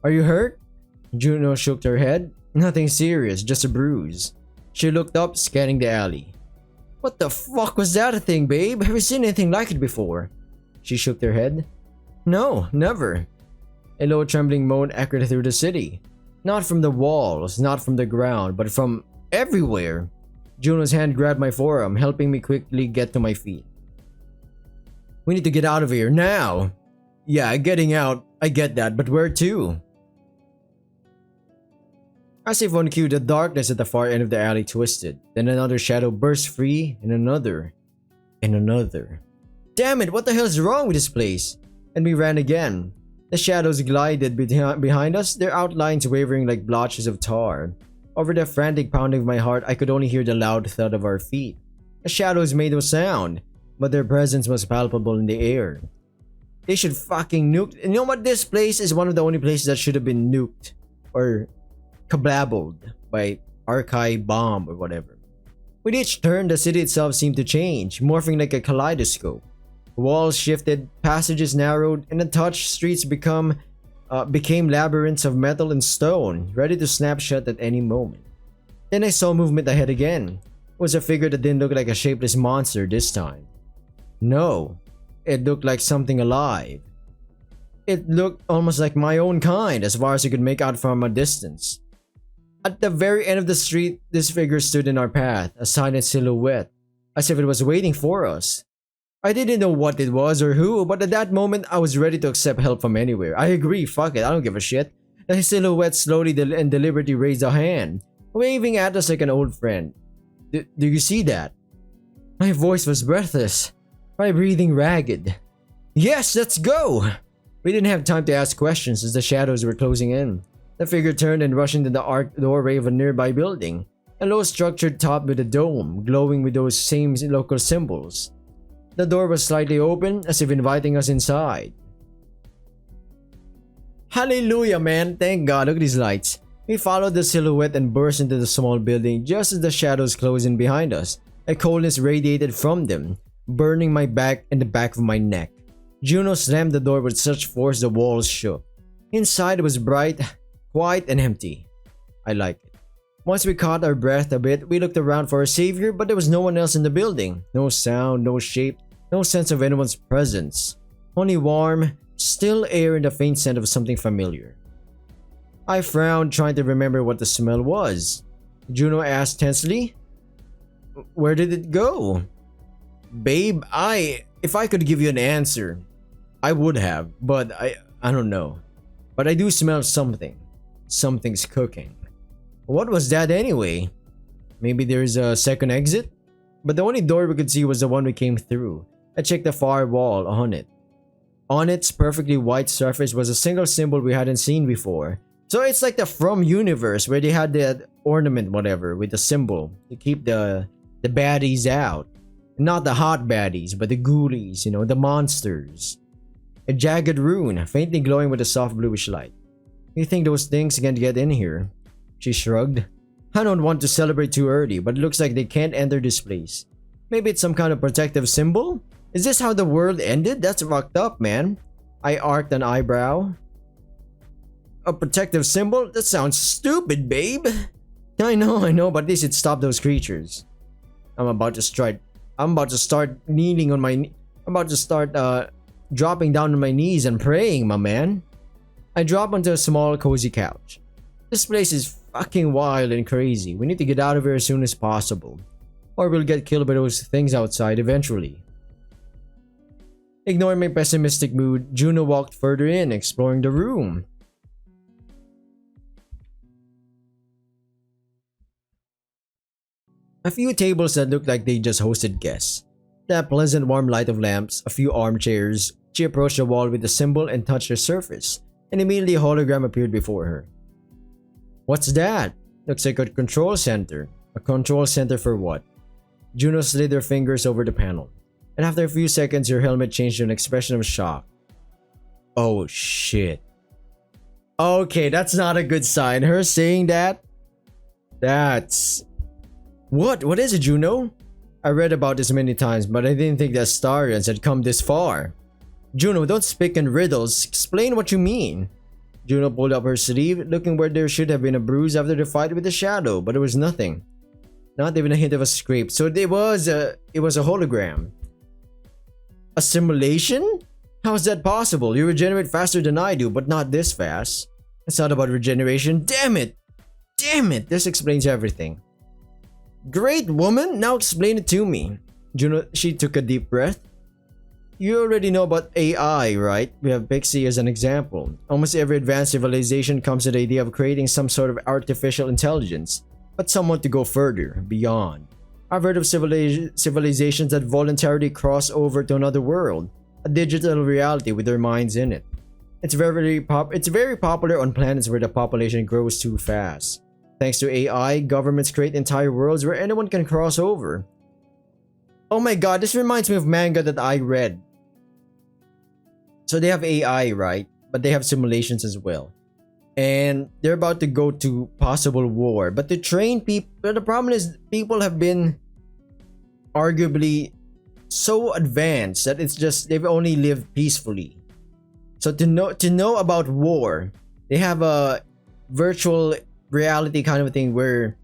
Are you hurt? Juno shook her head. Nothing serious, just a bruise. She looked up, scanning the alley. What the fuck was that thing, babe? Have you seen anything like it before? She shook her head. No, never. A low trembling moan echoed through the city. Not from the walls, not from the ground, but from everywhere. Juno's hand grabbed my forearm, helping me quickly get to my feet. We need to get out of here, now! Yeah, getting out, I get that, but where to? As if on cue, the darkness at the far end of the alley twisted. Then another shadow burst free, and another. And another. Damn it, what the hell is wrong with this place? And we ran again. The shadows glided behind us, their outlines wavering like blotches of tar. Over the frantic pounding of my heart, I could only hear the loud thud of our feet. The shadows made no sound, but their presence was palpable in the air. They should fucking nuke. You know what? This place is one of the only places that should have been nuked. Or kablabbled by archive bomb or whatever. With each turn, the city itself seemed to change, morphing like a kaleidoscope. Walls shifted, passages narrowed, and untouched streets became labyrinths of metal and stone, ready to snap shut at any moment. Then I saw movement ahead again. It was a figure that didn't look like a shapeless monster this time. No, it looked like something alive. It looked almost like my own kind, as far as you could make out from a distance. At the very end of the street, this figure stood in our path, a silent silhouette, as if it was waiting for us. I didn't know what it was or who, but at that moment, I was ready to accept help from anywhere. I agree, fuck it, I don't give a shit. The silhouette slowly and deliberately raised a hand, waving at us like an old friend. Do you see that? My voice was breathless, my breathing ragged. Yes, let's go! We didn't have time to ask questions as the shadows were closing in. The figure turned and rushed into the arched doorway of a nearby building, a low structure topped with a dome, glowing with those same local symbols. The door was slightly open, as if inviting us inside. Hallelujah, man! Thank God, look at these lights. We followed the silhouette and burst into the small building just as the shadows closed in behind us. A coldness radiated from them, burning my back and the back of my neck. Juno slammed the door with such force the walls shook. Inside it was bright, quiet, and empty. I like it. Once we caught our breath a bit, we looked around for a savior, but there was no one else in the building. No sound, no shape, no sense of anyone's presence. Only warm, still air and the faint scent of something familiar. I frowned, trying to remember what the smell was. Juno asked tensely, "Where did it go?" "Babe, if I could give you an answer, I would have, but I don't know. But I do smell something. Something's cooking." What was that anyway? Maybe there's a second exit? But the only door we could see was the one we came through. I checked the far wall on it. On its perfectly white surface was a single symbol we hadn't seen before. So it's like the From universe where they had that ornament whatever with the symbol to keep the baddies out. Not the hot baddies, but the ghoulies, the monsters. A jagged rune, faintly glowing with a soft bluish light. "You think those things can get in here?" She shrugged. "I don't want to celebrate too early, but it looks like they can't enter this place. Maybe it's some kind of protective symbol? Is this how the world ended? That's fucked up, man." I arched an eyebrow. "A protective symbol? That sounds stupid, babe." I know, but at least it stopped those creatures. I'm about to start kneeling on my I'm about to start dropping down on my knees and praying, my man. I drop onto a small cozy couch. This place is fucking wild and crazy. We need to get out of here as soon as possible, or we'll get killed by those things outside eventually. Ignoring my pessimistic mood, Juno walked further in, exploring the room. A few tables that looked like they just hosted guests. That pleasant warm light of lamps, a few armchairs. She approached the wall with the symbol and touched the surface, and immediately a hologram appeared before her. "What's that?" "Looks like a control center." "A control center for what?" Juno slid her fingers over the panel, and after a few seconds her helmet changed to an expression of shock. "Oh shit." Okay, that's not a good sign. Her saying that? That's... What is it, Juno? I read about this many times, but I didn't think the Astarians had come this far. Juno, don't speak in riddles. Explain what you mean. Juno pulled up her sleeve, looking where there should have been a bruise after the fight with the shadow, but there was nothing. Not even a hint of a scrape. So it was a hologram. A simulation? How is that possible? You regenerate faster than I do, but not this fast. It's not about regeneration. Damn it! Damn it! This explains everything. Great, woman! Now explain it to me. Juno, she took a deep breath. You already know about AI, right? We have Pixie as an example. Almost every advanced civilization comes with the idea of creating some sort of artificial intelligence, but someone to go further, beyond. I've heard of civilizations that voluntarily cross over to another world, a digital reality with their minds in it. It's very popular on planets where the population grows too fast. Thanks to AI, governments create entire worlds where anyone can cross over. Oh my god, this reminds me of manga that I read. So they have AI, right? But they have simulations as well. And they're about to go to possible war. But to train people, the problem is people have been arguably so advanced that it's just they've only lived peacefully. So to know about war, they have a virtual reality kind of thing where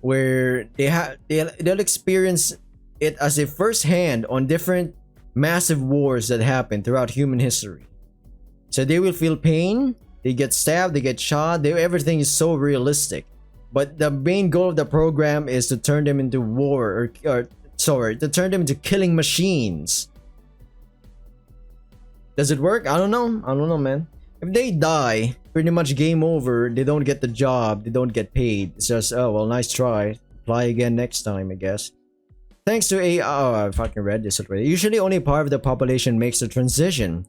they'll experience it as a first hand on different massive wars that happen throughout human history. So they will feel pain, they get stabbed, they get shot, everything is so realistic. But the main goal of the program is to turn them into to turn them into killing machines. Does it work? I don't know, man. If they die, pretty much game over. They don't get the job, they don't get paid. It's just, oh well, nice try. Apply again next time, I guess. Thanks to AI, I fucking read this already. Usually only part of the population makes the transition.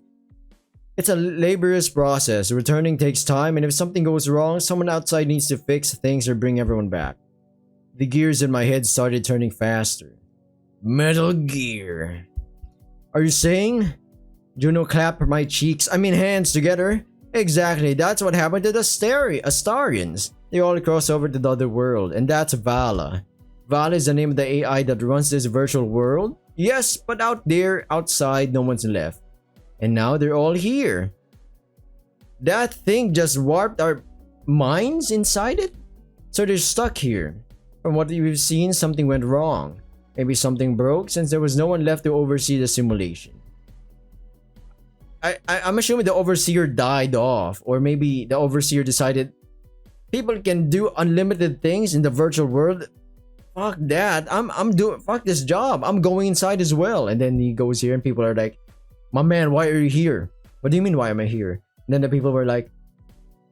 It's a laborious process. Returning takes time, and if something goes wrong, someone outside needs to fix things or bring everyone back. The gears in my head started turning faster. Metal Gear. Are you saying? Juno clapped my hands together. Exactly, that's what happened to the Astarians. They all cross over to the other world, and that's Vala. Vala is the name of the AI that runs this virtual world? Yes, but out there, outside, no one's left. And now they're all here. That thing just warped our minds inside it? So they're stuck here. From what we've seen, something went wrong. Maybe something broke since there was no one left to oversee the simulation. I'm assuming the overseer died off, or maybe the overseer decided people can do unlimited things in the virtual world. Fuck that. I'm doing fuck this job. I'm going inside as well. And then he goes here and people are like, my man, why are you here? What do you mean why am I here? And then the people were like,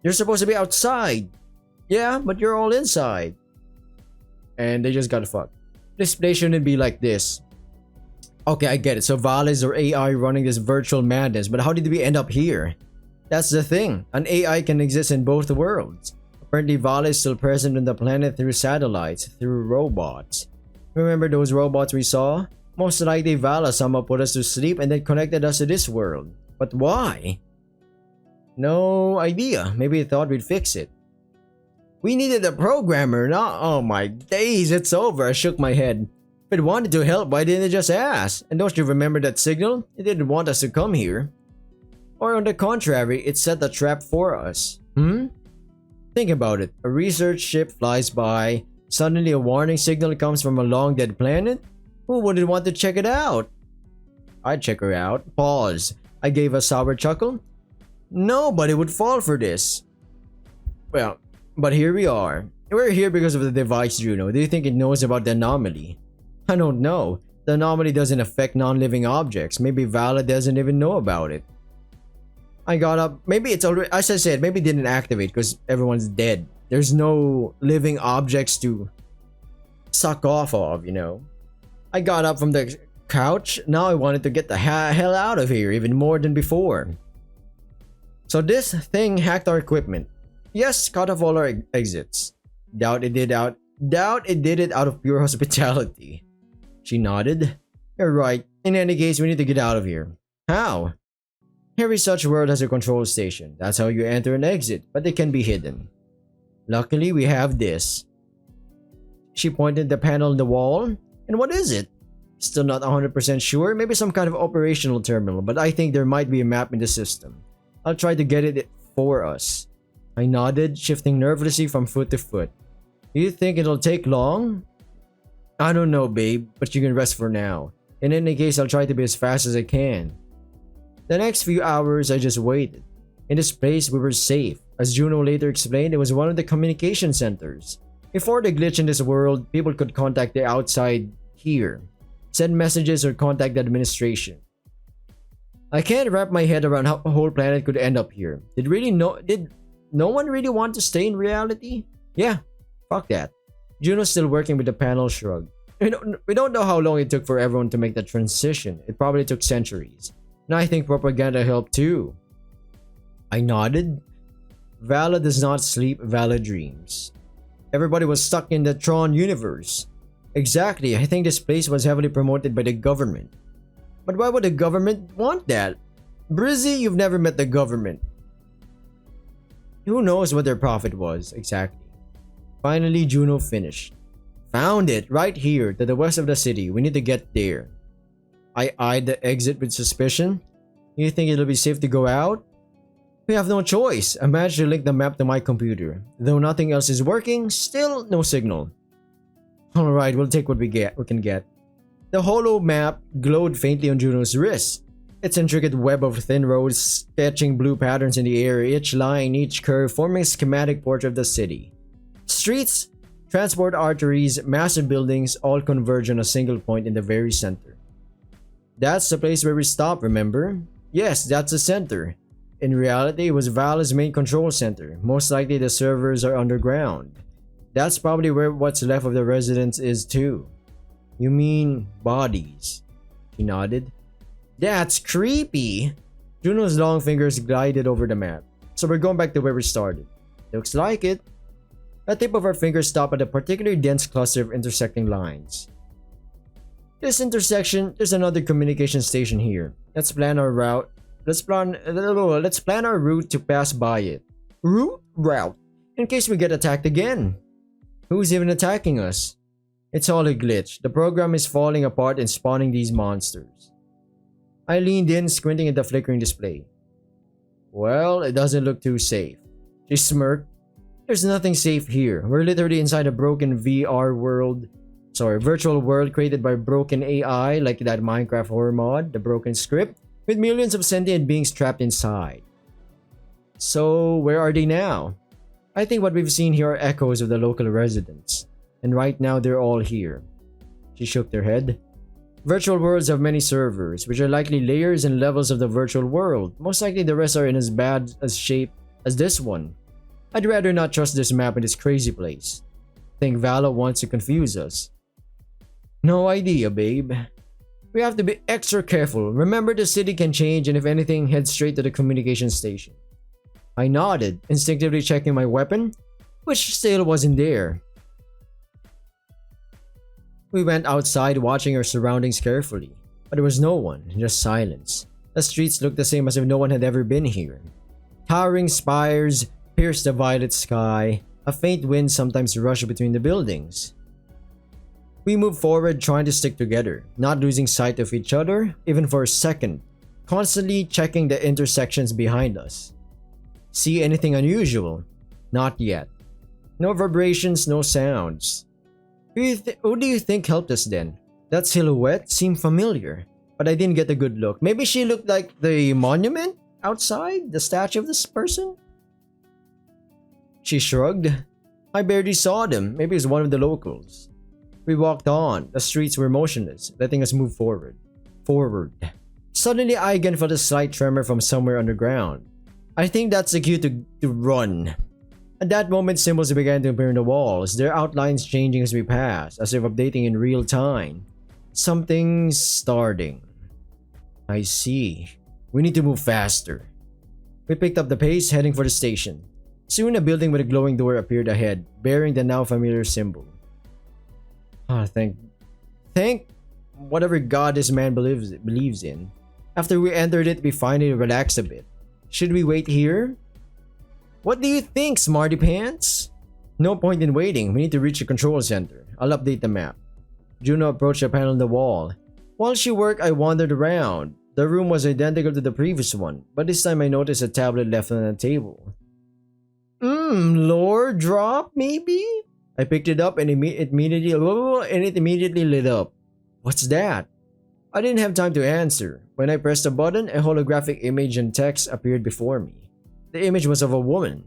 you're supposed to be outside. Yeah, but you're all inside. And they just got fucked. This place shouldn't be like this. Okay, I get it. So Valis or AI running this virtual madness, but how did we end up here? That's the thing. An AI can exist in both worlds. Apparently Valis is still present on the planet through satellites, through robots. Remember those robots we saw? Most likely Vala somehow put us to sleep and then connected us to this world. But why? No idea. Maybe they thought we'd fix it. We needed a programmer, not— oh my days, it's over. I shook my head. If it wanted to help, why didn't it just ask? And don't you remember that signal? It didn't want us to come here. Or on the contrary, it set a trap for us. Think about it. A research ship flies by. Suddenly a warning signal comes from a long dead planet. Who wouldn't want to check it out? I'd check her out. Pause. I gave a sour chuckle. Nobody would fall for this. Well, but here we are. We're here because of the device, Juno. Do you think it knows about the anomaly? I don't know. The anomaly doesn't affect non-living objects. Maybe Vala doesn't even know about it. I got up. Maybe it's already— as I said, maybe it didn't activate because everyone's dead. There's no living objects to suck off of, you know. I got up from the couch. Now I wanted to get the hell out of here even more than before. So this thing hacked our equipment. Yes, cut off all our exits. Doubt it did it out of pure hospitality. She nodded. You're right. In any case, we need to get out of here. How? Every such world has a control station. That's how you enter and exit, but they can be hidden. Luckily, we have this. She pointed the panel on the wall. And what is it? Still not 100% sure. Maybe some kind of operational terminal, but I think there might be a map in the system. I'll try to get it for us. I nodded, shifting nervously from foot to foot. Do you think it'll take long? I don't know, babe, but you can rest for now. In any case, I'll try to be as fast as I can. The next few hours, I just waited. In this place, we were safe. As Juno later explained, it was one of the communication centers. Before the glitch in this world, people could contact the outside here, send messages or contact the administration. I can't wrap my head around how a whole planet could end up here. Did no one really want to stay in reality? Yeah, fuck that. Juno's still working with the panel shrug. We don't know how long it took for everyone to make the transition. It probably took centuries. And I think propaganda helped too. I nodded. Vala does not sleep, Vala dreams. Everybody was stuck in the Tron universe. Exactly, I think this place was heavily promoted by the government. But why would the government want that? Brizzy, you've never met the government. Who knows what their profit was, exactly. Finally, Juno finished. Found it, right here, to the west of the city. We need to get there. I eyed the exit with suspicion. You think it'll be safe to go out? We have no choice. I managed to link the map to my computer. Though nothing else is working, still no signal. Alright, we'll take what we can get. The holo map glowed faintly on Juno's wrist. Its intricate web of thin roads sketching blue patterns in the air, each line, each curve forming a schematic portrait of the city. Streets, transport arteries, massive buildings all converge on a single point in the very center. That's the place where we stop, remember? Yes, that's the center. In reality, it was Vala's main control center. Most likely the servers are underground. That's probably where what's left of the residents is too. You mean bodies? He nodded. That's creepy. Juno's long fingers glided over the map. So we're going back to where we started. Looks like it. The tip of our fingers stopped at a particularly dense cluster of intersecting lines. This intersection, there's another communication station here. Let's plan our route. Let's plan our route to pass by it. Route? In case we get attacked again. Who's even attacking us? It's all a glitch. The program is falling apart and spawning these monsters. I leaned in, squinting at the flickering display. Well, it doesn't look too safe. She smirked. There's nothing safe here. We're literally inside a broken virtual world created by broken AI like that Minecraft horror mod, the broken script, with millions of sentient beings trapped inside. So, where are they now? I think what we've seen here are echoes of the local residents. And right now they're all here. She shook her head. Virtual worlds have many servers, which are likely layers and levels of the virtual world. Most likely the rest are in as bad a shape as this one. I'd rather not trust this map in this crazy place. Think Vala wants to confuse us. No idea, babe. We have to be extra careful. Remember, the city can change, and if anything, head straight to the communication station. I nodded, instinctively checking my weapon, which still wasn't there. We went outside, watching our surroundings carefully, but there was no one, just silence. The streets looked the same as if no one had ever been here. Towering spires pierced the violet sky. A faint wind sometimes rushed between the buildings. We moved forward, trying to stick together, not losing sight of each other, even for a second, constantly checking the intersections behind us. See anything unusual? Not yet. No vibrations, no sounds. Who do you think helped us then? That silhouette seemed familiar, but I didn't get a good look. Maybe she looked like the monument outside? The statue of this person? She shrugged. I barely saw them. Maybe it was one of the locals. We walked on. The streets were motionless, letting us move forward. Suddenly, I again felt a slight tremor from somewhere underground. I think that's the cue to run. At that moment, symbols began to appear on the walls, their outlines changing as we passed, as if updating in real time. Something's starting. I see. We need to move faster. We picked up the pace, heading for the station. Soon, a building with a glowing door appeared ahead, bearing the now familiar symbol. Thank whatever god this man believes in. After we entered it, we finally relaxed a bit. Should we wait here? What do you think, smarty pants? No point in waiting. We need to reach the control center. I'll update the map. Juno approached a panel on the wall. While she worked, I wandered around. The room was identical to the previous one, but this time I noticed a tablet left on the table. Lore drop, maybe? I picked it up and it immediately lit up. What's that? I didn't have time to answer. When I pressed a button, a holographic image and text appeared before me. The image was of a woman.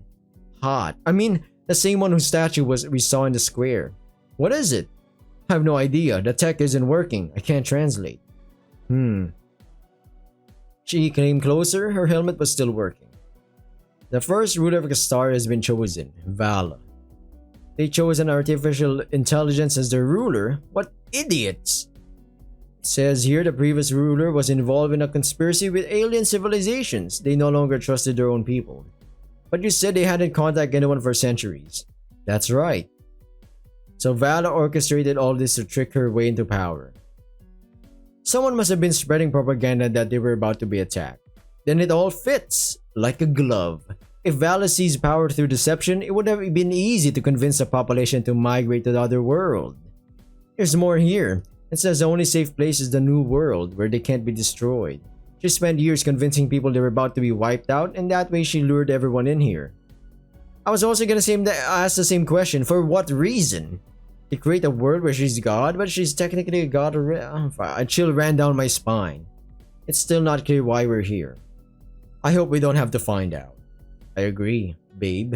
Hot. I mean, the same one whose statue we saw in the square. What is it? I have no idea. The tech isn't working. I can't translate. She came closer. Her helmet was still working. The first ruler of the star has been chosen. Vala. They chose an artificial intelligence as their ruler? What idiots! It says here the previous ruler was involved in a conspiracy with alien civilizations. They no longer trusted their own people. But you said they hadn't contacted anyone for centuries. That's right. So Vala orchestrated all this to trick her way into power. Someone must have been spreading propaganda that they were about to be attacked. Then it all fits, like a glove. If Vala seized power through deception, it would have been easy to convince the population to migrate to the other world. There's more here. It says the only safe place is the new world, where they can't be destroyed. She spent years convincing people they were about to be wiped out, and that way she lured everyone in here. I was also gonna ask the same question. For what reason? To create a world where she's God, but she's technically a god already. A chill ran down my spine. It's still not clear why we're here. I hope we don't have to find out. I agree, babe.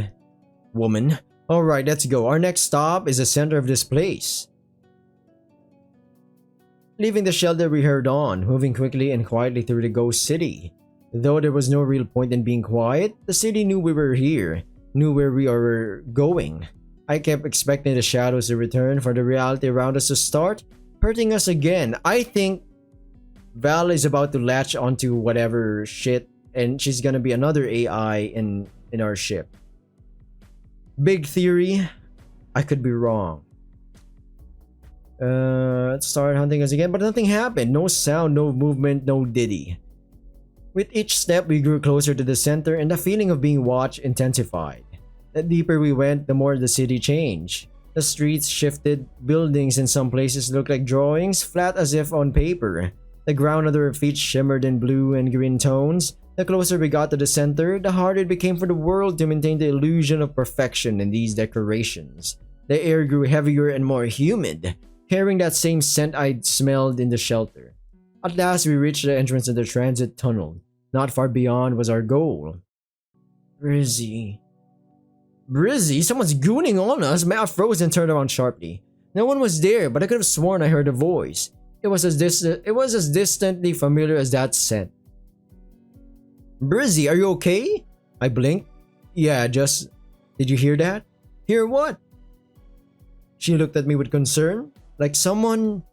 Woman. Alright, let's go. Our next stop is the center of this place. Leaving the shelter, we hurried on, moving quickly and quietly through the ghost city. Though there was no real point in being quiet, the city knew we were here, knew where we were going. I kept expecting the shadows to return, for the reality around us to start hurting us again. I think Val is about to latch onto whatever shit, and she's gonna be another AI in our ship. Big theory. I could be wrong. Let's start hunting us again, but nothing happened. No sound, no movement, no Diddy. With each step, we grew closer to the center, and the feeling of being watched intensified. The deeper we went, the more the city changed. The streets shifted, buildings in some places looked like drawings, flat as if on paper. The ground under our feet shimmered in blue and green tones, The closer we got to the center, the harder it became for the world to maintain the illusion of perfection in these decorations. The air grew heavier and more humid, carrying that same scent I'd smelled in the shelter. At last, we reached the entrance of the transit tunnel. Not far beyond was our goal. Brizzy. Brizzy? Someone's gooning on us. My mouth froze and turned around sharply. No one was there, but I could have sworn I heard a voice. It was as distantly familiar as that scent. Brizzy, are you okay? I blinked. Yeah, just... Did you hear that? Hear what? She looked at me with concern, like someone...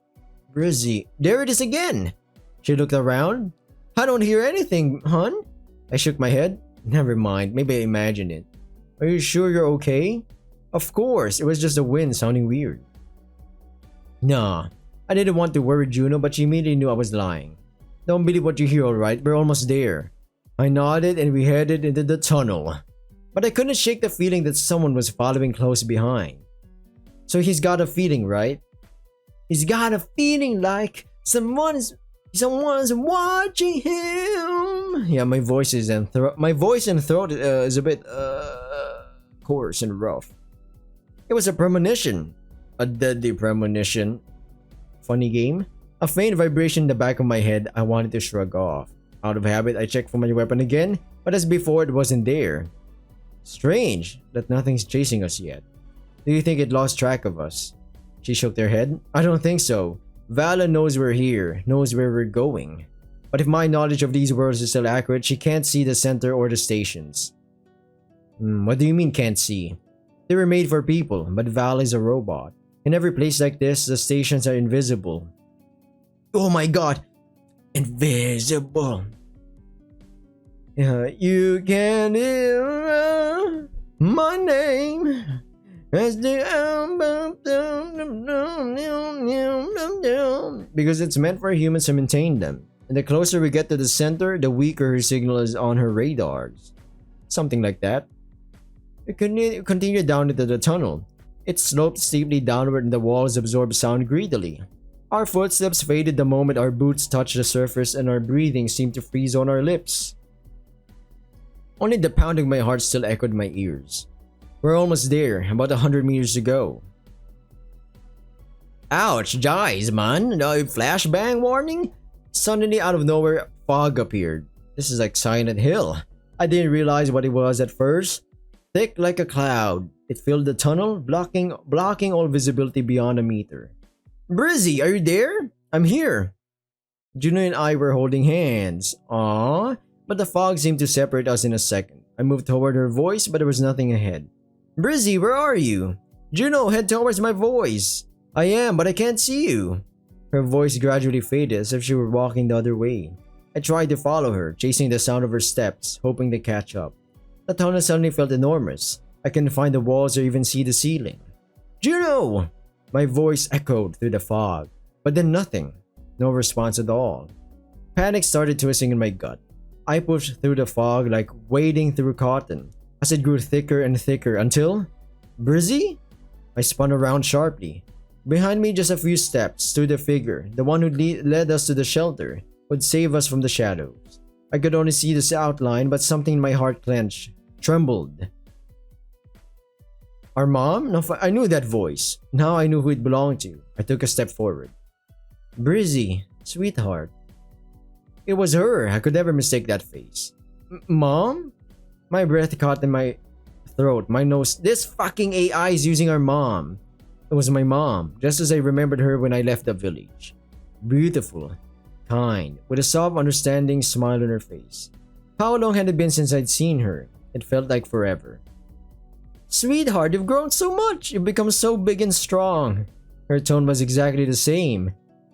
Brizzy, there it is again. She looked around. I don't hear anything, hon. I shook my head. Never mind, maybe I imagined it. Are you sure you're okay? Of course, it was just the wind sounding weird. Nah, I didn't want to worry Juno, but she immediately knew I was lying. Don't believe what you hear, alright? We're almost there. I nodded and we headed into the tunnel. But I couldn't shake the feeling that someone was following close behind. So he's got a feeling, right? He's got a feeling like someone's watching him. Yeah, my voice and throat is a bit coarse and rough. It was a premonition. A deadly premonition. Funny game. A faint vibration in the back of my head I wanted to shrug off. Out of habit, I checked for my weapon again, but as before, it wasn't there. Strange that nothing's chasing us yet. Do you think it lost track of us? She shook her head. I don't think so. Vala knows we're here, knows where we're going. But if my knowledge of these worlds is still accurate, she can't see the center or the stations. What do you mean can't see? They were made for people, but Val is a robot. In every place like this, the stations are invisible. Oh my god! Invisible! You can hear my name as the because it's meant for humans to maintain them. And the closer we get to the center, the weaker her signal is on her radars. Something like that. We continue down into the tunnel. It sloped steeply downward and the walls absorbed sound greedily. Our footsteps faded the moment our boots touched the surface and our breathing seemed to freeze on our lips. Only the pounding of my heart still echoed my ears. We're almost there, about 100 meters to go. Ouch, guys, man. No flashbang warning? Suddenly out of nowhere, fog appeared. This is like Silent Hill. I didn't realize what it was at first. Thick like a cloud, it filled the tunnel, blocking all visibility beyond a meter. Brizzy, are you there? I'm here. Juno and I were holding hands. Aww. But the fog seemed to separate us in a second. I moved toward her voice, but there was nothing ahead. Brizzy, where are you? Juno, head towards my voice. I am, but I can't see you. Her voice gradually faded as if she were walking the other way. I tried to follow her, chasing the sound of her steps, hoping to catch up. The tunnel suddenly felt enormous. I couldn't find the walls or even see the ceiling. Juno! My voice echoed through the fog, but then nothing. No response at all. Panic started twisting in my gut. I pushed through the fog like wading through cotton, as it grew thicker and thicker until... Brizzy? I spun around sharply. Behind me just a few steps stood a figure, the one who led us to the shelter, would save us from the shadows. I could only see this outline, but something in my heart clenched, trembled. Our mom? No, I knew that voice. Now I knew who it belonged to. I took a step forward. Brizzy, sweetheart. It was her. I could never mistake that face. Mom? My breath caught in my throat, my nose. This fucking AI is using our mom. It was my mom, just as I remembered her when I left the village. Beautiful, kind, with a soft, understanding smile on her face. How long had it been since I'd seen her? It felt like forever. Sweetheart, you've grown so much. You've become so big and strong. Her tone was exactly the same.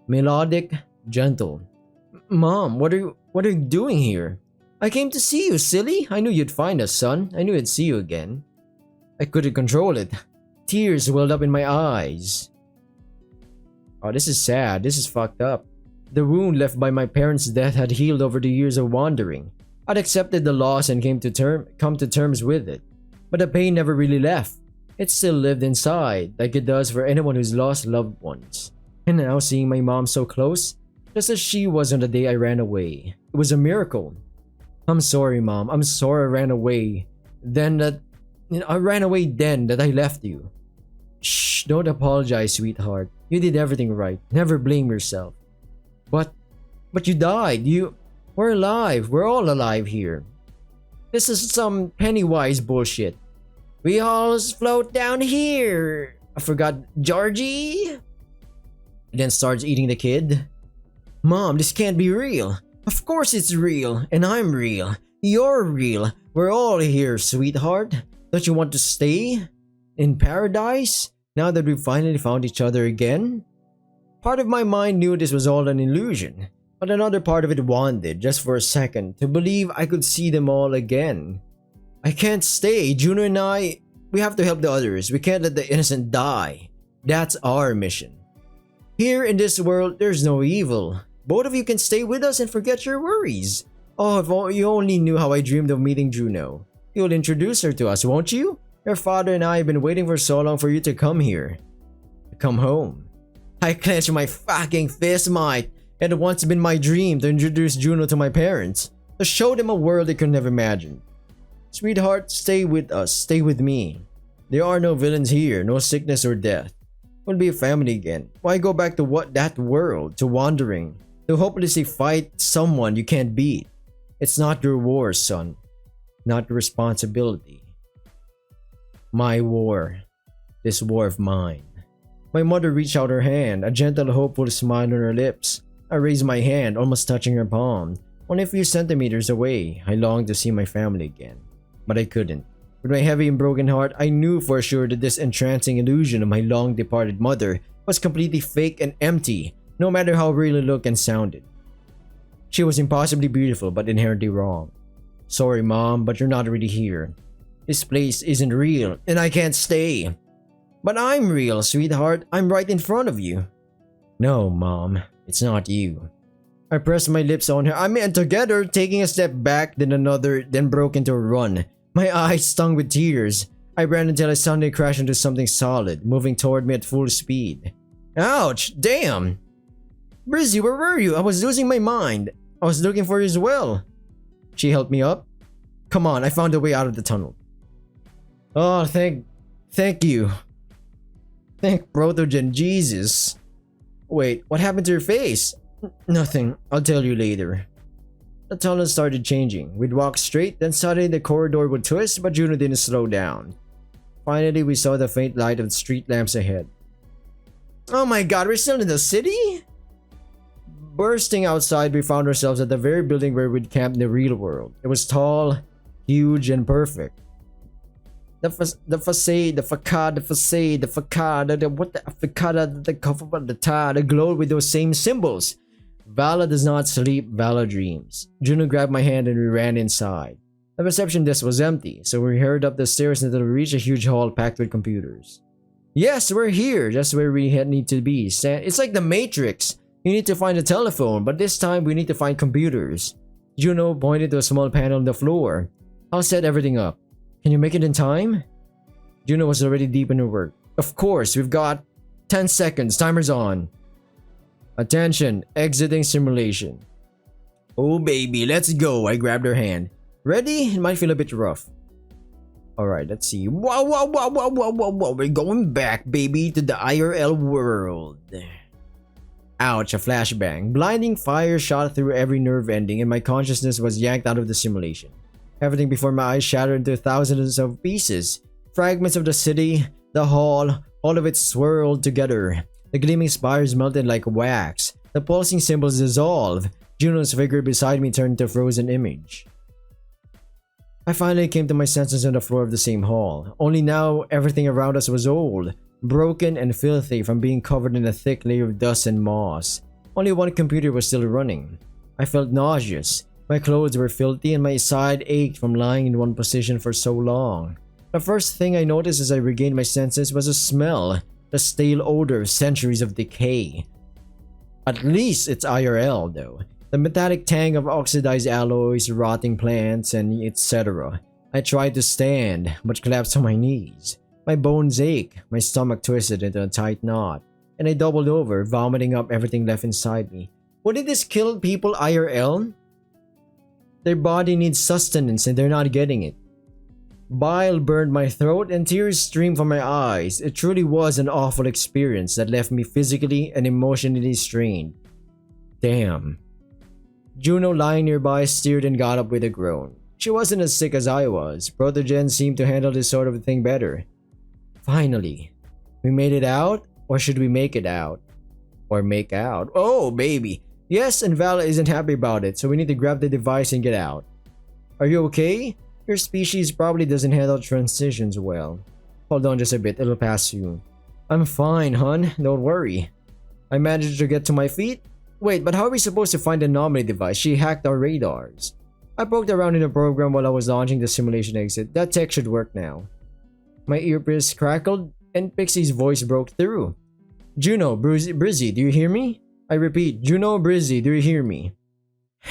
Melodic, gentle. Mom, what are you doing here? I came to see you, silly. I knew you'd find us, son. I knew I'd see you again. I couldn't control it. Tears welled up in my eyes. Oh, this is sad. This is fucked up. The wound left by my parents' death had healed over the years of wandering. I'd accepted the loss and come to terms with it. But the pain never really left. It still lived inside, like it does for anyone who's lost loved ones. And now seeing my mom so close, just as she was on the day I ran away. It was a miracle. I'm sorry, Mom. I'm sorry I ran away. I ran away then that I left you. Shh, don't apologize, sweetheart. You did everything right. Never blame yourself. But you died. We're alive. We're all alive here. This is some Pennywise bullshit. We all float down here. I forgot Georgie. Then starts eating the kid. Mom, this can't be real. Of course it's real, and I'm real. You're real. We're all here, sweetheart. Don't you want to stay in paradise now that we've finally found each other again? Part of my mind knew this was all an illusion, but another part of it wanted, just for a second, to believe I could see them all again. I can't stay. Juno and we have to help the others. We can't let the innocent die. That's our mission. Here in this world, there's no evil. Both of you can stay with us and forget your worries. Oh, if you only knew how I dreamed of meeting Juno. You'll introduce her to us, won't you? Your father and I have been waiting for so long for you to come here. Come home. I clenched my fucking fist, mate. It had once been my dream to introduce Juno to my parents. To show them a world they could never imagine. Sweetheart, stay with us. Stay with me. There are no villains here. No sickness or death. We'll be a family again. Why go back to that world? To wandering. To hopelessly fight someone you can't beat. It's not your war, son. Not your responsibility. My war. This war of mine. My mother reached out her hand, a gentle, hopeful smile on her lips. I raised my hand, almost touching her palm. Only a few centimeters away, I longed to see my family again. But I couldn't. With my heavy and broken heart, I knew for sure that this entrancing illusion of my long-departed mother was completely fake and empty, no matter how real it looked and sounded. She was impossibly beautiful, but inherently wrong. Sorry, Mom, but you're not really here. This place isn't real, and I can't stay. But I'm real, sweetheart. I'm right in front of you. No, Mom, it's not you. I pressed my lips on her. And together, taking a step back, then another, then broke into a run. My eyes stung with tears. I ran until I suddenly crashed into something solid, moving toward me at full speed. Ouch! Damn! Brizzy, where were you? I was losing my mind. I was looking for you as well. She helped me up. Come on, I found a way out of the tunnel. Oh, thank you. Thank Protogen, Jesus. Wait, what happened to your face? Nothing, I'll tell you later. The tunnel started changing. We'd walk straight, then suddenly the corridor would twist, but Juno didn't slow down. Finally, we saw the faint light of the street lamps ahead. Oh my god, we're still in the city? Bursting outside, we found ourselves at the very building where we'd camped in the real world. It was tall, huge, and perfect. The glowed with those same symbols. Vala does not sleep, Vala dreams. Juno grabbed my hand and we ran inside. The reception desk was empty, so we hurried up the stairs until we reached a huge hall packed with computers. Yes, we're here, just where we need to be. It's like the Matrix. You need to find a telephone, but this time we need to find computers. Juno pointed to a small panel on the floor. I'll set everything up. Can you make it in time? Juno was already deep in her work. Of course, we've got 10 seconds. Timer's on. Attention, exiting simulation. Oh baby, let's go. I grabbed her hand. Ready? It might feel a bit rough. Alright, let's see. Wow. We're going back, baby, to the IRL world. Ouch, a flashbang. Blinding fire shot through every nerve ending and my consciousness was yanked out of the simulation. Everything before my eyes shattered into thousands of pieces. Fragments of the city, the hall, all of it swirled together. The gleaming spires melted like wax. The pulsing symbols dissolved. Juno's figure beside me turned to a frozen image. I finally came to my senses on the floor of the same hall. Only now, everything around us was old, broken and filthy from being covered in a thick layer of dust and moss. Only one computer was still running. I felt nauseous. My clothes were filthy and my side ached from lying in one position for so long. The first thing I noticed as I regained my senses was a smell, the stale odor of centuries of decay. At least it's IRL though. The metallic tang of oxidized alloys, rotting plants, and etc. I tried to stand, but collapsed on my knees. My bones ached, my stomach twisted into a tight knot, and I doubled over, vomiting up everything left inside me. Wouldn't this kill people IRL? Their body needs sustenance and they're not getting it. Bile burned my throat and tears streamed from my eyes. It truly was an awful experience that left me physically and emotionally strained. Damn. Juno, lying nearby, stirred and got up with a groan. She wasn't as sick as I was. Protogen seemed to handle this sort of thing better. Finally. We made it out? Or should we make it out? Or make out? Oh, baby. Yes, and Vala isn't happy about it, so we need to grab the device and get out. Are you okay? Your species probably doesn't handle transitions well. Hold on just a bit, it'll pass soon. I'm fine, hun. Don't worry. I managed to get to my feet. Wait, but how are we supposed to find the anomaly device? She hacked our radars. I poked around in the program while I was launching the simulation exit. That tech should work now. My earpiece crackled and Pixie's voice broke through. Juno, Brizzy, do you hear me? I repeat, Juno, Brizzy, do you hear me?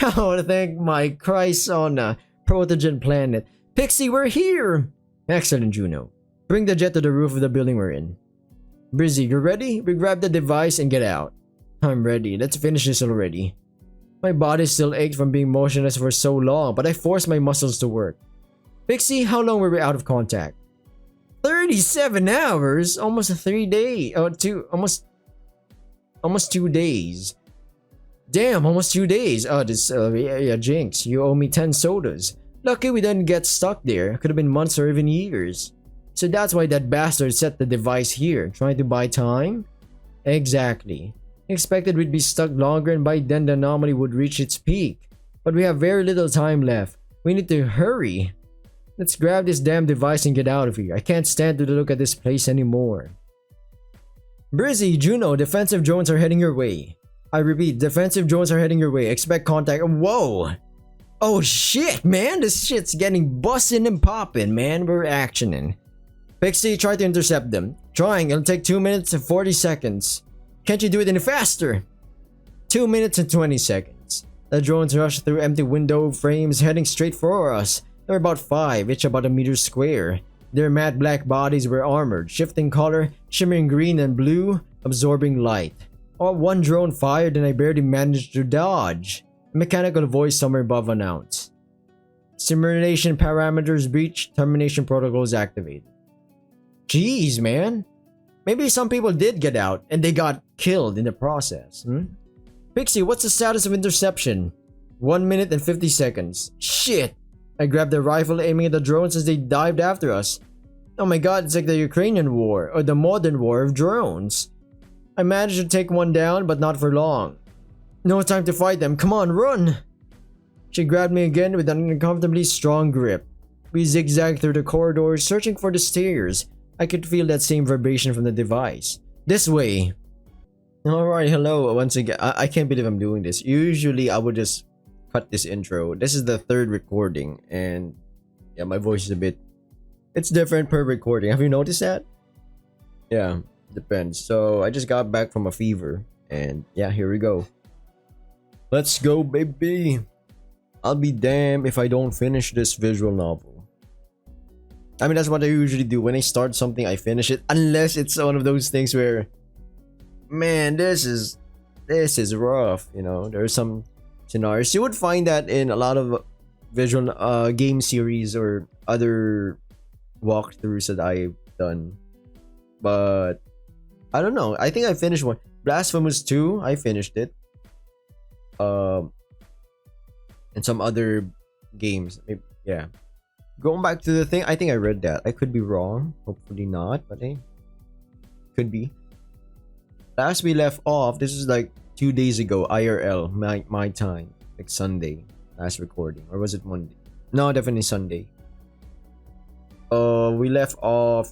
Oh, thank my Christ on a Protogen planet. Pixie, we're here! Excellent, Juno. Bring the jet to the roof of the building we're in. Brizzy, you ready? We grab the device and get out. I'm ready. Let's finish this already. My body still ached from being motionless for so long, but I forced my muscles to work. Pixie, how long were we out of contact? 37 hours? Almost 3 days. Almost 2 days. Damn, almost 2 days. Oh, yeah, Jinx, you owe me 10 sodas. Lucky we didn't get stuck there. Could have been months or even years. So that's why that bastard set the device here. Trying to buy time? Exactly. Expected we'd be stuck longer and by then the anomaly would reach its peak. But we have very little time left. We need to hurry. Let's grab this damn device and get out of here. I can't stand to look at this place anymore. Brizzy, Juno, defensive drones are heading your way. I repeat, defensive drones are heading your way. Expect contact. Whoa! Oh shit, man! This shit's getting bussin' and poppin', man. We're actioning. Pixie, try to intercept them. Trying, it'll take 2 minutes and 40 seconds. Can't you do it any faster? 2 minutes and 20 seconds. The drones rush through empty window frames heading straight for us. They're about 5, each about a meter square. Their matte black bodies were armored, shifting color, shimmering green and blue, absorbing light. All one drone fired and I barely managed to dodge. A mechanical voice somewhere above announced. Simulation parameters breached, termination protocols activated. Jeez, man. Maybe some people did get out and they got killed in the process. Pixie, what's the status of interception? 1 minute and 50 seconds. Shit! I grabbed the rifle aiming at the drones as they dived after us. Oh my god, it's like the Ukrainian war or the modern war of drones. I managed to take one down, but not for long. No time to fight them. Come on, run! She grabbed me again with an uncomfortably strong grip. We zigzagged through the corridors, searching for the stairs. I could feel that same vibration from the device. This way. Alright, hello once again. I can't believe I'm doing this. Usually I would just cut this intro. This is the 3rd recording and yeah, my voice is a bit... It's different per recording. Have you noticed that? Yeah, depends. So I just got back from a fever and yeah, here we go. Let's go, baby. I'll be damned if I don't finish this visual novel. I mean, that's what I usually do. When I start something, I finish it. Unless it's one of those things where, man, this is rough. You know, there are some scenarios. You would find that in a lot of visual game series or other walkthroughs that I've done. But I don't know. I think I finished one. Blasphemous 2, I finished it. And some other games. Maybe, yeah. Going back to the thing, I think I read that. I could be wrong. Hopefully not, but hey. Could be. Last we left off, this is like 2 days ago, IRL, my time. Like Sunday, last recording. Or was it Monday? No, definitely Sunday. We left off,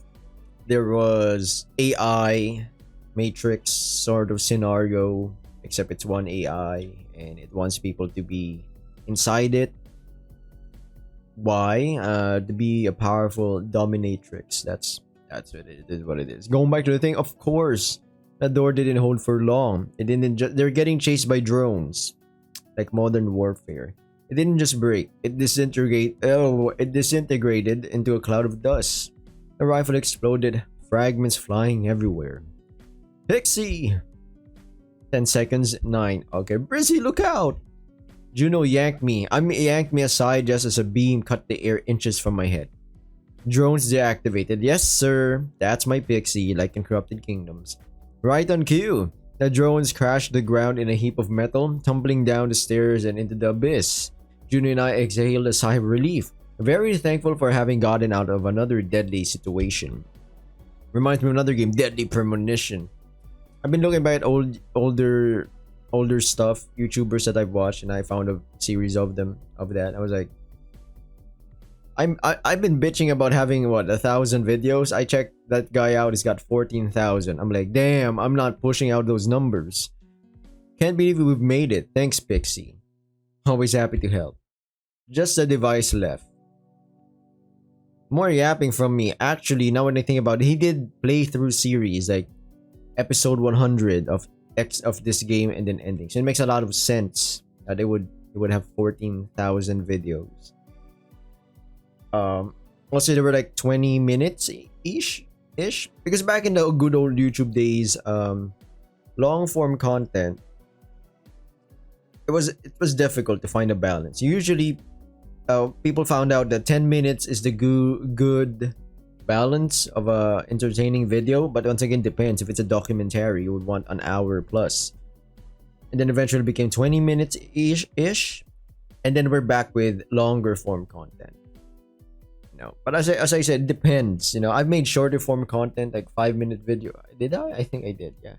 there was AI, Matrix sort of scenario. Except it's one AI, and it wants people to be inside it. Why? To be a powerful dominatrix. That's what it is. What it is. Going back to the thing, of course, that door didn't hold for long. It didn't. They're getting chased by drones, like Modern Warfare. It didn't just break. It disintegrated into a cloud of dust. The rifle exploded, fragments flying everywhere. Pixie. 10 seconds. 9. Okay, Brizzy, look out! Juno yanked me aside just as a beam cut the air inches from my head. Drones deactivated. Yes, sir. That's my pixie, like in Corrupted Kingdoms. Right on cue. The drones crashed the ground in a heap of metal, tumbling down the stairs and into the abyss. Juno and I exhaled a sigh of relief, very thankful for having gotten out of another deadly situation. Reminds me of another game, Deadly Premonition. I've been looking back at older stuff, YouTubers that I've watched, and I found a series of that. I was like, I've been bitching about having 1,000 videos. I checked that guy out. He's got 14,000. I'm like, damn, I'm not pushing out those numbers. Can't believe we've made it. Thanks, Pixie. Always happy to help. Just a device left. More yapping from me. Actually, now when I think about it, he did playthrough series like episode 100 of this game and then ending. So it makes a lot of sense that it would have 14,000 videos. Also there were like 20 minutes ish because back in the good old YouTube days, long form content, it was difficult to find a balance. Usually people found out that 10 minutes is the good balance of a entertaining video, but once again depends. If it's a documentary, you would want an hour plus, and then eventually became 20 minutes ish, and then we're back with longer form content. But as I said, it depends. I've made shorter form content, like 5-minute video. Did I? I think I did. Yeah.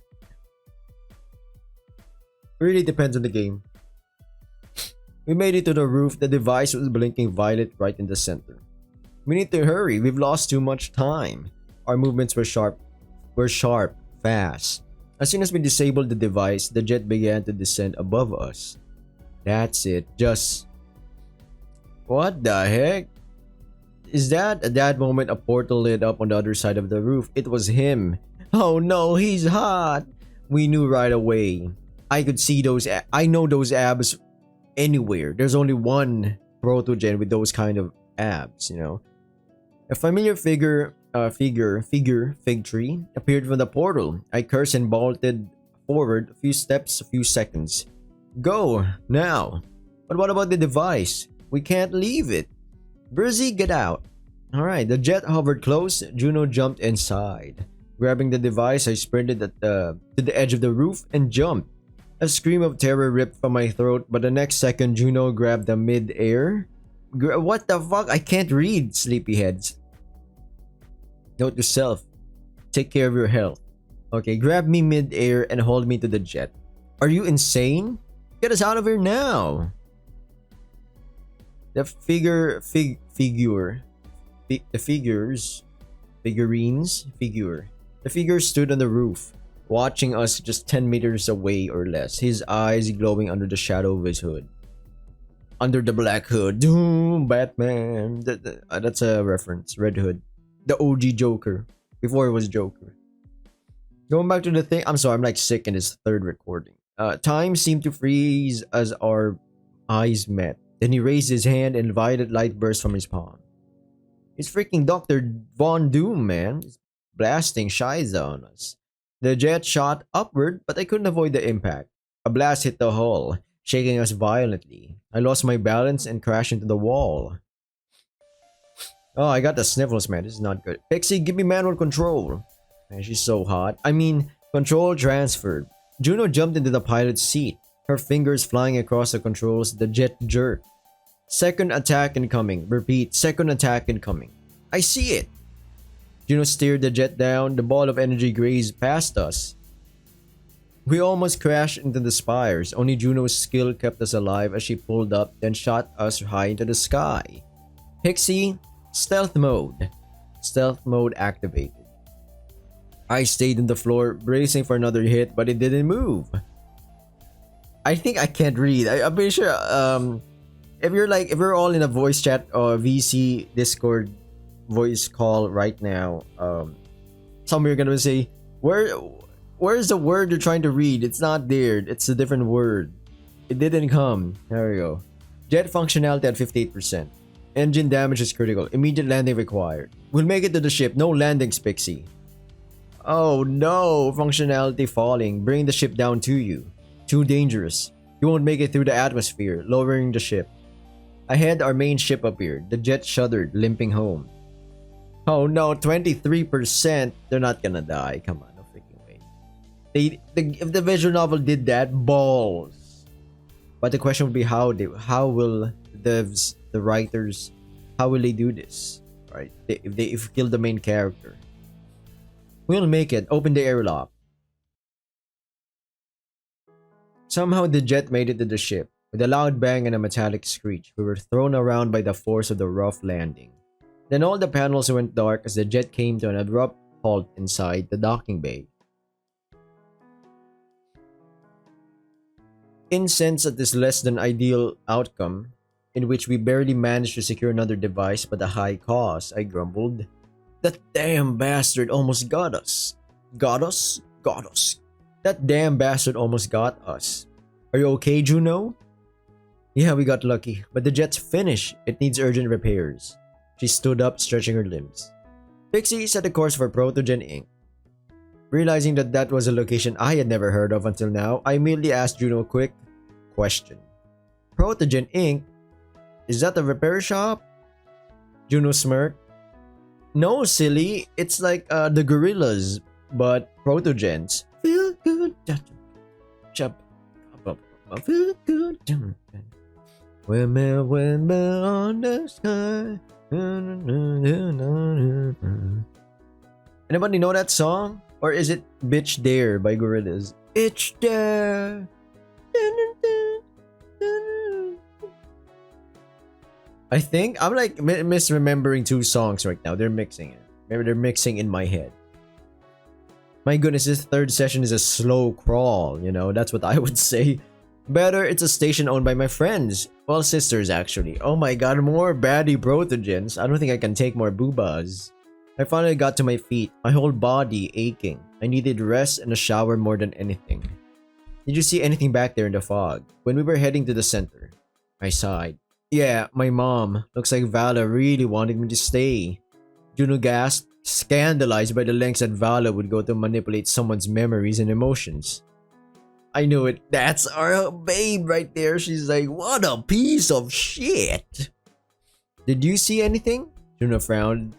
It really depends on the game. We made it to the roof. The device was blinking violet right in the center. We need to hurry. We've lost too much time. Our movements were sharp, fast. As soon as we disabled the device, the jet began to descend above us. That's it. Just... what the heck? Is that at that moment a portal lit up on the other side of the roof? It was him. Oh no, he's hot. We knew right away. I could see those. I know those abs anywhere. There's only one Protogen with those kind of abs. A familiar fig tree appeared from the portal. I cursed and bolted forward a few steps, a few seconds. Go now. But what about the device? We can't leave it. Brizzy, get out. Alright, the jet hovered close. Juno jumped inside. Grabbing the device, I sprinted to the edge of the roof and jumped. A scream of terror ripped from my throat, but the next second, Juno grabbed the mid-air. What the fuck? I can't read, sleepyheads. Note to self. Take care of your health. Okay, grab me mid-air and hold me to the jet. Are you insane? Get us out of here now. The figure stood on the roof, watching us just 10 meters away or less, his eyes glowing under the shadow of his hood. Under the black hood. Doom, Batman. That's a reference. Red Hood. The OG Joker. Before it was Joker. Going back to the thing. I'm sorry, I'm like sick in this third recording. Time seemed to freeze as our eyes met. Then he raised his hand and violet light burst from his palm. It's freaking Dr. Von Doom, man. He's blasting Shiza on us. The jet shot upward, but I couldn't avoid the impact. A blast hit the hull, shaking us violently. I lost my balance and crashed into the wall. Oh, I got the sniffles, man. This is not good. Pixie, give me manual control. Man, she's so hot. Control transferred. Juno jumped into the pilot's seat. Her fingers flying across the controls, the jet jerked. Second attack incoming. Repeat, second attack incoming. I see it. Juno steered the jet down. The ball of energy grazed past us. We almost crashed into the spires. Only Juno's skill kept us alive as she pulled up, then shot us high into the sky. Pixie, stealth mode. Stealth mode activated. I stayed on the floor, bracing for another hit, but it didn't move. I think I can't read. I'm pretty sure if we're all in a voice chat or VC Discord voice call right now, some of you are gonna say, where's the word you're trying to read? It's not there. It's a different word. It didn't come. There we go. Jet functionality at 58%. Engine damage is critical. Immediate landing required. We'll make it to the ship. No landings, Pixie. Oh no. Functionality falling. Bring the ship down to you. Too dangerous. You won't make it through the atmosphere, lowering the ship. Ahead, our main ship appeared. The jet shuddered, limping home. Oh no, 23%. They're not gonna die. Come on, no freaking way. If the visual novel did that, balls. But the question would be how will the devs, the writers, how will they do this? Right? If you kill the main character. We'll make it. Open the airlock. Somehow the jet made it to the ship. With a loud bang and a metallic screech, we were thrown around by the force of the rough landing. Then all the panels went dark as the jet came to an abrupt halt inside the docking bay. Incensed at this less than ideal outcome, in which we barely managed to secure another device but a high cost, I grumbled. That damn bastard almost got us. Got us? Got us. That damn bastard almost got us. Are you okay, Juno? Yeah, we got lucky, but the jet's finished. It needs urgent repairs. She stood up, stretching her limbs. Pixie set a course for Protogen Inc. Realizing that was a location I had never heard of until now, I immediately asked Juno a quick question. Protogen Inc? Is that a repair shop? Juno smirked. No, silly. It's like the gorillas, but Protogens. Feel good. Feel good. Windmill on the sky. Anybody know that song? Or is it Bitch Dare by Gorillaz? Bitch Dare. I think I'm like misremembering two songs right now. They're mixing it. Maybe they're mixing in my head. My goodness, this third session is a slow crawl, you know, that's what I would say. Better, it's a station owned by my friends. Well, sisters, actually. Oh my god, more baddie Protogens. I don't think I can take more boobas. I finally got to my feet, my whole body aching. I needed rest and a shower more than anything. Did you see anything back there in the fog? When we were heading to the center, I sighed. Yeah, my mom. Looks like Vala really wanted me to stay. Juno gasped, scandalized by the lengths that Vala would go to manipulate someone's memories and emotions. I knew it. That's our babe right there. She's like, what a piece of shit. Did you see anything? Juno frowned.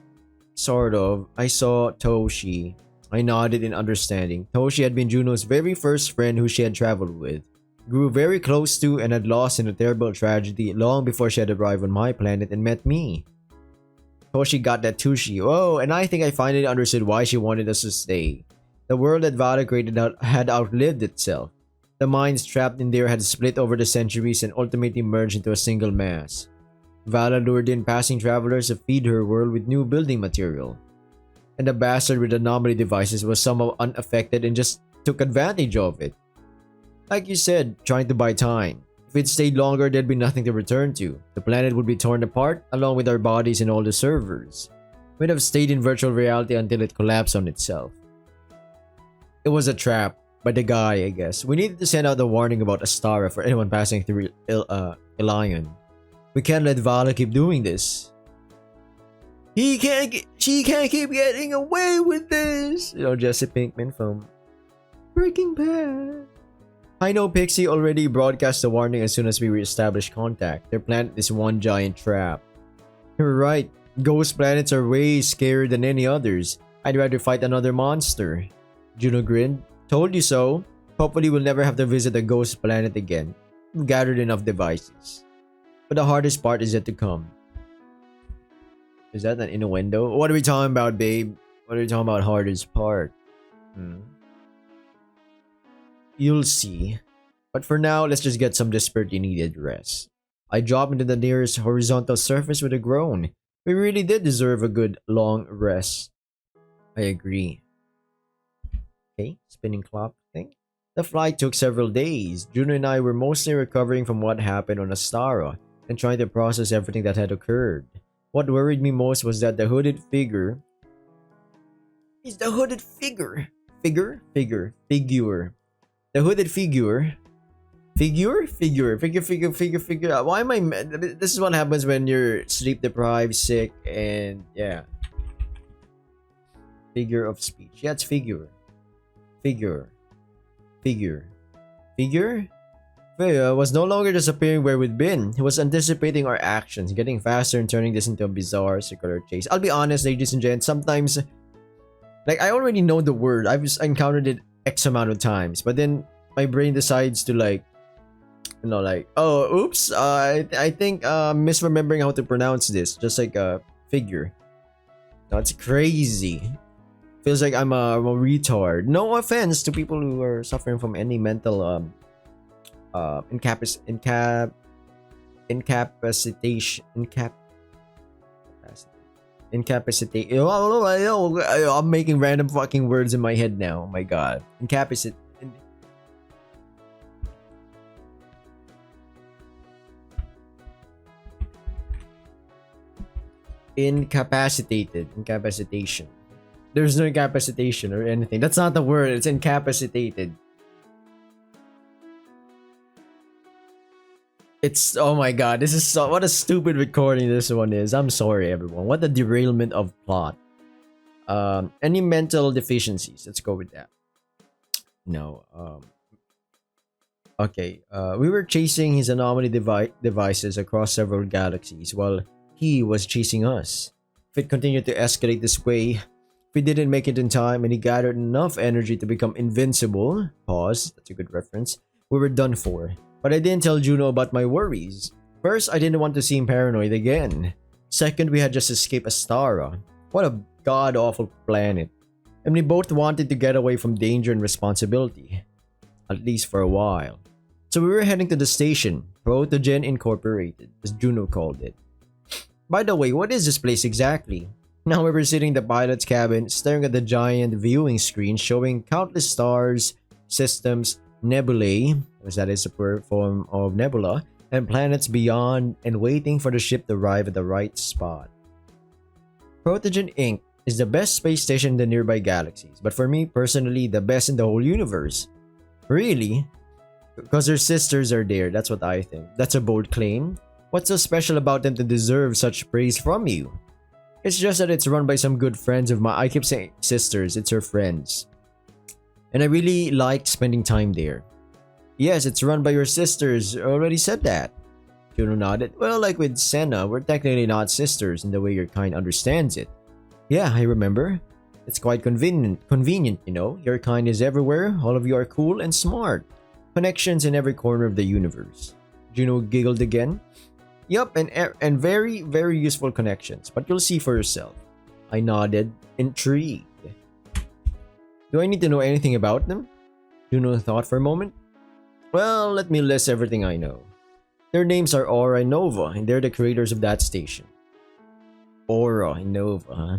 Sort of. I saw Toshi. I nodded in understanding. Toshi had been Juno's very first friend who she had traveled with, grew very close to, and had lost in a terrible tragedy long before she had arrived on my planet and met me. Toshi got that Tushi. Oh, and I think I finally understood why she wanted us to stay. The world that Vada created had outlived itself. The minds trapped in there had split over the centuries and ultimately merged into a single mass. Vala lured in passing travelers to feed her world with new building material. And the bastard with anomaly devices was somehow unaffected and just took advantage of it. Like you said, trying to buy time. If it stayed longer, there'd be nothing to return to. The planet would be torn apart, along with our bodies and all the servers. We'd have stayed in virtual reality until it collapsed on itself. It was a trap. By the guy, I guess. We needed to send out a warning about Astara for anyone passing through Ilion. We can't let Vala keep doing this. She can't keep getting away with this. You know, Jesse Pinkman from Breaking Bad. I know Pixie already broadcast the warning as soon as we reestablished contact. Their planet is one giant trap. You're right. Ghost planets are way scarier than any others. I'd rather fight another monster. Juno grinned. Told you so. Hopefully we'll never have to visit a ghost planet again. We've gathered enough devices. But the hardest part is yet to come. Is that an innuendo? What are we talking about, babe? What are we talking about hardest part? You'll see. But for now, let's just get some desperately needed rest. I dropped into the nearest horizontal surface with a groan. We really did deserve a good long rest. I agree. Okay, spinning clock thing. The flight took several days. Juno and I were mostly recovering from what happened on Astara and trying to process everything that had occurred. What worried me most was that the hooded figure... Is the hooded figure? Figure? The hooded figure... Figure. Why am I... This is what happens when you're sleep deprived, sick, and yeah. Figure of speech. Yeah, it's figure. Figure. Was no longer just appearing where we'd been. He was anticipating our actions, getting faster and turning this into a bizarre circular chase. I'll be honest, ladies and gents, sometimes, like, I already know the word. I've just encountered it X amount of times, but then my brain decides to, like, like, oh, oops, I think misremembering how to pronounce this, just like a figure. That's crazy. Feels like I'm a retard. No offense to people who are suffering from any mental incapacitation. Incapacitate. I'm making random fucking words in my head now. Oh my god. Incapacitation. There's no incapacitation or anything. That's not the word. It's incapacitated. It's, oh my god, this is so, what a stupid recording this one is. I'm sorry everyone. What a derailment of plot. Any mental deficiencies? Let's go with that. No. Okay. We were chasing his anomaly devices across several galaxies while he was chasing us. If it continued to escalate this way, if we didn't make it in time and he gathered enough energy to become invincible, pause, that's a good reference, we were done for. But I didn't tell Juno about my worries. First, I didn't want to seem paranoid again. Second, we had just escaped Astara. What a god-awful planet. And we both wanted to get away from danger and responsibility. At least for a while. So we were heading to the station, Protogen Incorporated, as Juno called it. By the way, what is this place exactly? Now we were sitting in the pilot's cabin, staring at the giant viewing screen showing countless stars, systems, nebulae, as that is a pure form of nebula, and planets beyond, and waiting for the ship to arrive at the right spot. Protogen Inc. is the best space station in the nearby galaxies, but for me personally, the best in the whole universe. Really? Because their sisters are there, that's what I think. That's a bold claim. What's so special about them to deserve such praise from you? It's just that it's run by some good friends of mine. I keep saying sisters, it's her friends. And I really like spending time there. Yes, it's run by your sisters. I already said that. Juno nodded. Well, like with Senna, we're technically not sisters in the way your kind understands it. Yeah, I remember. It's quite convenient, you know. Your kind is everywhere. All of you are cool and smart. Connections in every corner of the universe. Juno giggled again. Yup, and very, very useful connections. But you'll see for yourself. I nodded, intrigued. Do I need to know anything about them? Juno thought for a moment. Well, let me list everything I know. Their names are Aura and Nova, and they're the creators of that station. Aura and Nova, huh?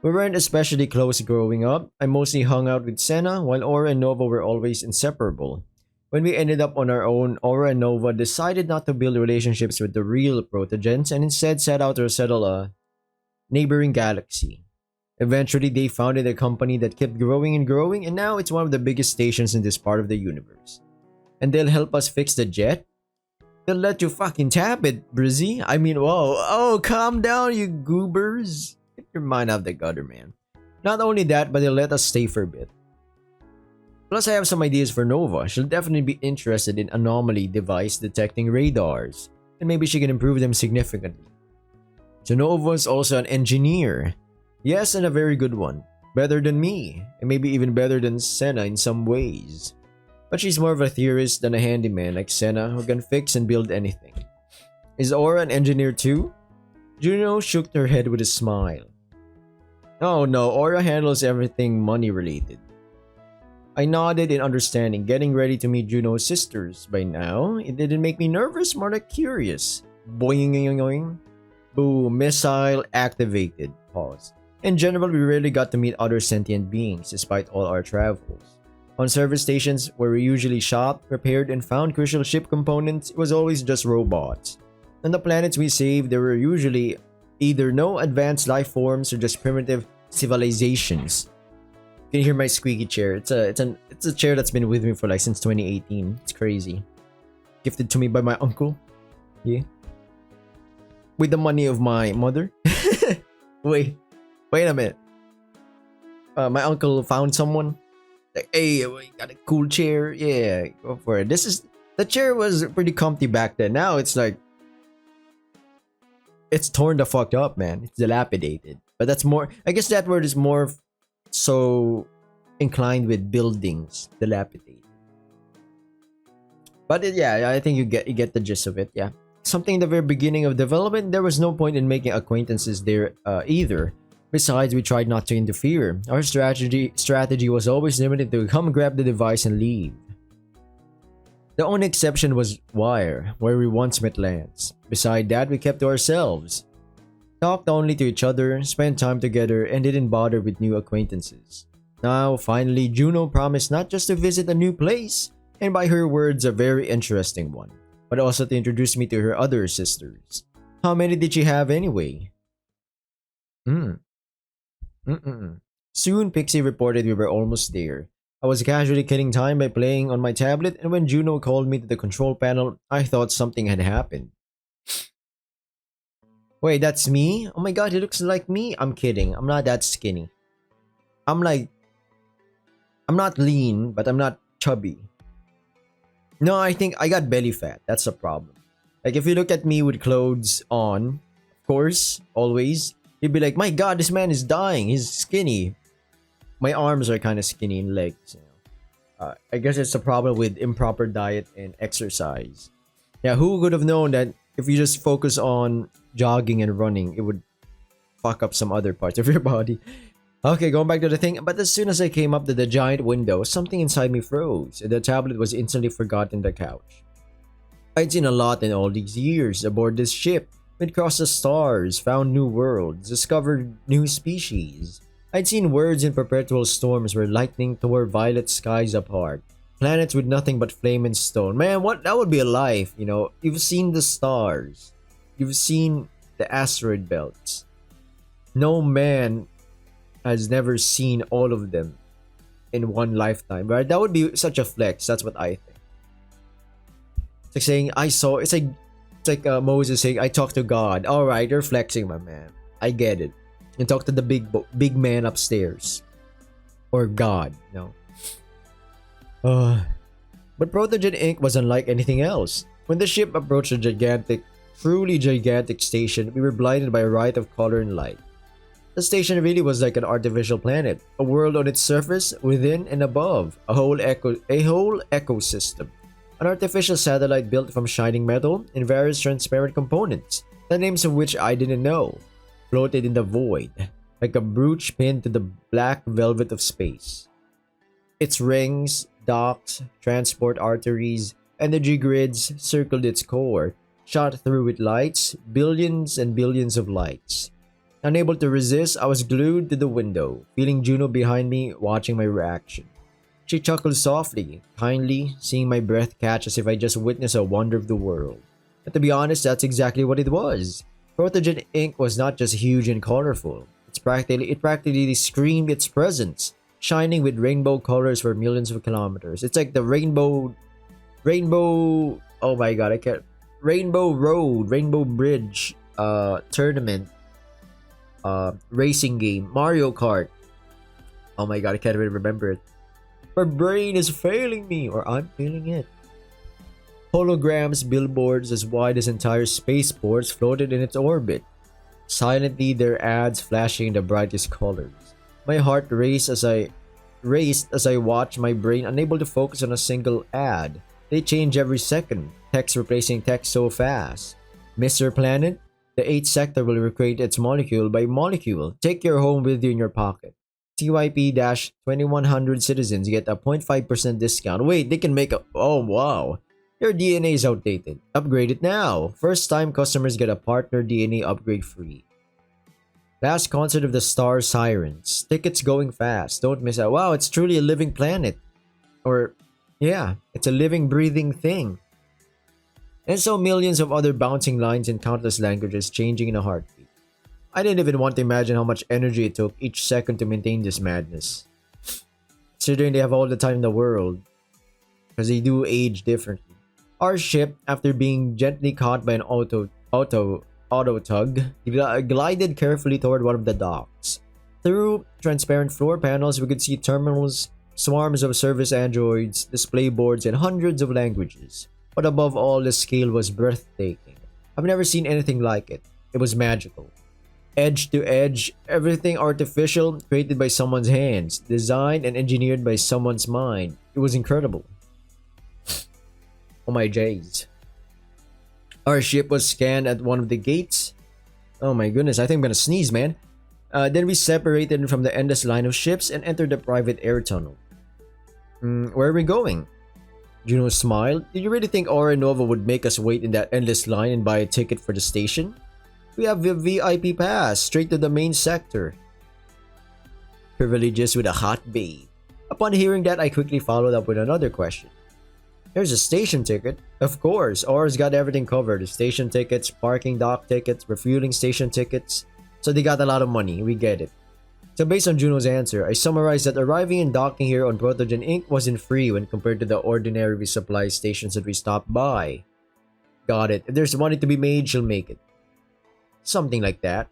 We weren't especially close growing up. I mostly hung out with Senna, while Aura and Nova were always inseparable. When we ended up on our own, Aura and Nova decided not to build relationships with the real Protogens and instead set out to settle a neighboring galaxy. Eventually, they founded a company that kept growing and growing, and now it's one of the biggest stations in this part of the universe. And they'll help us fix the jet? They'll let you fucking tap it, Brizzy. I mean, whoa. Oh, calm down, you goobers. Get your mind out of the gutter, man. Not only that, but they'll let us stay for a bit. Plus, I have some ideas for Nova. She'll definitely be interested in anomaly device detecting radars, and maybe she can improve them significantly. So Nova's also an engineer. Yes, and a very good one. Better than me, and maybe even better than Senna in some ways. But she's more of a theorist than a handyman like Senna who can fix and build anything. Is Aura an engineer too? Juno shook her head with a smile. Oh no, Aura handles everything money related. I nodded in understanding, getting ready to meet Juno's sisters. By now, it didn't make me nervous, more like curious. Boing. Boom, missile activated. Pause. In general, we rarely got to meet other sentient beings despite all our travels. On service stations where we usually shopped, repaired, and found crucial ship components, it was always just robots. On the planets we saved, there were usually either no advanced life forms or just primitive civilizations. You can hear my squeaky chair. It's a chair that's been with me for like since 2018. It's crazy. Gifted to me by my uncle. Yeah. With the money of my mother. Wait a minute. My uncle found someone. Like, hey, we got a cool chair. Yeah, go for it. This is The chair was pretty comfy back then. Now it's like it's torn the fuck up, man. It's dilapidated. But that's more. I guess that word is more so inclined with buildings, dilapidated. But yeah, I think you get the gist of it. Yeah, something in the very beginning of development, there was no point in making acquaintances there either. Besides, we tried not to interfere. Our strategy was always limited to come grab the device and leave. The only exception was Wire, where we once met Lance. Beside that, we kept to ourselves. Talked only to each other, spent time together, and didn't bother with new acquaintances. Now, finally, Juno promised not just to visit a new place, and by her words, a very interesting one, but also to introduce me to her other sisters. How many did she have anyway? Soon, Pixie reported we were almost there. I was casually killing time by playing on my tablet, and when Juno called me to the control panel, I thought something had happened. Wait, that's me? Oh my god, he looks like me. I'm kidding. I'm not that skinny. I'm not lean, but I'm not chubby. No, I think I got belly fat. That's the problem. Like, if you look at me with clothes on, of course, always, you'd be like, my god, this man is dying. He's skinny. My arms are kind of skinny and legs. I guess it's a problem with improper diet and exercise. Yeah, who would have known that if you just focus on jogging and running, it would fuck up some other parts of your body. Okay, going back to the thing. But as soon as I came up to the giant window, something inside me froze, and the tablet was instantly forgotten on the couch. I'd seen a lot in all these years aboard this ship. We'd crossed the stars, found new worlds, discovered new species. I'd seen worlds in perpetual storms where lightning tore violet skies apart. Planets with nothing but flame and stone. Man, what that would be a life, you know. You've seen the stars. You've seen the asteroid belts. No man has never seen all of them in one lifetime, right? That would be such a flex. That's what I think. It's like saying I saw. It's like Moses saying I talked to God. All right, you're flexing, my man. I get it. And talk to the big man upstairs, or God. No. But Protogen Inc. was unlike anything else. When the ship approached a truly gigantic station, we were blinded by a riot of color and light. The station really was like an artificial planet, a world on its surface, within and above, a whole ecosystem. An artificial satellite built from shining metal and various transparent components, the names of which I didn't know, floated in the void, like a brooch pinned to the black velvet of space. Its rings, docks, transport arteries, energy grids circled its core, shot through with lights, billions and billions of lights. Unable to resist, I was glued to the window, feeling Juno behind me, watching my reaction. She chuckled softly, kindly, seeing my breath catch as if I just witnessed a wonder of the world. But to be honest, that's exactly what it was. Protogen Inc. was not just huge and colorful. It practically screamed its presence, shining with rainbow colors for millions of kilometers. It's like the rainbow, oh my god, I can't, Rainbow Road, Rainbow Bridge, tournament, racing game, Mario Kart. Oh my god, I can't even remember it. My brain is failing me, or I'm failing it. Holograms, billboards as wide as entire spaceports floated in its orbit. Silently, their ads flashing in the brightest colors. My heart raced as I watched, my brain unable to focus on a single ad. They change every second, text replacing text so fast. Mr. Planet, the 8th sector will recreate its molecule by molecule. Take your home with you in your pocket. TYP-2100 citizens get a 0.5% discount. Wait, they can make a... Oh, wow. Your DNA is outdated. Upgrade it now. First time customers get a partner DNA upgrade free. Last concert of the Star Sirens. Tickets going fast. Don't miss out. Wow, it's truly a living planet. Or, yeah, it's a living, breathing thing. And so millions of other bouncing lines in countless languages changing in a heartbeat. I didn't even want to imagine how much energy it took each second to maintain this madness. Considering they have all the time in the world. Because they do age differently. Our ship, after being gently caught by an auto tug, glided carefully toward one of the docks. Through transparent floor panels, we could see terminals, swarms of service androids, display boards, and hundreds of languages. but above all, the scale was breathtaking. I've never seen anything like it. It was magical. Edge to edge, everything artificial, created by someone's hands, designed and engineered by someone's mind. It was incredible. Oh my jays. Our ship was scanned at one of the gates. Oh my goodness, I think I'm gonna sneeze, man. Then we separated from the endless line of ships and entered the private air tunnel. Where are we going? Juno smiled. Did you really think Aura Nova would make us wait in that endless line and buy a ticket for the station? We have a VIP pass, straight to the main sector. Privileges with a hot babe. Upon hearing that, I quickly followed up with another question. There's a station ticket. Of course, Aura's got everything covered. Station tickets, parking dock tickets, refueling station tickets. So they got a lot of money, we get it. So based on Juno's answer, I summarized that arriving and docking here on Protogen Inc. wasn't free when compared to the ordinary resupply stations that we stopped by. Got it. If there's money to be made, she'll make it. Something like that.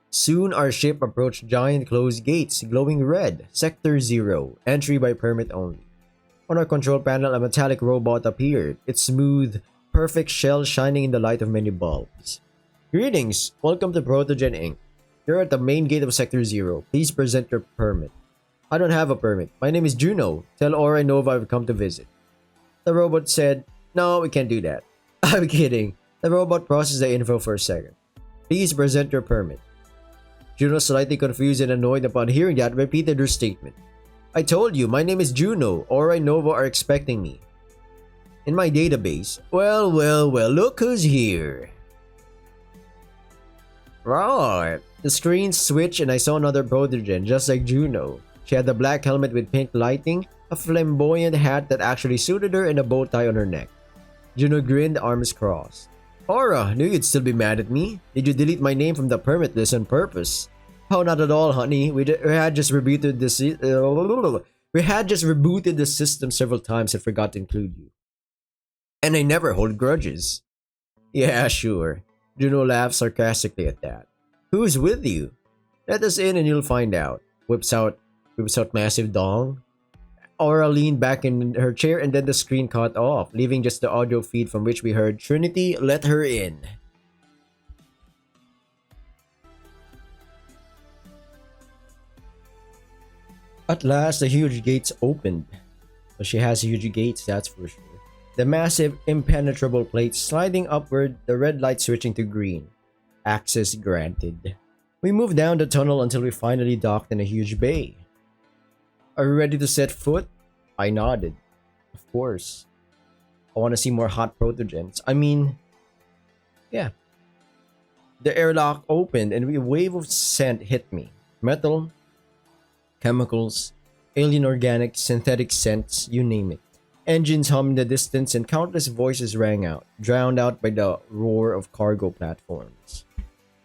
Soon our ship approached giant closed gates, glowing red. Sector 0, entry by permit only. On our control panel, a metallic robot appeared, its smooth, perfect shell shining in the light of many bulbs. Greetings! Welcome to Protogen Inc. You're at the main gate of Sector 0. Please present your permit. I don't have a permit. My name is Juno. Tell Aura Nova I've come to visit. The robot said, no, we can't do that. I'm kidding. The robot processed the info for a second. Please present your permit. Juno, slightly confused and annoyed upon hearing that, repeated her statement. I told you, my name is Juno. Aura Nova are expecting me. In my database. Well, look who's here. Right. The screen switched and I saw another Protogen, just like Juno. She had the black helmet with pink lighting, a flamboyant hat that actually suited her, and a bow tie on her neck. Juno grinned, arms crossed. Aura, knew you'd still be mad at me. Did you delete my name from the permit list on purpose? Oh, not at all, honey. We had just rebooted the system several times and forgot to include you. And I never hold grudges. Yeah, sure. Juno laughed sarcastically at that. Who's with you? Let us in and you'll find out. Whips out massive dong. Aura leaned back in her chair and then the screen cut off, leaving just the audio feed from which we heard Trinity let her in. At last, the huge gates opened. Well, she has huge gates, that's for sure. The massive, impenetrable plates sliding upward, the red light switching to green. Access granted. We moved down the tunnel until we finally docked in a huge bay. Are you ready to set foot? I nodded. Of course. I want to see more hot protogens. I mean, yeah. The airlock opened and a wave of scent hit me. Metal, chemicals, alien organic, synthetic scents, you name it. Engines hummed in the distance and countless voices rang out, drowned out by the roar of cargo platforms.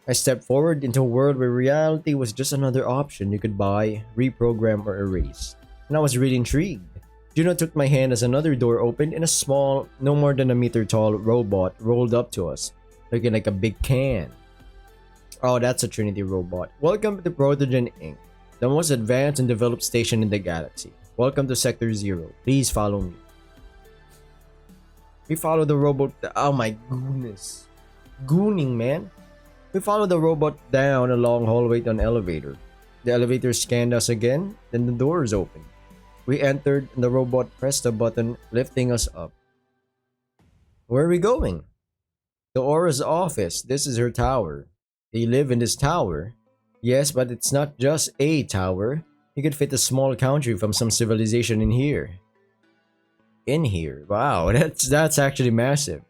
I stepped forward into a world where reality was just another option you could buy, reprogram, or erase. And I was really intrigued. Juno took my hand as another door opened and a small, no more than a meter tall robot rolled up to us, looking like a big can. Oh, that's a Trinity robot. Welcome to Protogen Inc., the most advanced and developed station in the galaxy. Welcome to Sector 0. Please follow me. We follow the robot. Oh my goodness. Gooning, man. We followed the robot down a long hallway to an elevator. The elevator scanned us again, then the doors opened. We entered and the robot pressed a button, lifting us up. Where are we going? To Aura's office. This is her tower. Do you live in this tower? Yes, but it's not just a tower. You could fit a small country from some civilization in here. In here? Wow, that's actually massive.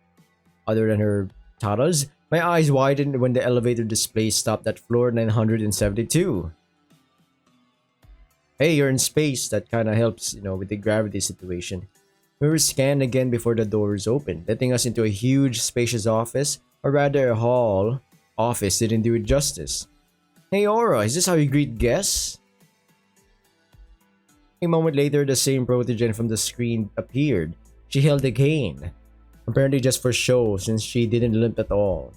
Other than her taras, my eyes widened when the elevator display stopped at floor 972. Hey, you're in space. That kind of helps, with the gravity situation. We were scanned again before the doors opened, letting us into a huge, spacious office, or rather a hall. Office didn't do it justice. Hey Aura, is this how you greet guests? A moment later, the same Protogen from the screen appeared. She held a cane. Apparently just for show, since she didn't limp at all.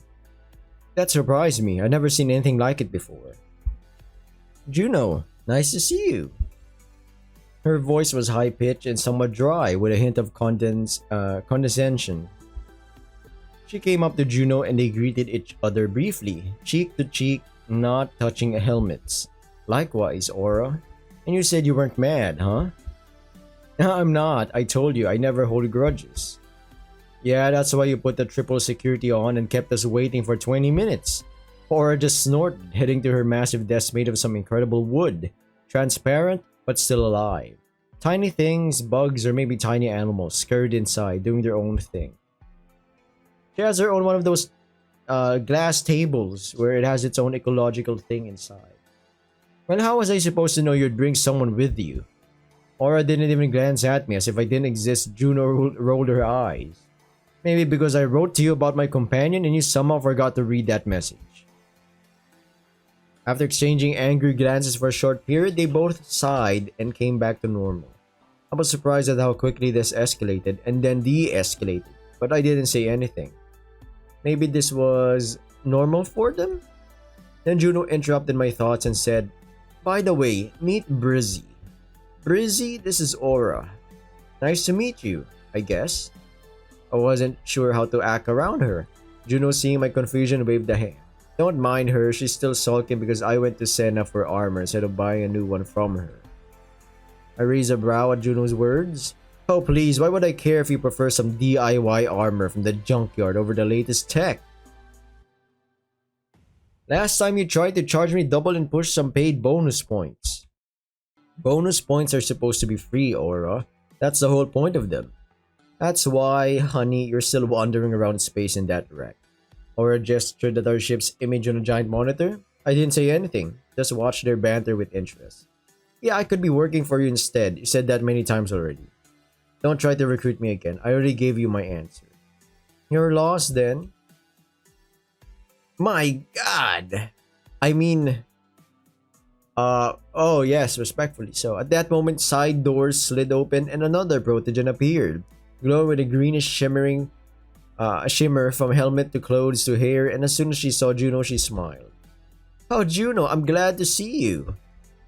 That surprised me. I'd never seen anything like it before. Juno, nice to see you. Her voice was high-pitched and somewhat dry, with a hint of condescension. She came up to Juno and they greeted each other briefly, cheek to cheek, not touching helmets. Likewise, Aura. And you said you weren't mad, huh? I'm not. I told you, I never hold grudges. Yeah, that's why you put the triple security on and kept us waiting for 20 minutes. Aura just snorted, heading to her massive desk made of some incredible wood. Transparent, but still alive. Tiny things, bugs, or maybe tiny animals scurried inside, doing their own thing. She has her own one of those glass tables where it has its own ecological thing inside. Well, how was I supposed to know you'd bring someone with you? Aura didn't even glance at me as if I didn't exist. Juno rolled her eyes. Maybe because I wrote to you about my companion and you somehow forgot to read that message. After exchanging angry glances for a short period, they both sighed and came back to normal. I was surprised at how quickly this escalated and then de-escalated, but I didn't say anything. Maybe this was normal for them? Then Juno interrupted my thoughts and said, "By the way, meet Brizzy." "Brizzy, this is Aura. Nice to meet you, I guess." I wasn't sure how to act around her. Juno, seeing my confusion, waved a hand. Don't mind her, she's still sulking because I went to Senna for armor instead of buying a new one from her. I raised a brow at Juno's words. Oh please, why would I care if you prefer some DIY armor from the junkyard over the latest tech? Last time you tried to charge me double and push some paid bonus points. Bonus points are supposed to be free, Aura. That's the whole point of them. That's why, honey, you're still wandering around space in that wreck. Aura gestured at our ship's image on a giant monitor. I didn't say anything, just watched their banter with interest. Yeah, I could be working for you instead. You said that many times already. Don't try to recruit me again. I already gave you my answer. You're lost then? My god! I mean... oh yes, respectfully so. At that moment, side doors slid open and another protogen appeared, glowing with a greenish shimmer from helmet to clothes to hair, and as soon as she saw Juno, she smiled. Oh Juno, I'm glad to see you.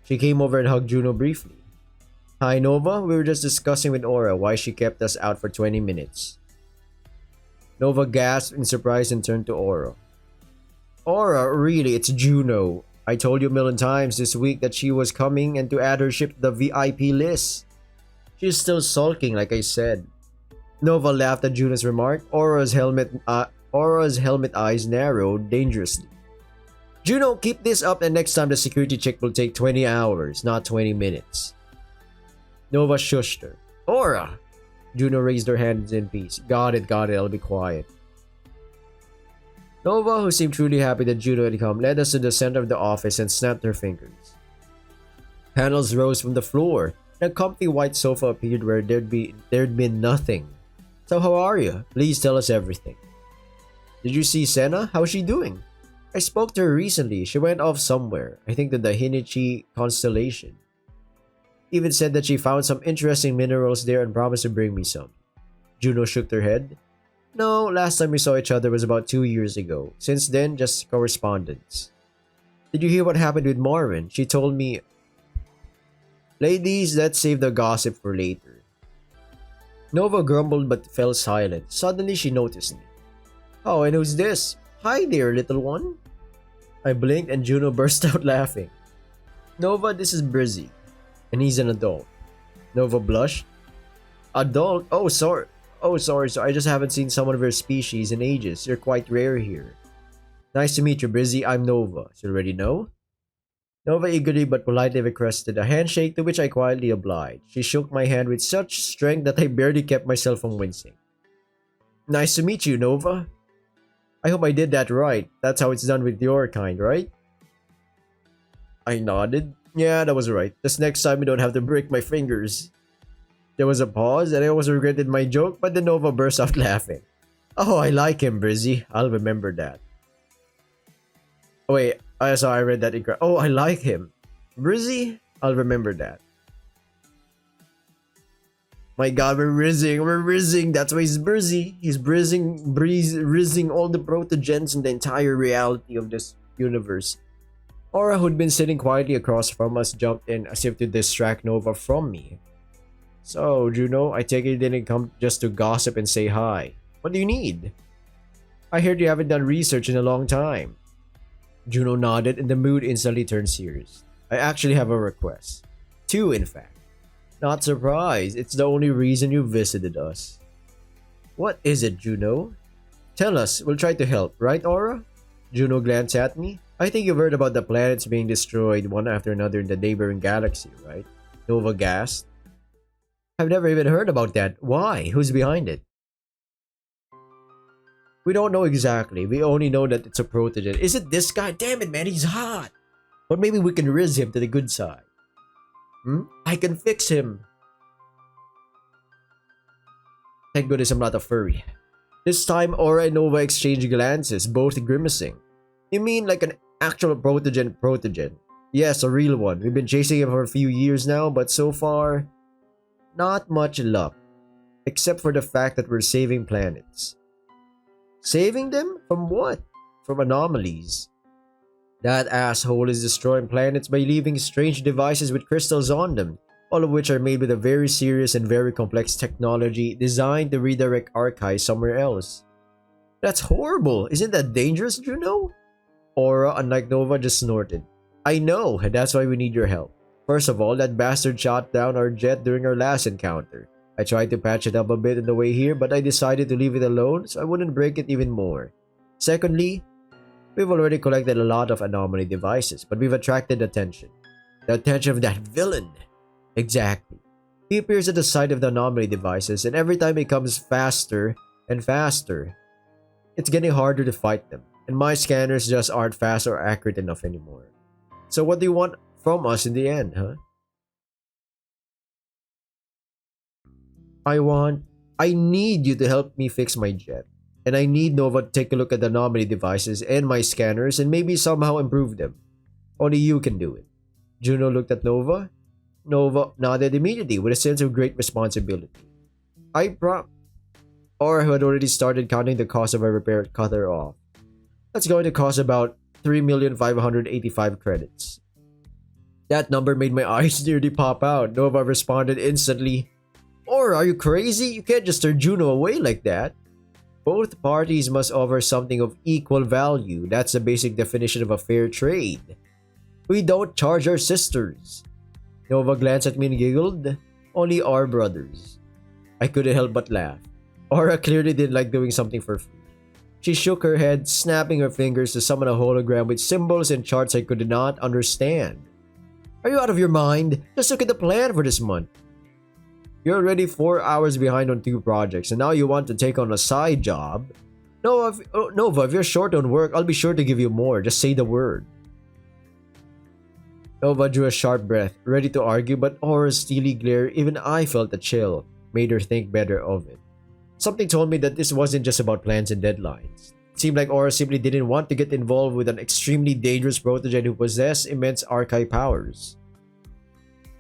She came over and hugged Juno briefly. Hi Nova, we were just discussing with Aura why she kept us out for 20 minutes. Nova gasped in surprise and turned to Aura. Aura, really, it's Juno. I told you a million times this week that she was coming and to add her ship to the VIP list. She's still sulking, like I said. Nova laughed at Juno's remark. Aura's helmet eyes narrowed dangerously. Juno, keep this up and next time the security check will take 20 hours, not 20 minutes. Nova shushed her. Aura! Juno raised her hands in peace. Got it, I'll be quiet. Nova, who seemed truly happy that Juno had come, led us to the center of the office and snapped her fingers. Panels rose from the floor, and a comfy white sofa appeared where there'd been nothing. So how are you? Please tell us everything. Did you see Senna? How's she doing? I spoke to her recently. She went off somewhere. I think to the Hinichi constellation. Even said that she found some interesting minerals there and promised to bring me some. Juno shook her head. No, last time we saw each other was about 2 years ago. Since then, just correspondence. Did you hear what happened with Marvin? She told me... Ladies, let's save the gossip for later. Nova grumbled but fell silent. Suddenly, she noticed me. Oh, and who's this? Hi there, little one. I blinked and Juno burst out laughing. Nova, this is Brizzy. And he's an adult. Nova blushed. Adult? Oh, sorry. So I just haven't seen someone of your species in ages. You're quite rare here. Nice to meet you, Brizzy. I'm Nova. So you already know? Nova eagerly but politely requested a handshake, to which I quietly obliged. She shook my hand with such strength that I barely kept myself from wincing. Nice to meet you, Nova. I hope I did that right. That's how it's done with your kind, right? I nodded. Yeah, that was right. Just next time you don't have to break my fingers. There was a pause and I almost regretted my joke, but then Nova burst out laughing. Oh, I like him, Brizzy. I'll remember that. Oh, wait, I saw I read that incorrect. Oh, I like him. Brizzy? I'll remember that. My god, we're rizzing. That's why he's Brizzy. He's rizzing all the protogens and the entire reality of this universe. Aura, who'd been sitting quietly across from us, jumped in as if to distract Nova from me. So, Juno, I take it you didn't come just to gossip and say hi. What do you need? I heard you haven't done research in a long time. Juno nodded and the mood instantly turned serious. I actually have a request. Two, in fact. Not surprised, it's the only reason you visited us. What is it, Juno? Tell us, we'll try to help, right, Aura? Juno glanced at me. I think you've heard about the planets being destroyed one after another in the neighboring galaxy, right? Nova gasped. I've never even heard about that. Why? Who's behind it? We don't know exactly. We only know that it's a protogen. Is it this guy? Damn it, man, he's hot. But maybe we can riz him to the good side. I can fix him. Thank goodness I'm not a furry. This time, Aura and Nova exchanged glances, both grimacing. You mean like an actual protogen? Yes, a real one. We've been chasing him for a few years now, but so far, not much luck. Except for the fact that we're saving planets. Saving them? From what? From anomalies. That asshole is destroying planets by leaving strange devices with crystals on them, all of which are made with a very serious and very complex technology designed to redirect archives somewhere else. That's horrible! Isn't that dangerous, Juno? Aura, unlike Nova, just snorted. I know, and that's why we need your help. First of all, that bastard shot down our jet during our last encounter. I tried to patch it up a bit on the way here, but I decided to leave it alone so I wouldn't break it even more. Secondly, we've already collected a lot of anomaly devices, but we've attracted attention. The attention of that villain! Exactly. He appears at the site of the anomaly devices, and every time it comes faster and faster. It's getting harder to fight them, and my scanners just aren't fast or accurate enough anymore. So what do you want from us in the end, huh? I need you to help me fix my jet. And I need Nova to take a look at the anomaly devices and my scanners and maybe somehow improve them. Only you can do it. Juno looked at Nova. Nova nodded immediately with a sense of great responsibility. Aura, who had already started counting the cost of a repair, cut her off. That's going to cost about 3,585 credits. That number made my eyes nearly pop out. Nova responded instantly. Aura, are you crazy? You can't just turn Juno away like that. Both parties must offer something of equal value. That's the basic definition of a fair trade. We don't charge our sisters. Nova glanced at me and giggled. Only our brothers. I couldn't help but laugh. Aura clearly didn't like doing something for free. She shook her head, snapping her fingers to summon a hologram with symbols and charts I could not understand. Are you out of your mind? Just look at the plan for this month. You're already 4 hours behind on 2 projects, and now you want to take on a side job? Nova, if you're short on work, I'll be sure to give you more. Just say the word. Nova drew a sharp breath, ready to argue, but Aura's steely glare, even I felt a chill, made her think better of it. Something told me that this wasn't just about plans and deadlines. It seemed like Aura simply didn't want to get involved with an extremely dangerous protogen who possessed immense archive powers.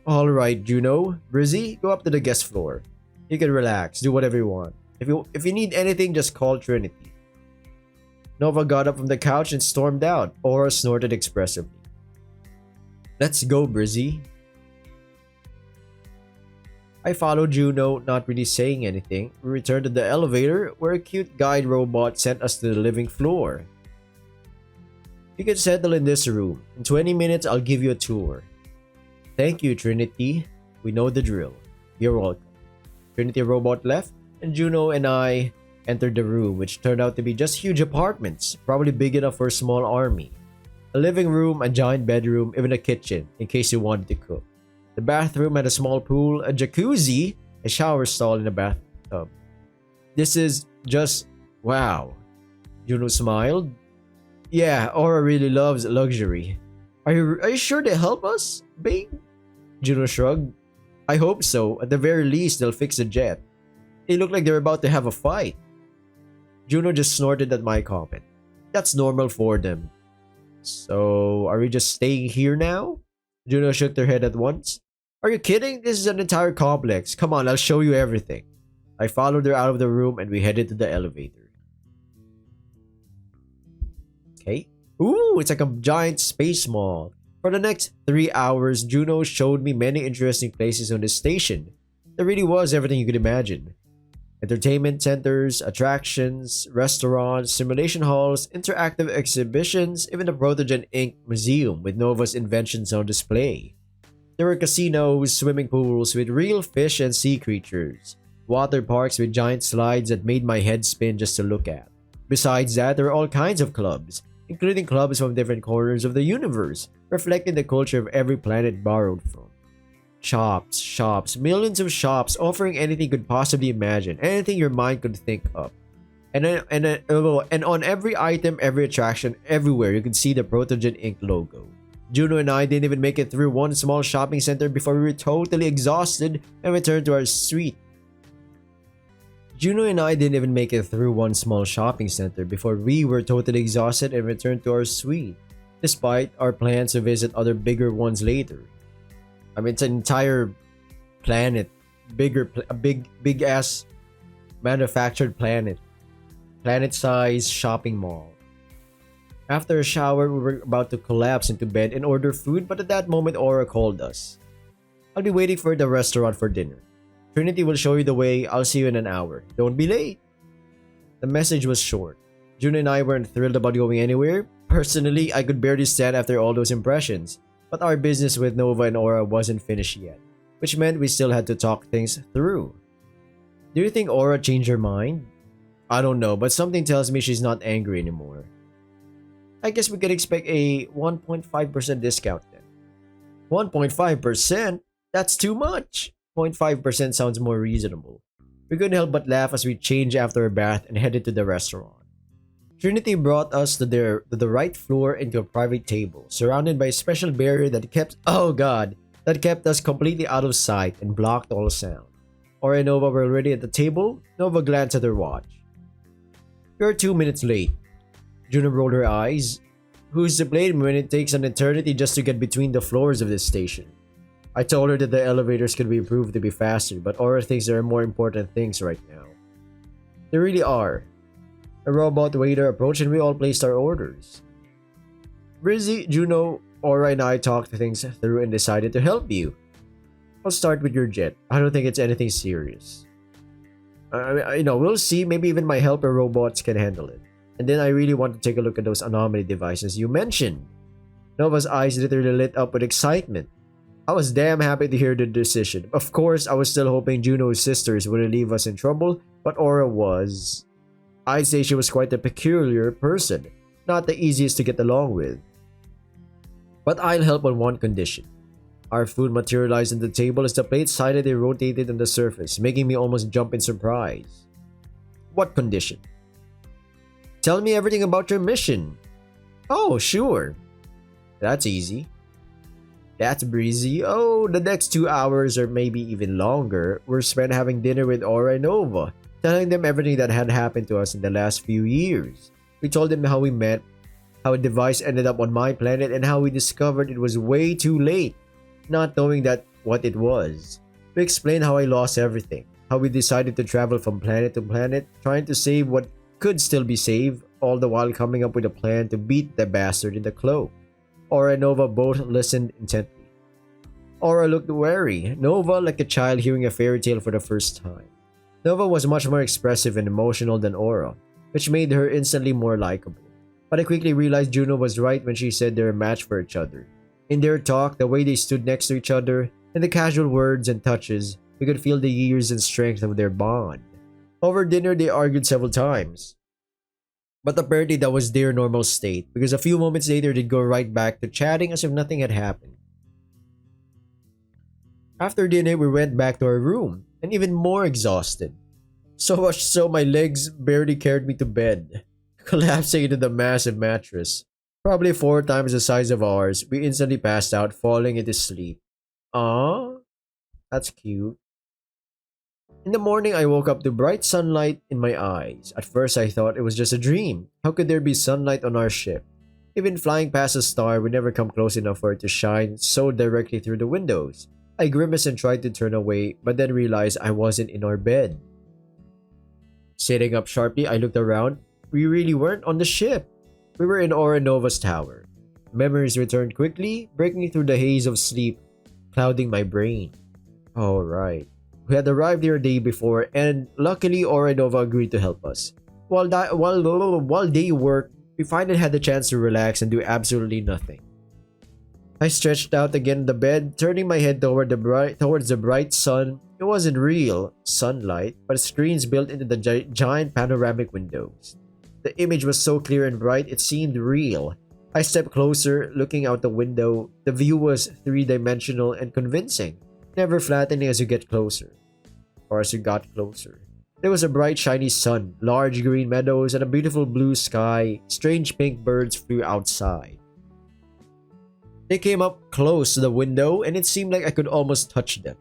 Alright, Juno. Brizzy, go up to the guest floor. You can relax, do whatever you want. If you need anything, just call Trinity. Nova got up from the couch and stormed out. Aura snorted expressively. Let's go, Brizzy. I followed Juno, not really saying anything. We returned to the elevator, where a cute guide robot sent us to the living floor. You can settle in this room. In 20 minutes, I'll give you a tour. Thank you, Trinity. We know the drill. You're welcome. Trinity robot left, and Juno and I entered the room, which turned out to be just huge apartments, probably big enough for a small army. A living room, a giant bedroom, even a kitchen, in case you wanted to cook. The bathroom had a small pool, a jacuzzi, a shower stall, and a bathtub. This is just wow. Juno smiled. Yeah, Aura really loves luxury. Are you sure they help us, babe? Juno shrugged. I hope so. At the very least, they'll fix the jet. They look like they're about to have a fight. Juno just snorted at my comment. That's normal for them. So, are we just staying here now? Juno shook her head at once. Are you kidding? This is an entire complex. Come on, I'll show you everything. I followed her out of the room and we headed to the elevator. Okay. Ooh, it's like a giant space mall. For the next 3 hours, Juno showed me many interesting places on this station. There really was everything you could imagine. Entertainment centers, attractions, restaurants, simulation halls, interactive exhibitions, even the Protogen Inc. Museum with Nova's inventions on display. There were casinos, swimming pools with real fish and sea creatures, water parks with giant slides that made my head spin just to look at. Besides that, there were all kinds of clubs, including clubs from different corners of the universe, reflecting the culture of every planet borrowed from. Shops, millions of shops offering anything you could possibly imagine, anything your mind could think of. And on every item, every attraction, everywhere, you could see the Protogen Inc. logo. Juno and I didn't even make it through one small shopping center before we were totally exhausted and returned to our suite. Juno and I didn't even make it through one small shopping center before we were totally exhausted and returned to our suite, despite our plans to visit other bigger ones later. I mean, it's an entire planet, a big ass manufactured planet-sized shopping mall. After a shower, we were about to collapse into bed and order food, but at that moment, Aura called us. I'll be waiting for the restaurant for dinner. Trinity will show you the way. I'll see you in an hour. Don't be late. The message was short. June and I weren't thrilled about going anywhere. Personally, I could barely stand after all those impressions. But our business with Nova and Aura wasn't finished yet, which meant we still had to talk things through. Do you think Aura changed her mind? I don't know, but something tells me she's not angry anymore. I guess we could expect a 1.5% discount then. 1.5%? That's too much! 0.5% sounds more reasonable. We couldn't help but laugh as we changed after a bath and headed to the restaurant. Trinity brought us to the right floor into a private table, surrounded by a special barrier that kept us completely out of sight and blocked all sound. Aura and Nova were already at the table. Nova glanced at her watch. You're 2 minutes late. Juno rolled her eyes. Who's to blame when it takes an eternity just to get between the floors of this station? I told her that the elevators could be improved to be faster, but Aura thinks there are more important things right now. There really are. A robot waiter approached and we all placed our orders. Brizzy, Juno, Aura and I talked things through and decided to help you. I'll start with your jet. I don't think it's anything serious. We'll see. Maybe even my helper robots can handle it. And then I really want to take a look at those anomaly devices you mentioned. Nova's eyes literally lit up with excitement. I was damn happy to hear the decision. Of course, I was still hoping Juno's sisters wouldn't leave us in trouble, but Aura was... I'd say she was quite a peculiar person, not the easiest to get along with. But I'll help on one condition. Our food materialized on the table as the plate silently rotated on the surface, making me almost jump in surprise. What condition? Tell me everything about your mission. Oh, sure. That's easy. That's breezy. Oh, the next 2 hours or maybe even longer were spent having dinner with Aura and Nova, telling them everything that had happened to us in the last few years. We told them how we met, how a device ended up on my planet, and how we discovered it was way too late, not knowing what it was. We explained how I lost everything, how we decided to travel from planet to planet, trying to save what could still be saved, all the while coming up with a plan to beat the bastard in the cloak. Aura and Nova both listened intently. Aura looked wary, Nova like a child hearing a fairy tale for the first time. Nova was much more expressive and emotional than Aura, which made her instantly more likable. But I quickly realized Juno was right when she said they're a match for each other. In their talk, the way they stood next to each other, and the casual words and touches, we could feel the years and strength of their bond. Over dinner, they argued several times. But apparently that was their normal state, because a few moments later they'd go right back to chatting as if nothing had happened. After dinner, we went back to our room, and even more exhausted. So much so my legs barely carried me to bed. Collapsing into the massive mattress, probably 4 times the size of ours, we instantly passed out, falling into sleep. Aww, that's cute. In the morning, I woke up to bright sunlight in my eyes. At first, I thought it was just a dream. How could there be sunlight on our ship? Even flying past a star would never come close enough for it to shine so directly through the windows. I grimaced and tried to turn away, but then realized I wasn't in our bed. Sitting up sharply, I looked around. We really weren't on the ship. We were in Oranova's tower. Memories returned quickly, breaking through the haze of sleep, clouding my brain. Alright. We had arrived here a day before, and luckily Oranova agreed to help us. While they worked, we finally had the chance to relax and do absolutely nothing. I stretched out again in the bed, turning my head towards the bright sun. It wasn't real sunlight, but screens built into the giant panoramic windows. The image was so clear and bright, it seemed real. I stepped closer, looking out the window. The view was three-dimensional and convincing, never flattening as you get closer. Or as you got closer. There was a bright shiny sun, large green meadows, and a beautiful blue sky. Strange pink birds flew outside. They came up close to the window, and it seemed like I could almost touch them.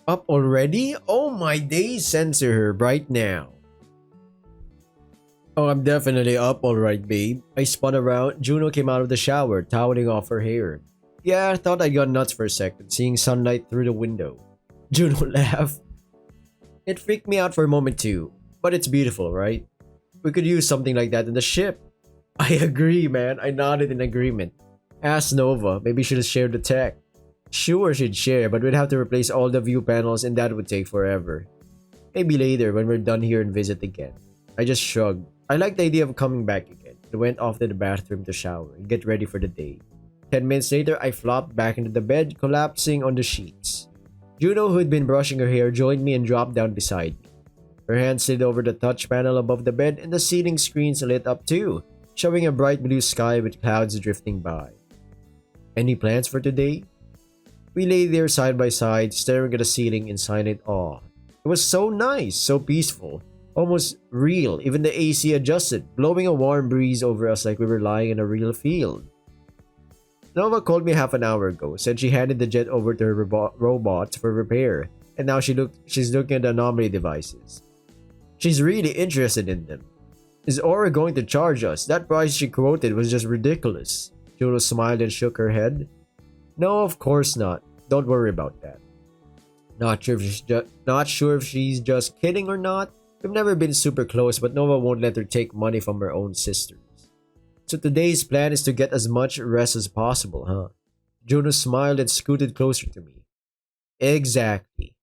Up already? Oh my days, censor her right now. Oh, I'm definitely up alright, babe. I spun around. Juno came out of the shower, toweling off her hair. Yeah, I thought I'd gone nuts for a second, seeing sunlight through the window. Juno laughed. It freaked me out for a moment too, but it's beautiful, right? We could use something like that in the ship. I agree, man. I nodded in agreement. Asked Nova, maybe she'll share the tech. Sure, she'd share, but we'd have to replace all the view panels and that would take forever. Maybe later when we're done here and visit again. I just shrugged. I liked the idea of coming back again. I went off to the bathroom to shower and get ready for the day. 10 minutes later, I flopped back into the bed, collapsing on the sheets. Juno, who had been brushing her hair, joined me and dropped down beside me. Her hand slid over the touch panel above the bed and the ceiling screens lit up too, showing a bright blue sky with clouds drifting by. Any plans for today? We lay there side by side, staring at the ceiling in silent awe. It was so nice, so peaceful, almost real. Even the AC adjusted, blowing a warm breeze over us like we were lying in a real field. Nova called me half an hour ago, said she handed the jet over to her robots for repair, and now she's looking at the anomaly devices. She's really interested in them. Is Aura going to charge us? That price she quoted was just ridiculous. Juno smiled and shook her head. No, of course not. Don't worry about that. Not sure if she's just kidding or not. We've never been super close, but Nova won't let her take money from her own sisters. So today's plan is to get as much rest as possible, huh? Juno smiled and scooted closer to me. Exactly.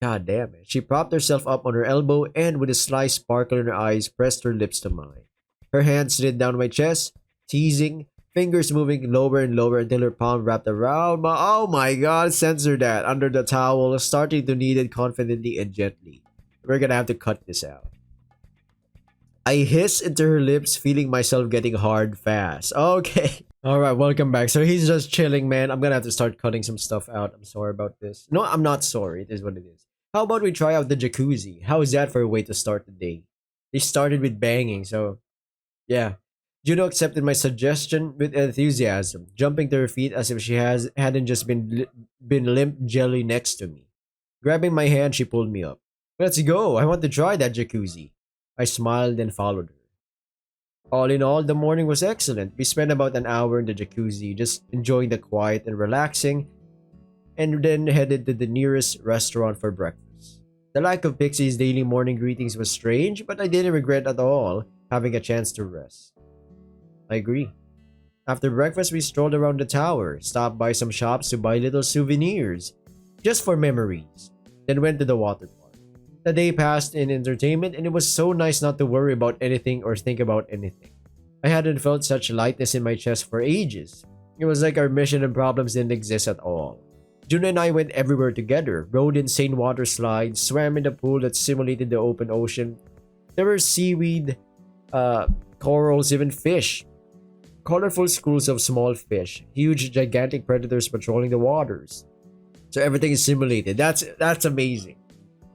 God damn it. She propped herself up on her elbow and with a sly sparkle in her eyes pressed her lips to mine. Her hand slid down my chest, teasing, fingers moving lower and lower until her palm wrapped around my— oh my god, censor that, under the towel, starting to knead it confidently and gently. We're gonna have to cut this out. I hissed into her lips, feeling myself getting hard fast. Okay. Alright, welcome back. So he's just chilling, man. I'm gonna have to start cutting some stuff out. I'm sorry about this. No, I'm not sorry. It is what it is. How about we try out the jacuzzi? How is that for a way to start the day? They started with banging, so yeah. Juno accepted my suggestion with enthusiasm, jumping to her feet as if she hadn't just been limp jelly next to me. Grabbing my hand, she pulled me up. Let's go. I want to try that jacuzzi. I smiled and followed her. All in all, the morning was excellent. We spent about an hour in the jacuzzi, just enjoying the quiet and relaxing, and then headed to the nearest restaurant for breakfast. The lack of Pixie's daily morning greetings was strange, but I didn't regret at all having a chance to rest. I agree. After breakfast, we strolled around the tower, stopped by some shops to buy little souvenirs, just for memories, then went to the water park. The day passed in entertainment, and it was so nice not to worry about anything or think about anything. I hadn't felt such lightness in my chest for ages. It was like our mission and problems didn't exist at all. Juno and I went everywhere together, rode insane water slides, swam in the pool that simulated the open ocean. There were seaweed, corals, even fish. Colorful schools of small fish, huge gigantic predators patrolling the waters. So everything is simulated. That's amazing.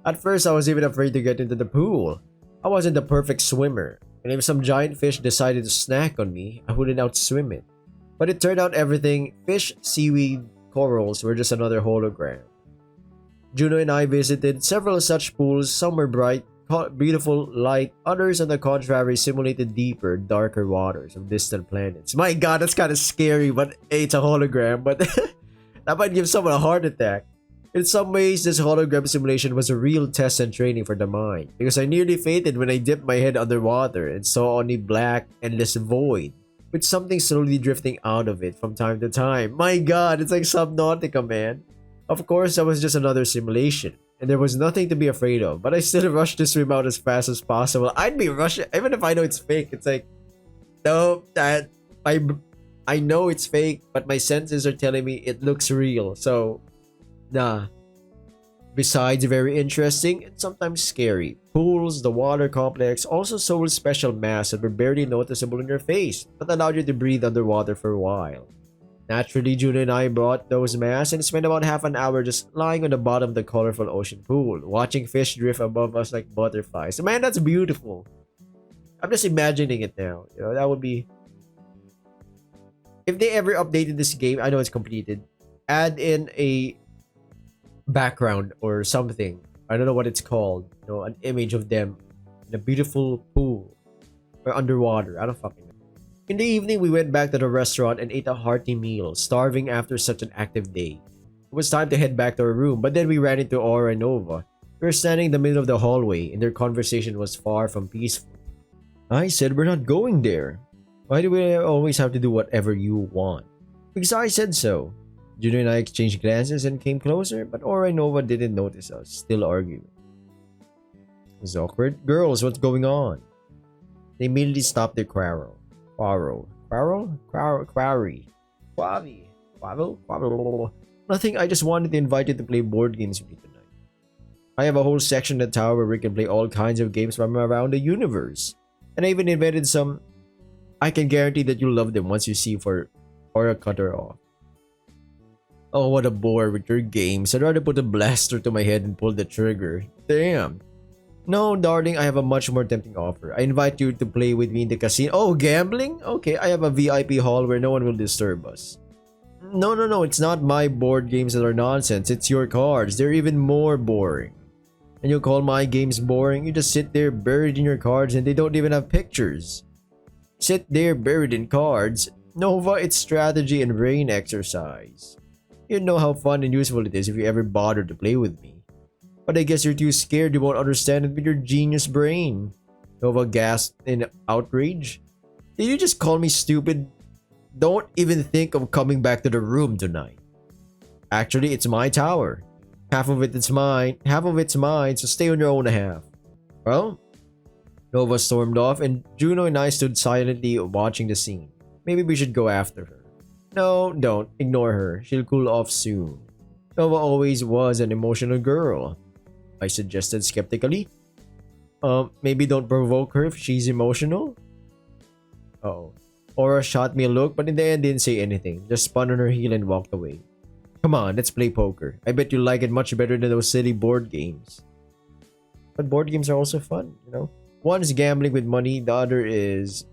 At first, I was even afraid to get into the pool. I wasn't the perfect swimmer, and if some giant fish decided to snack on me, I wouldn't outswim it. But it turned out everything— fish, seaweed, corals— were just another hologram. Juno and I visited several such pools. Some were bright, beautiful light, others on the contrary simulated deeper, darker waters of distant planets. My god, that's kind of scary, but hey, it's a hologram, but that might give someone a heart attack. In some ways, this hologram simulation was a real test and training for the mind, because I nearly fainted when I dipped my head underwater and saw only black, endless void, with something slowly drifting out of it from time to time. My god, it's like Subnautica, man. Of course, that was just another simulation, and there was nothing to be afraid of, but I still rushed to swim out as fast as possible. I'd be rushing, even if I know it's fake. It's like, no, that I know it's fake, but my senses are telling me it looks real, so nah. Besides very interesting and sometimes scary, pools, the water complex also sold special masks that were barely noticeable in your face, but allowed you to breathe underwater for a while. Naturally, Juno and I brought those masks and spent about half an hour just lying on the bottom of the colorful ocean pool, watching fish drift above us like butterflies. Man, that's beautiful. I'm just imagining it now. You know, that would be... If they ever updated this game, I know it's completed, add in a background or something. I don't know what it's called. You know, an image of them in a beautiful pool or underwater. I don't fucking know. In the evening, we went back to the restaurant and ate a hearty meal, starving after such an active day. It was time to head back to our room, but then we ran into Aura and Nova. We were standing in the middle of the hallway, and their conversation was far from peaceful. I said we're not going there. Why do we always have to do whatever you want? Because I said so. Juno and I exchanged glances and came closer, but Aura and Nova didn't notice us, still arguing. It was awkward. Girls, what's going on? They immediately stopped their quarrel. Nothing, I just wanted to invite you to play board games with me tonight. I have a whole section in the tower where we can play all kinds of games from around the universe. And I even invented some. I can guarantee that you'll love them once you see for Aura cut her off. Oh, what a bore with your games. I'd rather put a blaster to my head and pull the trigger. Damn. No, darling, I have a much more tempting offer. I invite you to play with me in the casino. Oh, gambling? Okay, I have a VIP hall where no one will disturb us. No, it's not my board games that are nonsense. It's your cards. They're even more boring. And you call my games boring? You just sit there buried in your cards and they don't even have pictures. Sit there buried in cards. Nova, it's strategy and brain exercise. You know how fun and useful it is if you ever bother to play with me. But I guess you're too scared you won't understand it with your genius brain. Nova gasped in outrage. Did you just call me stupid? Don't even think of coming back to the room tonight. Actually, it's my tower. Half of it's mine, so stay on your own half. Well, Nova stormed off and Juno and I stood silently watching the scene. Maybe we should go after her. No, don't. Ignore her. She'll cool off soon. Nova always was an emotional girl, I suggested skeptically. Maybe don't provoke her if she's emotional? Uh-oh. Aura shot me a look, but in the end didn't say anything. Just spun on her heel and walked away. Come on, let's play poker. I bet you like it much better than those silly board games. But board games are also fun, you know? One is gambling with money, the other is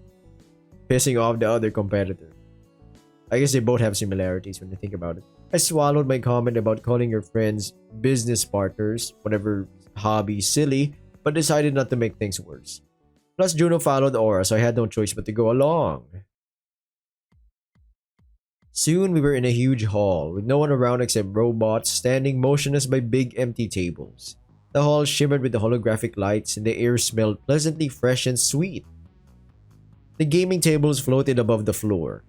pissing off the other competitor. I guess they both have similarities when you think about it. I swallowed my comment about calling your friends business partners, whatever hobby, silly, but decided not to make things worse. Plus, Juno followed Aura, so I had no choice but to go along. Soon, we were in a huge hall, with no one around except robots standing motionless by big empty tables. The hall shimmered with the holographic lights, and the air smelled pleasantly fresh and sweet. The gaming tables floated above the floor.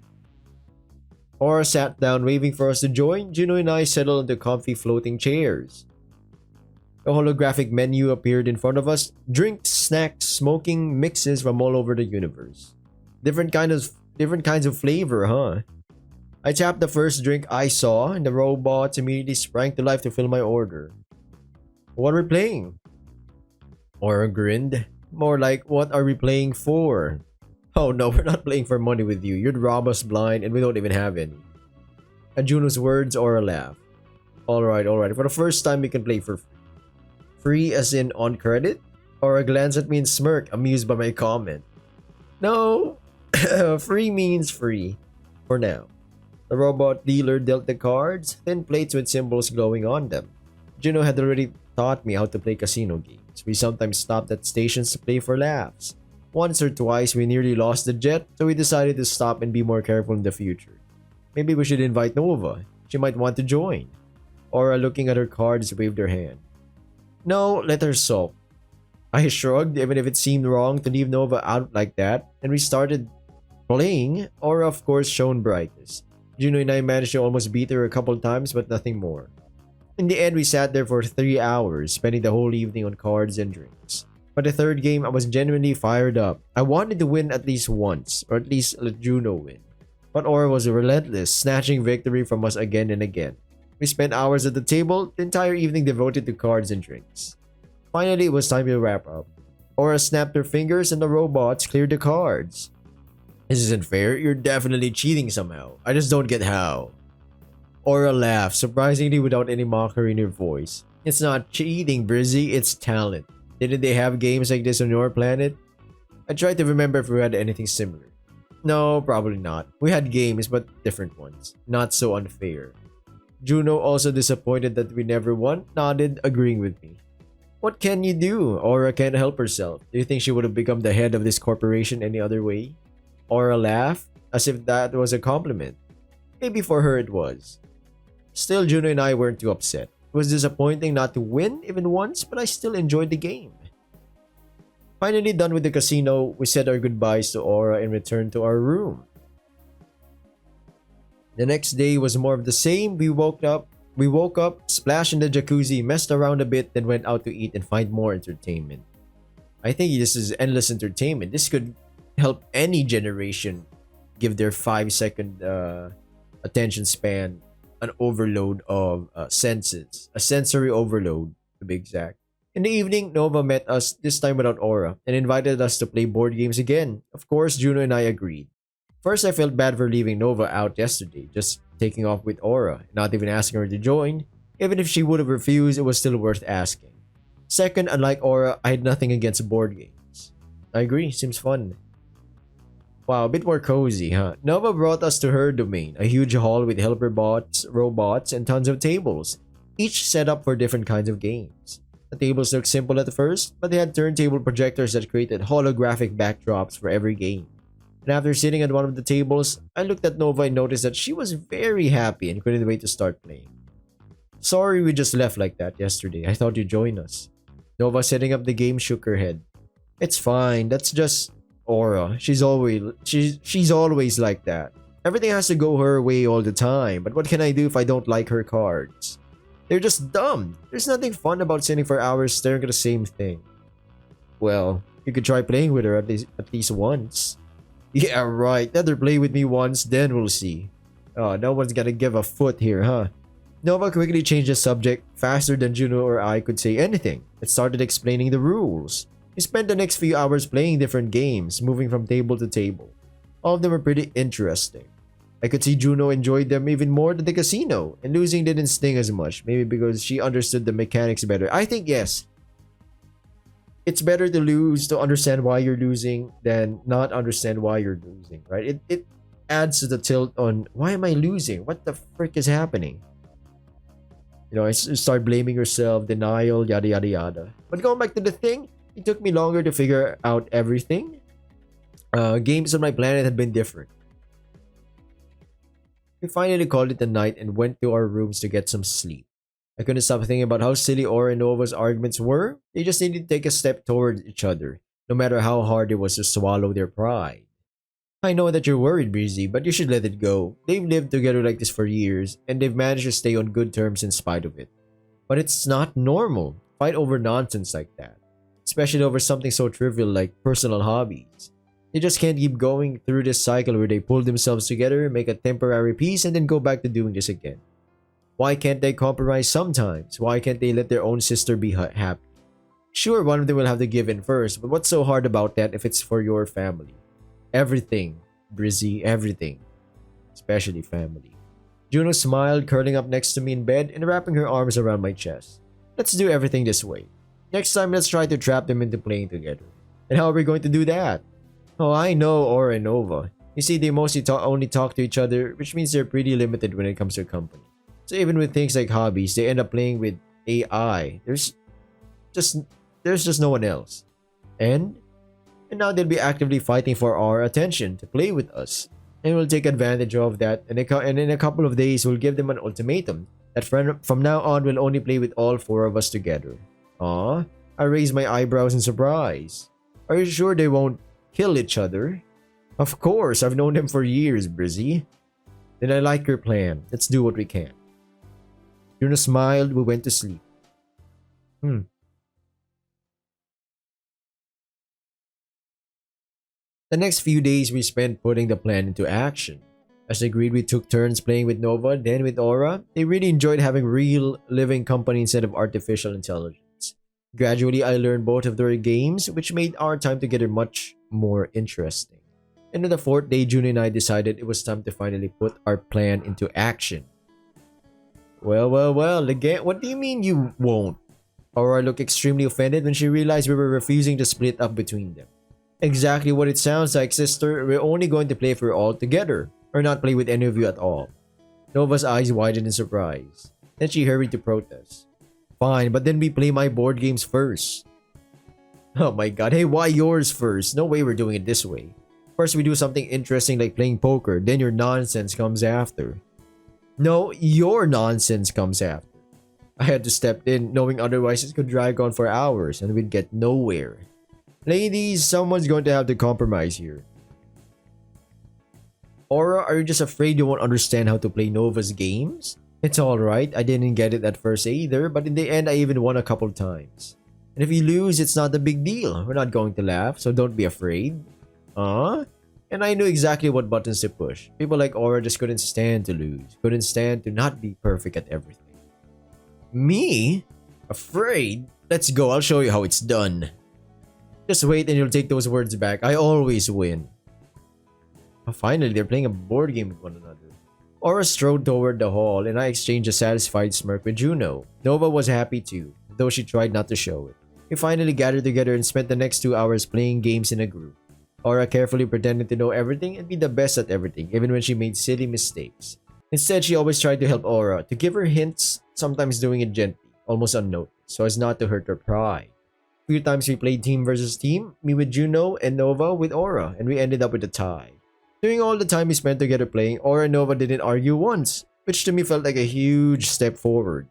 Aura sat down, waving for us to join. Juno and I settled into comfy floating chairs. A holographic menu appeared in front of us. Drinks, snacks, smoking mixes from all over the universe. Different kinds of flavor, huh? I tapped the first drink I saw, and the robots immediately sprang to life to fill my order. What are we playing? Aura grinned. More like, what are we playing for? Oh no, we're not playing for money with you. You'd rob us blind and we don't even have any. At Juno's words, Aura laughed. Alright. For the first time, we can play for free. Free as in on credit? Aura glanced at me and smirked, amused by my comment. No, free means free. For now. The robot dealer dealt the cards, thin plates with symbols glowing on them. Juno had already taught me how to play casino games. We sometimes stopped at stations to play for laughs. Once or twice, we nearly lost the jet, so we decided to stop and be more careful in the future. Maybe we should invite Nova. She might want to join. Aura, looking at her cards, waved her hand. No, let her sulk. I shrugged, even if it seemed wrong to leave Nova out like that, and we started playing. Aura, of course, shone brightest. Juno and I managed to almost beat her a couple times, but nothing more. In the end, we sat there for 3 hours, spending the whole evening on cards and drinks. By the third game, I was genuinely fired up. I wanted to win at least once, or at least let Juno win. But Aura was relentless, snatching victory from us again and again. We spent hours at the table, the entire evening devoted to cards and drinks. Finally, it was time to wrap up. Aura snapped her fingers and the robots cleared the cards. This isn't fair, you're definitely cheating somehow. I just don't get how. Aura laughed, surprisingly without any mockery in her voice. It's not cheating, Brizzy, it's talent. Didn't they have games like this on your planet? I tried to remember if we had anything similar. No, probably not. We had games, but different ones. Not so unfair. Juno, also disappointed that we never won, nodded, agreeing with me. What can you do? Aura can't help herself. Do you think she would have become the head of this corporation any other way? Aura laughed, as if that was a compliment. Maybe for her it was. Still, Juno and I weren't too upset. It was disappointing not to win even once, but I still enjoyed the game. Finally done with the casino, we said our goodbyes to Aura and returned to our room. The next day was more of the same. We woke up, splashed in the jacuzzi, messed around a bit, then went out to eat and find more entertainment. I think this is endless entertainment. This could help any generation give their 5-second attention span an overload of senses, a sensory overload to be exact. In the evening, Nova met us, this time without Aura, and invited us to play board games again. Of course, Juno and I agreed. First, I felt bad for leaving Nova out yesterday, just taking off with Aura, not even asking her to join. Even if she would have refused, it was still worth asking. Second, unlike Aura, I had nothing against board games. I agree, seems fun. Wow, a bit more cozy, huh? Nova brought us to her domain, a huge hall with helper bots, robots, and tons of tables, each set up for different kinds of games. The tables looked simple at first, but they had turntable projectors that created holographic backdrops for every game. And after sitting at one of the tables, I looked at Nova and noticed that she was very happy and couldn't wait to start playing. Sorry we just left like that yesterday. I thought you'd join us. Nova, setting up the game, shook her head. It's fine. That's just Aura. She's always like that. Everything has to go her way all the time. But what can I do if I don't like her cards? They're just dumb. There's nothing fun about sitting for hours staring at the same thing. Well, you could try playing with her at least once. Yeah, right. Let her play with me once, then we'll see. Oh, no one's gonna give a foot here, huh? Nova quickly changed the subject, faster than Juno or I could say anything. It started explaining the rules. We spent the next few hours playing different games, moving from table to table. All of them were pretty interesting. I could see Juno enjoyed them even more than the casino, and losing didn't sting as much, maybe because she understood the mechanics better. I think yes. It's better to lose to understand why you're losing than not understand why you're losing, right? It adds to the tilt on why am I losing? What the frick is happening? You know, I start blaming yourself, denial, yada yada yada. But going back to the thing, it took me longer to figure out everything. Games on my planet had been different. We finally called it a night and went to our rooms to get some sleep. I couldn't stop thinking about how silly Aura and Nova's arguments were. They just needed to take a step towards each other, no matter how hard it was to swallow their pride. I know that you're worried, Breezy, but you should let it go. They've lived together like this for years, and they've managed to stay on good terms in spite of it. But it's not normal. Fight over nonsense like that. Especially over something so trivial like personal hobbies. They just can't keep going through this cycle where they pull themselves together, make a temporary peace, and then go back to doing this again. Why can't they compromise sometimes? Why can't they let their own sister be happy? Sure, one of them will have to give in first, but what's so hard about that if it's for your family? Everything, Brizzy, everything. Especially family. Juno smiled, curling up next to me in bed and wrapping her arms around my chest. Let's do everything this way. Next time, let's try to trap them into playing together. And how are we going to do that? Oh, I know Aura and Nova. You see, they mostly only talk to each other, which means they're pretty limited when it comes to company. So even with things like hobbies, they end up playing with AI. There's just no one else. And now they'll be actively fighting for our attention to play with us. And we'll take advantage of that, and in a couple of days, we'll give them an ultimatum. That from now on we'll only play with all four of us together. Aw, I raised my eyebrows in surprise. Are you sure they won't kill each other? Of course, I've known them for years, Brizzy. Then I like your plan. Let's do what we can. Juno smiled. We went to sleep. The next few days we spent putting the plan into action. As agreed, we took turns playing with Nova, then with Aura. They really enjoyed having real, living company instead of artificial intelligence. Gradually, I learned both of their games, which made our time together much more interesting. And on the fourth day, June and I decided it was time to finally put our plan into action. Well, again, what do you mean you won't? Aura looked extremely offended when she realized we were refusing to split up between them. Exactly what it sounds like, sister. We're only going to play if we're all together, or not play with any of you at all. Nova's eyes widened in surprise. Then she hurried to protest. Fine, but then we play my board games first. Oh my god, hey, why yours first? No way we're doing it this way. First we do something interesting like playing poker, then your nonsense comes after. No, your nonsense comes after. I had to step in, knowing otherwise it could drag on for hours and we'd get nowhere. Ladies, someone's going to have to compromise here. Aura, are you just afraid you won't understand how to play Nova's games? It's alright, I didn't get it at first either, but in the end I even won a couple times. And if you lose, it's not a big deal. We're not going to laugh, so don't be afraid. And I knew exactly what buttons to push. People like Aura just couldn't stand to lose. Couldn't stand to not be perfect at everything. Me? Afraid? Let's go, I'll show you how it's done. Just wait and you'll take those words back. I always win. Oh, finally, they're playing a board game with one another. Aura strode toward the hall and I exchanged a satisfied smirk with Juno. Nova was happy too, though she tried not to show it. We finally gathered together and spent the next 2 hours playing games in a group. Aura carefully pretended to know everything and be the best at everything, even when she made silly mistakes. Instead, she always tried to help Aura, to give her hints, sometimes doing it gently, almost unnoticed, so as not to hurt her pride. A few times we played team versus team, me with Juno and Nova with Aura, and we ended up with a tie. During all the time we spent together playing, Aura and Nova didn't argue once, which to me felt like a huge step forward.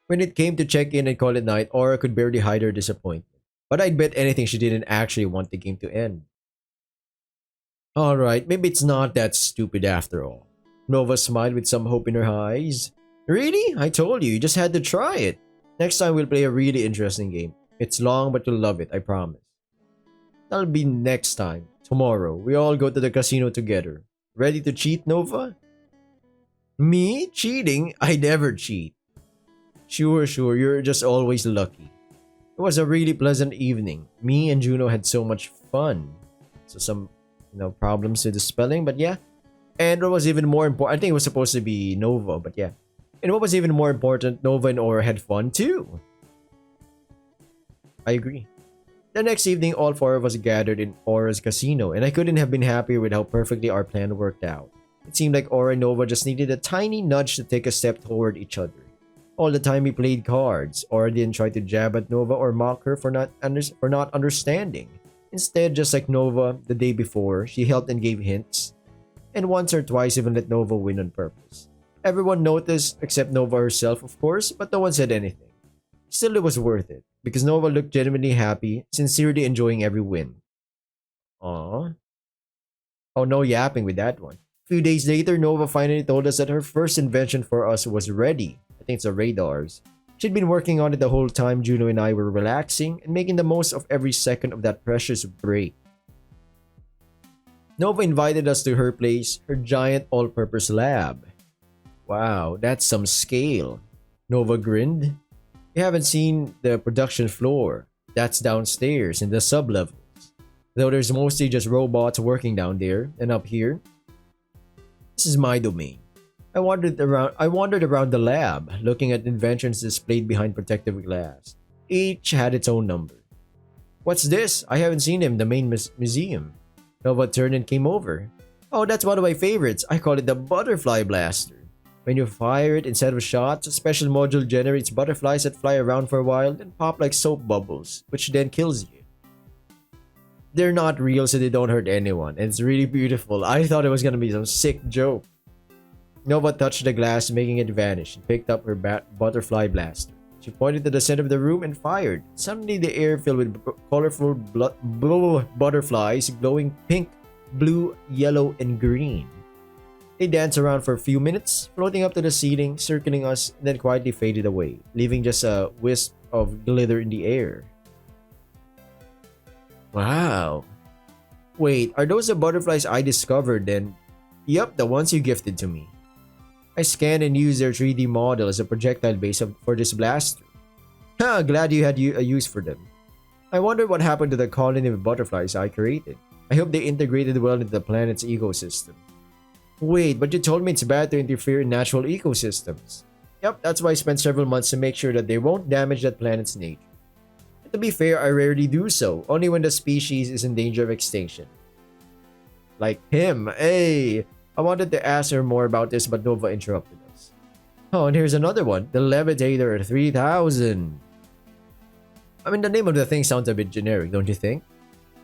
When it came to check in and call it night, Aura could barely hide her disappointment. But I'd bet anything she didn't actually want the game to end. Alright, maybe it's not that stupid after all. Nova smiled with some hope in her eyes. Really? I told you, you just had to try it. Next time we'll play a really interesting game. It's long but you'll love it, I promise. That'll be next time. Tomorrow, we all go to the casino together. Ready to cheat, Nova? Me? Cheating? I never cheat. Sure, you're just always lucky. It was a really pleasant evening. Me and Juno had so much fun. So some, problems with the spelling, but yeah. And what was even more important, I think it was supposed to be Nova, but yeah. And what was even more important, Nova and Aura had fun too. I agree. The next evening, all four of us gathered in Aura's casino, and I couldn't have been happier with how perfectly our plan worked out. It seemed like Aura and Nova just needed a tiny nudge to take a step toward each other. All the time we played cards, Aura didn't try to jab at Nova or mock her for not understanding. Instead, just like Nova the day before, she helped and gave hints, and once or twice even let Nova win on purpose. Everyone noticed, except Nova herself of course, but no one said anything. Still, it was worth it, because Nova looked genuinely happy, sincerely enjoying every win. Aww. Oh, no yapping with that one. A few days later, Nova finally told us that her first invention for us was ready. I think it's the radars. She'd been working on it the whole time Juno and I were relaxing and making the most of every second of that precious break. Nova invited us to her place, her giant all-purpose lab. Wow, that's some scale. Nova grinned. You haven't seen the production floor. That's downstairs in the sub-levels. Though there's mostly just robots working down there, and up here, this is my domain. I wandered around the lab, looking at inventions displayed behind protective glass. Each had its own number. What's this? I haven't seen him in the main museum. Nova turned and came over. Oh, that's one of my favorites. I call it the butterfly blaster. When you fire it instead of shots, a special module generates butterflies that fly around for a while and pop like soap bubbles, which then kills you. They're not real, so they don't hurt anyone, and it's really beautiful. I thought it was gonna be some sick joke. Nova touched the glass, making it vanish, and picked up her butterfly blaster. She pointed to the center of the room and fired. Suddenly, the air filled with colorful butterflies, glowing pink, blue, yellow, and green. They danced around for a few minutes, floating up to the ceiling, circling us, and then quietly faded away, leaving just a wisp of glitter in the air. Wow. Wait, are those the butterflies I discovered then? Yep, the ones you gifted to me. I scanned and used their 3D model as a projectile base for this blaster. Glad you had a use for them. I wonder what happened to the colony of butterflies I created. I hope they integrated well into the planet's ecosystem. Wait, but you told me it's bad to interfere in natural ecosystems. Yep, that's why I spent several months to make sure that they won't damage that planet's nature. To be fair, I rarely do so, only when the species is in danger of extinction. Like him, hey! I wanted to ask her more about this, but Nova interrupted us. Oh, and here's another one, the Levitator 3000. I mean, the name of the thing sounds a bit generic, don't you think?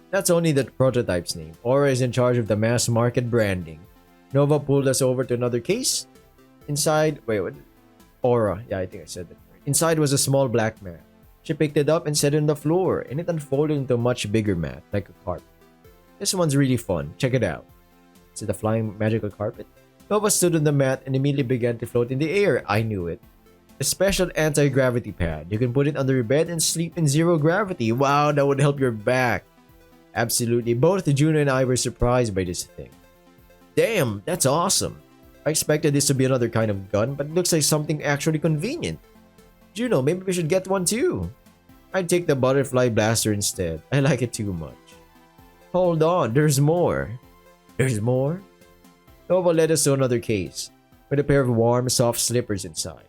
That's only the prototype's name. Aura is in charge of the mass market branding. Nova pulled us over to another case. Inside, wait, what? Aura, yeah, I think I said that right. Inside was a small black mat. She picked it up and set it on the floor, and it unfolded into a much bigger mat, like a carpet. This one's really fun. Check it out. Is it a flying magical carpet? Nova stood on the mat and immediately began to float in the air. I knew it. A special anti-gravity pad. You can put it under your bed and sleep in zero gravity. Wow, that would help your back. Absolutely. Both Juno and I were surprised by this thing. Damn, that's awesome. I expected this to be another kind of gun, but it looks like something actually convenient. Juno, maybe we should get one too. I'd take the butterfly blaster instead. I like it too much. Hold on, there's more. There's more? Nova led us to another case, with a pair of warm, soft slippers inside.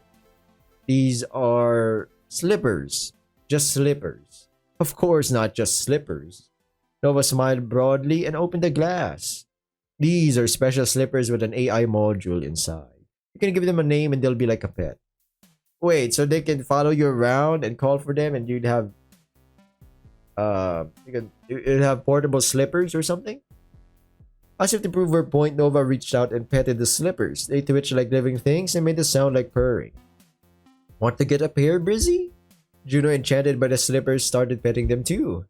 These are slippers. Just slippers. Of course, not just slippers. Nova smiled broadly and opened the glass. These are special slippers with an AI module inside. You can give them a name and they'll be like a pet. Wait, so they can follow you around and call for them, and you'd have you'd have portable slippers or something? As if to prove her point, Nova reached out and petted the slippers. They twitched like living things and made a sound like purring. Want to get a pair, Brizzy? Juno, enchanted by the slippers, started petting them too.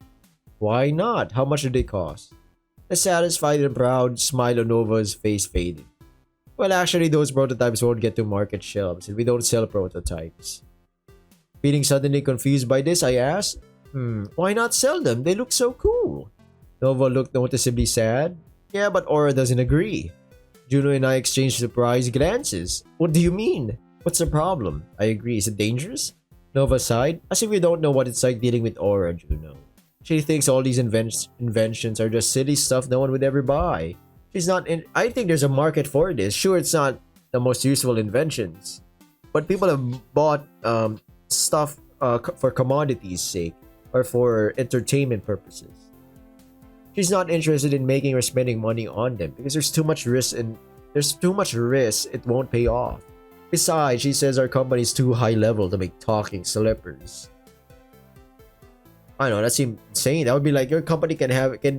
Why not? How much do they cost? The satisfied and proud smile on Nova's face faded. Well, actually, those prototypes won't get to market shelves, and we don't sell prototypes. Feeling suddenly confused by this, I asked, why not sell them? They look so cool. Nova looked noticeably sad. Yeah, but Aura doesn't agree. Juno and I exchanged surprised glances. What do you mean? What's the problem? I agree. Is it dangerous? Nova sighed, as if we don't know what it's like dealing with Aura, Juno. She thinks all these inventions are just silly stuff no one would ever buy. She's not in. I think there's a market for this. Sure, it's not the most useful inventions, but people have bought stuff for commodities' sake or for entertainment purposes. She's not interested in making or spending money on them because there's too much risk it won't pay off. Besides, she says our company is too high level to make talking slippers. I know, that seems insane. That would be like your company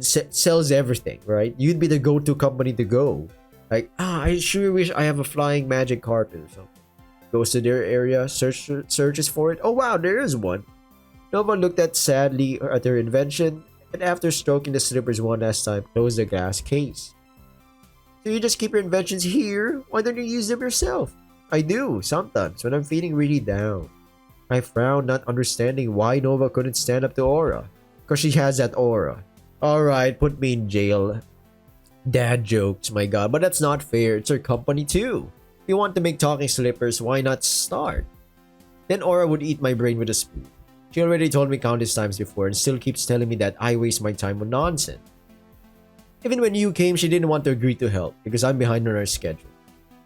sells everything, right? You'd be the go-to company to go. Like, I sure wish I have a flying magic carpet or something. Goes to their area, searches for it. Oh wow, there is one. Nova looked sadly at her invention, and after stroking the slippers one last time, closed the glass case. So you just keep your inventions here? Why don't you use them yourself? I do, sometimes, when I'm feeling really down. I frowned, not understanding why Nova couldn't stand up to Aura. Because she has that aura. Alright, put me in jail. Dad jokes, my god, but that's not fair. It's her company too. If you want to make talking slippers, why not start? Then Aura would eat my brain with a spoon. She already told me countless times before and still keeps telling me that I waste my time on nonsense. Even when you came, she didn't want to agree to help because I'm behind on our schedule.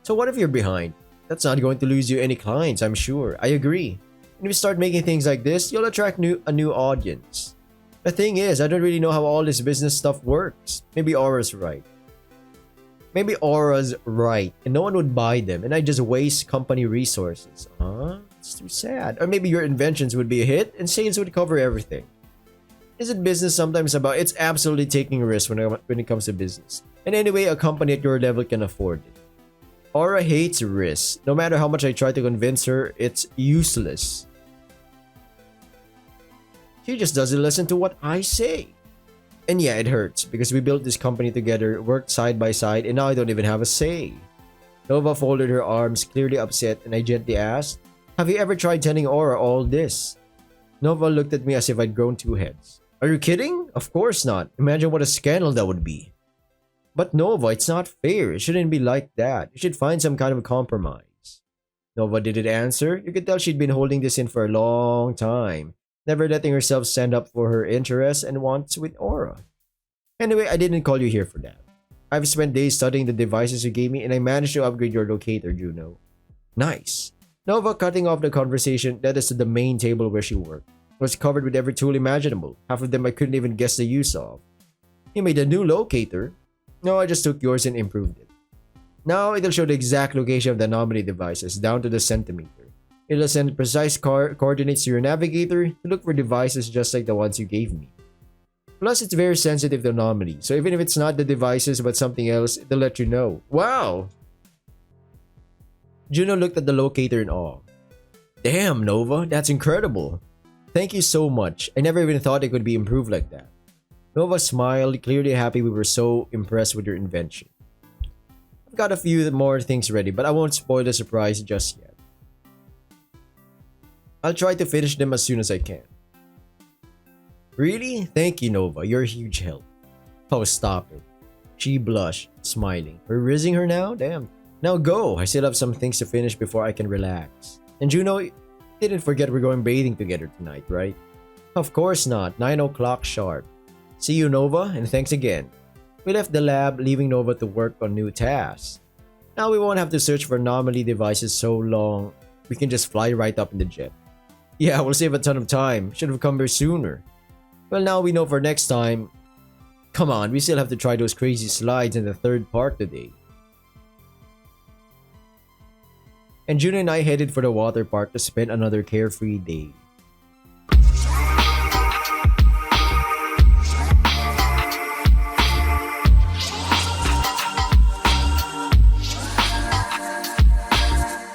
So what if you're behind? That's not going to lose you any clients, I'm sure. I agree. And if you start making things like this, you'll attract a new audience. The thing is, I don't really know how all this business stuff works. Maybe Aura's right. And no one would buy them, and I just waste company resources. It's too sad. Or maybe your inventions would be a hit, and sales would cover everything. Isn't business sometimes about it's absolutely taking risks when it comes to business? And anyway, a company at your level can afford it. Aura hates risk. No matter how much I try to convince her, it's useless. She just doesn't listen to what I say. And yeah, it hurts because we built this company together, worked side by side, and now I don't even have a say. Nova folded her arms, clearly upset, and I gently asked, "Have you ever tried telling Aura all this?" Nova looked at me as if I'd grown two heads. "Are you kidding? Of course not. Imagine what a scandal that would be." "But Nova, it's not fair. It shouldn't be like that. You should find some kind of compromise." Nova didn't answer. You could tell she'd been holding this in for a long time, never letting herself stand up for her interests and wants with Aura. "Anyway, I didn't call you here for that. I've spent days studying the devices you gave me and I managed to upgrade your locator, Juno." "Nice." Nova, cutting off the conversation, led us to the main table where she worked. It was covered with every tool imaginable. Half of them I couldn't even guess the use of. "You made a new locator?" "No, I just took yours and improved it. Now it'll show the exact location of the anomaly devices down to the centimeter. It'll send precise coordinates to your navigator to look for devices just like the ones you gave me. Plus, it's very sensitive to anomaly, so even if it's not the devices but something else, it'll let you know." "Wow!" Juno looked at the locator in awe. "Damn, Nova, that's incredible. Thank you so much. I never even thought it could be improved like that." Nova smiled, clearly happy we were so impressed with your invention. "I've got a few more things ready, but I won't spoil the surprise just yet. I'll try to finish them as soon as I can." "Really? Thank you, Nova. You're a huge help." "Oh, stop it." She blushed, smiling. "We're rizzing her now? Damn. Now go. I still have some things to finish before I can relax. And Juno, you didn't forget we're going bathing together tonight, right?" "Of course not. 9 o'clock sharp. See you, Nova, and thanks again." We left the lab, leaving Nova to work on new tasks. Now we won't have to search for anomaly devices so long. We can just fly right up in the jet. Yeah, we'll save a ton of time. Should have come here sooner. Well, now we know for next time. Come on, we still have to try those crazy slides in the third part today. And June and I headed for the water park to spend another carefree day.